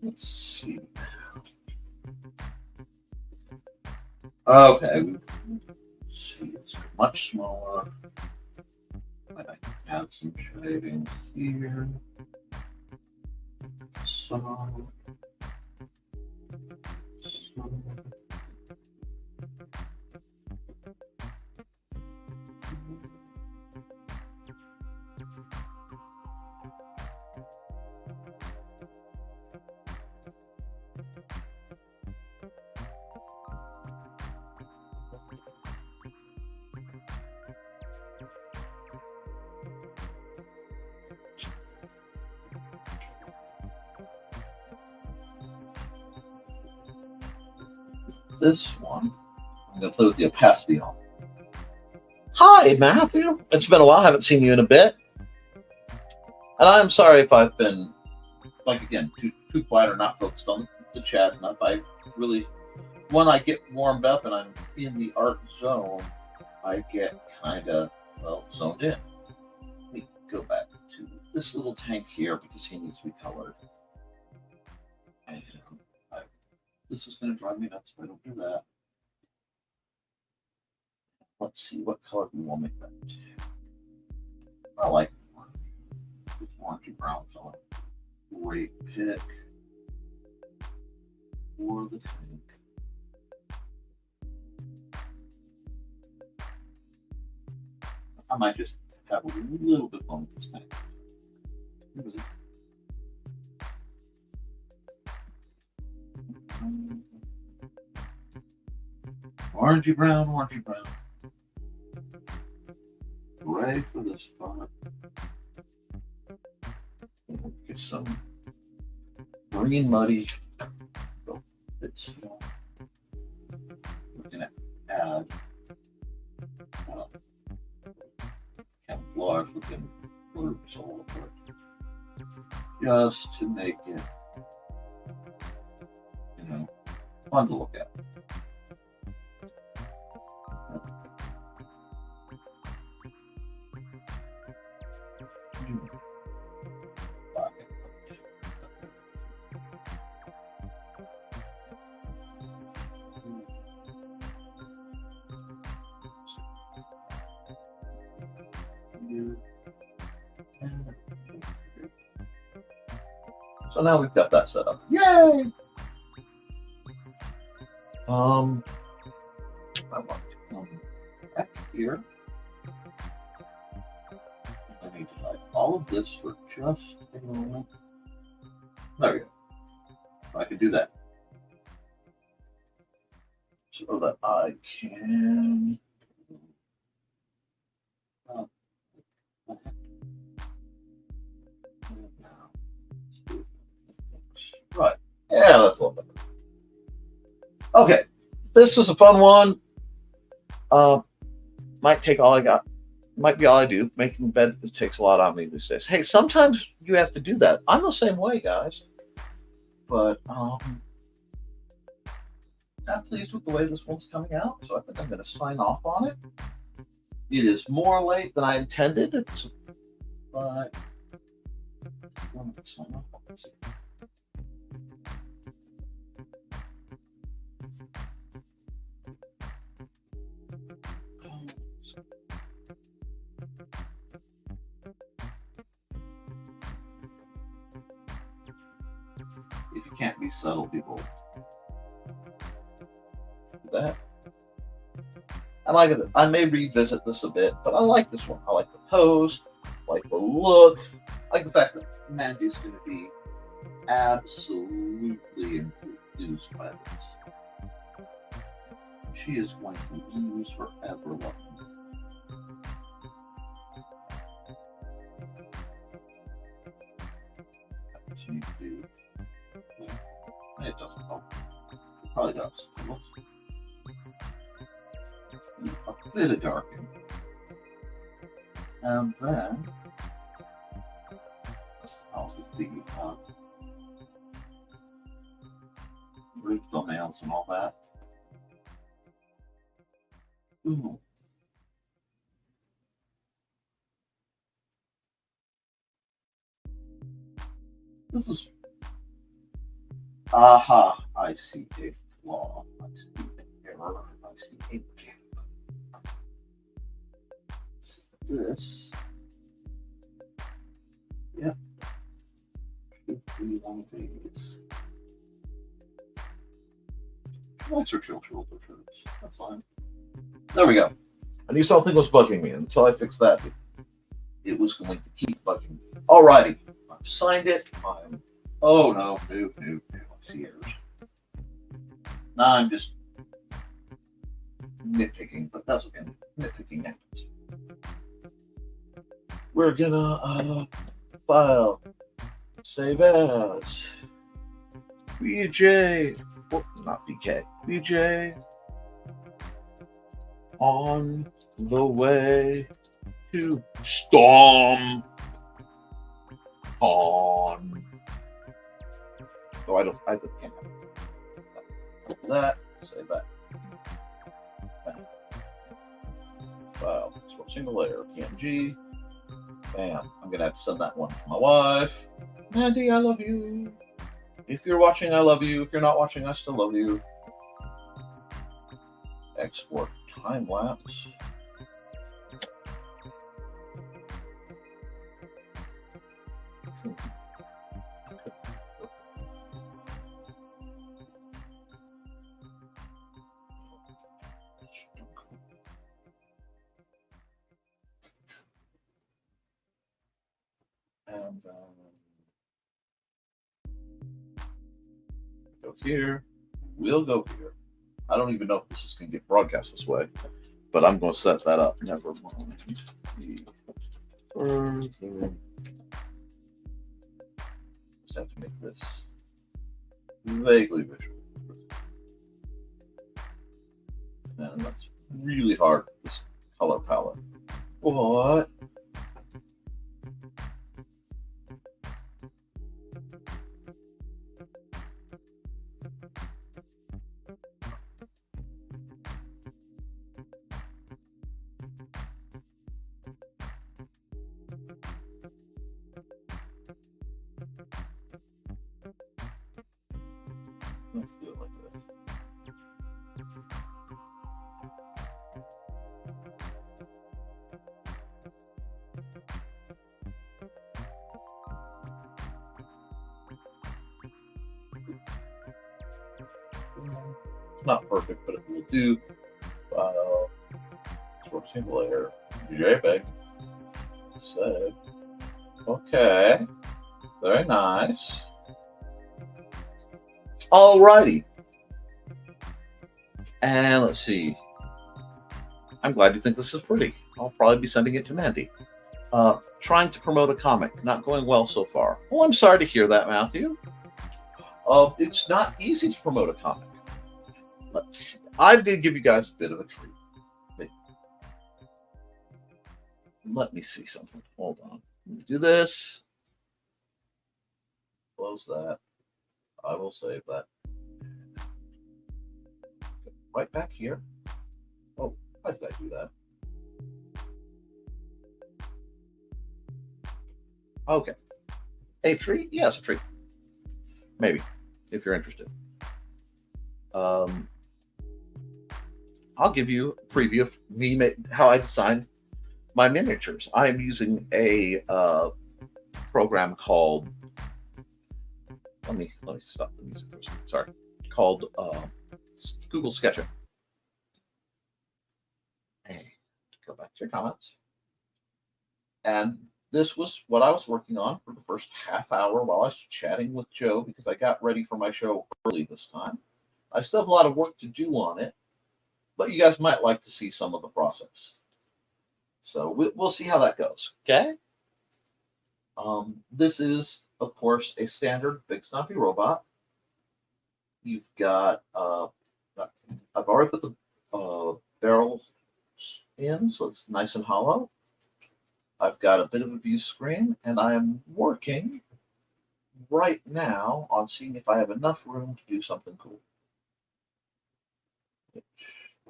Let's see. Okay, let's see, it's much smaller. I can add some shading here. So. This one, I'm going to play with the opacity on. Hi, Matthew. It's been a while. I haven't seen you in a bit. And I'm sorry if I've been, like, again, too quiet or not focused on the chat enough. I really, when I get warmed up and I'm in the art zone, I get kind of, zoned in. Let me go back to this little tank here because he needs to be colored. And this is going to drive me nuts if I don't do that. Let's see, what color do we want to make that? I like this orangey brown color. Great pick for the tank. I might just have a little bit on this tank. Orangey brown, orangey brown. Gray for this spot. Get some green muddy. It's we're gonna add camouflage looking blues all over it, just to make it, fun to look at. So now we've got that set up. Yay! I want to come back here. I need to hide all of this for just a moment. There we go. I can do that. So that I can. Right. Yeah, that's a little better. Okay. This is a fun one. Might take all I got. Might be all I do. Making bed takes a lot out of me these days. Hey, sometimes you have to do that. I'm the same way, guys. But I'm pleased with the way this one's coming out, so I think I'm going to sign off on it. It is more late than I intended. But I'm going to sign off on this. If you can't be subtle, people do that. I like it. I may revisit this a bit, but I like this one. I like the pose, I like the look, I like the fact that Mandy's going to be absolutely enthused by this. She is going to lose forever loving it. Continue to do. It doesn't help. It probably does. A bit of darkening. And then I'll just be root thumbnails and all that. Ooh. This is aha, I see a flaw, I see an error, I see a gap. This, yep, should be one of these. Lights are chill. That's fine. There we go. I knew something was bugging me. Until I fixed that, it was going to keep bugging me. Alrighty. I've signed it. Oh no. I see errors. Now I'm just nitpicking, but that's okay. Nitpicking happens. We're gonna file, save as BJ. Well, not BK. BJ. On the way to Storm on. Oh, I can't have that. Say that. Bam. Wow. So single layer PNG. Bam. I'm gonna have to send that one to my wife. Mandy, I love you. If you're watching, I love you. If you're not watching, I still love you. Export time lapse. And go here. We'll go here. I don't even know if this is going to get broadcast this way, but I'm going to set that up. Never mind. Just have to make this vaguely visual. And that's really hard, this color palette. What? Let's do it like this. It's not perfect, but it will do. Sort single layer, JPEG. Save. Okay. Very nice. Alrighty. And let's see. I'm glad you think this is pretty. I'll probably be sending it to Mandy. Trying to promote a comic. Not going well so far. Well, I'm sorry to hear that, Matthew. It's not easy to promote a comic. Let's see. I'm going to give you guys a bit of a treat. Let me see something. Hold on. Let me do this. Close that. I will save that. Right back here. Oh, why did I do that? Okay. A tree? Yes, a tree. Maybe, if you're interested. I'll give you a preview of me how I designed my miniatures. I am using a program called. Let me stop the music for a second. Sorry, called Google SketchUp. And go back to your comments. And this was what I was working on for the first half hour while I was chatting with Joe because I got ready for my show early this time. I still have a lot of work to do on it, but you guys might like to see some of the process. So we'll see how that goes. Okay. This is, of course, a standard big snuffy robot. You've got, I've already put the barrel in, so it's nice and hollow. I've got a bit of a view screen, and I am working right now on seeing if I have enough room to do something cool, which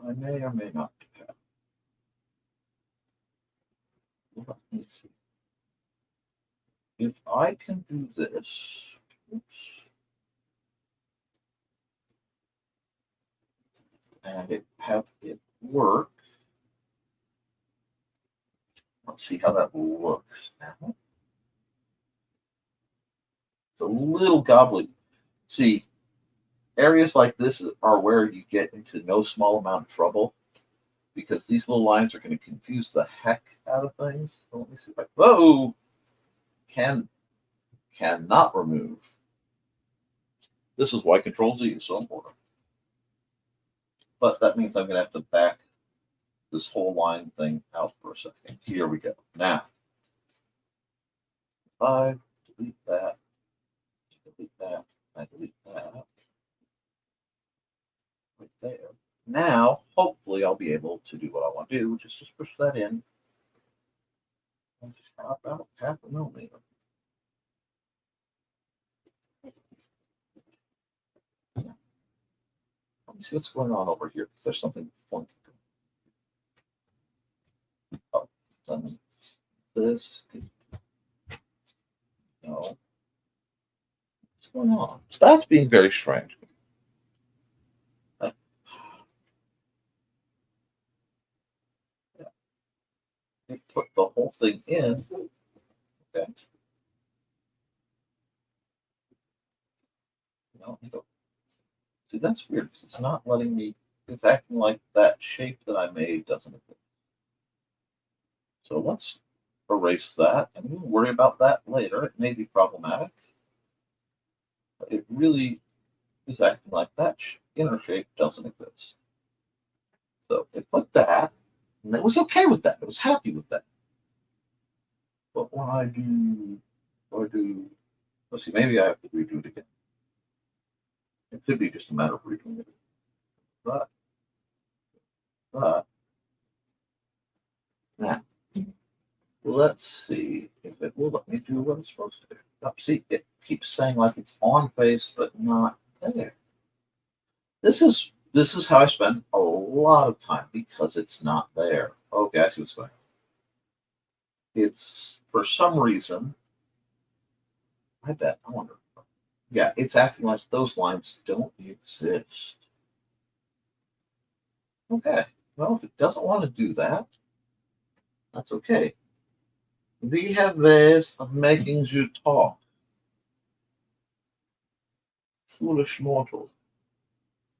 I may or may not have. Let me see. If I can do this, oops, and have it work. Let's see how that looks now. It's a little gobbly. See, areas like this are where you get into no small amount of trouble because these little lines are going to confuse the heck out of things. So let me see if I. Whoa! Cannot remove. This is why Control Z is so important. But that means I'm going to have to back this whole line thing out for a second. Here we go. Now, if I delete that, delete that, I delete that, right there. Now, hopefully, I'll be able to do what I want to do, which is just push that in about half a millimeter. Let me see what's going on over here, because there's something funky. Oh, done this. No. What's going on? So that's being very strange. You put the whole thing in. Okay. No, you don't. See, that's weird. It's not letting me. It's acting like that shape that I made doesn't exist. So let's erase that, and we'll worry about that later. It may be problematic, but it really is acting like that inner shape doesn't exist. So it put that, and it was okay with that. It was happy with that. But when I do, let's see, maybe I have to redo it again. It could be just a matter of redoing it. But now, let's see if it will let me do what it's supposed to do. Oh, see, it keeps saying like it's on face, but not there. This is how I spend a lot of time because it's not there. Okay, I see what's going on. It's for some reason. I bet. I wonder. Yeah, it's acting like those lines don't exist. Okay. Well, if it doesn't want to do that, that's okay. We have ways of making you talk. Foolish mortal.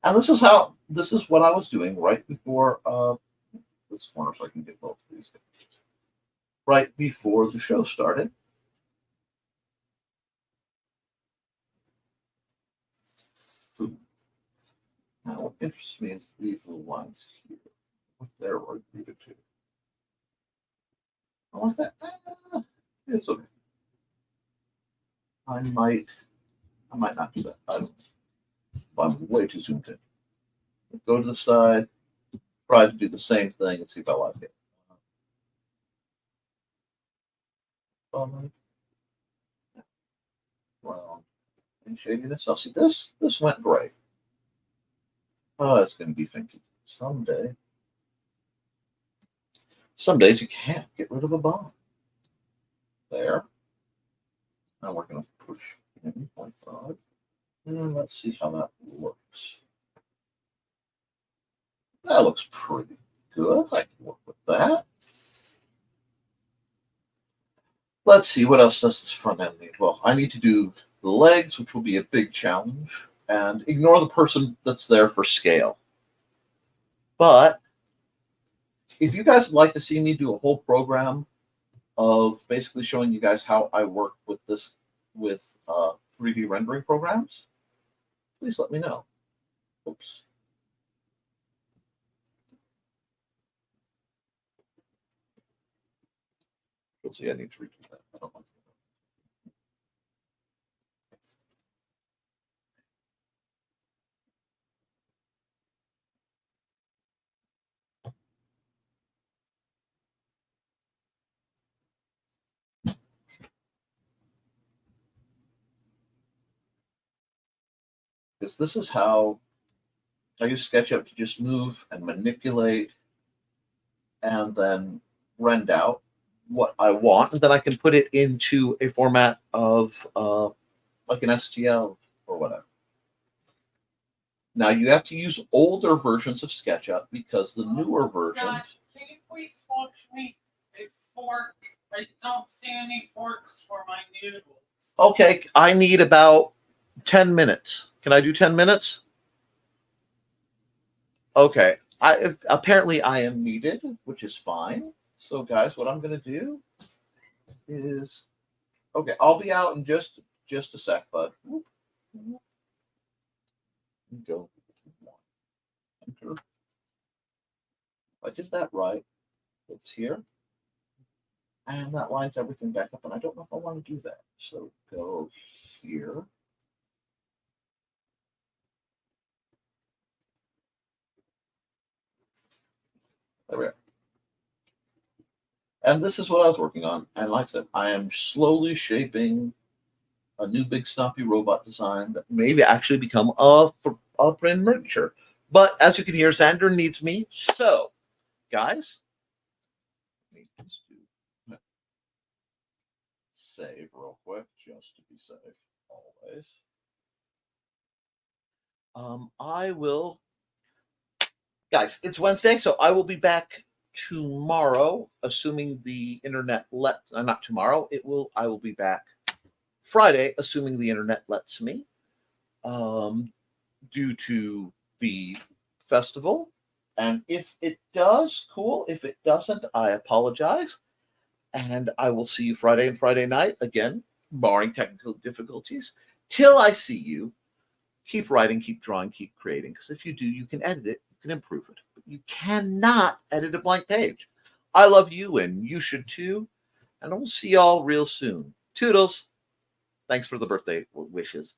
And this is what I was doing right before this corner so I can get both of these. Right before the show started. Now what interests me is these little lines here. What they're rooted to. I want that. It's okay. I might not do that. I don't. I'm way too zoomed in. Go to the side, try to do the same thing and see if I like it. Well, any shadiness? I'll see this. This went great. Oh, it's going to be funky someday. Some days you can't get rid of a bond. There. Now we're going to push in 0.5. And let's see how that looks. That looks pretty good. I can work with that. Let's see, what else does this front end need? Well, I need to do the legs, which will be a big challenge, and ignore the person that's there for scale. But if you guys would like to see me do a whole program of basically showing you guys how I work with this, with 3D rendering programs, please let me know. Oops. You'll see I need to redo that. I don't want to. Because this is how I use SketchUp to just move and manipulate and then rend out what I want. And then I can put it into a format of like an STL or whatever. Now you have to use older versions of SketchUp because the newer versions. God, can you please watch me a fork? I don't see any forks for my noodles. Okay, I need about 10 minutes. Can I do 10 minutes? Okay. Apparently I am needed, which is fine. So guys, what I'm going to do is, okay, I'll be out in just a sec, bud. Go. Enter. If I did that right, it's here. And that lines everything back up, and I don't know if I want to do that. So go here. There we are. And this is what I was working on. And like I said, I am slowly shaping a new big snappy robot design that maybe actually become a print miniature. But as you can hear, Xander needs me. So, guys, let me just do save real quick, just to be safe, always. I will, guys. It's Wednesday, so I will be back tomorrow, assuming the internet not tomorrow. I will be back Friday, assuming the internet lets me. Due to the festival, and if it does, cool. If it doesn't, I apologize. And I will see you Friday and Friday night again, barring technical difficulties. Till I see you, keep writing, keep drawing, keep creating. Because if you do, you can edit it, you can improve it. But you cannot edit a blank page. I love you, and you should too. And I will see y'all real soon. Toodles. Thanks for the birthday wishes.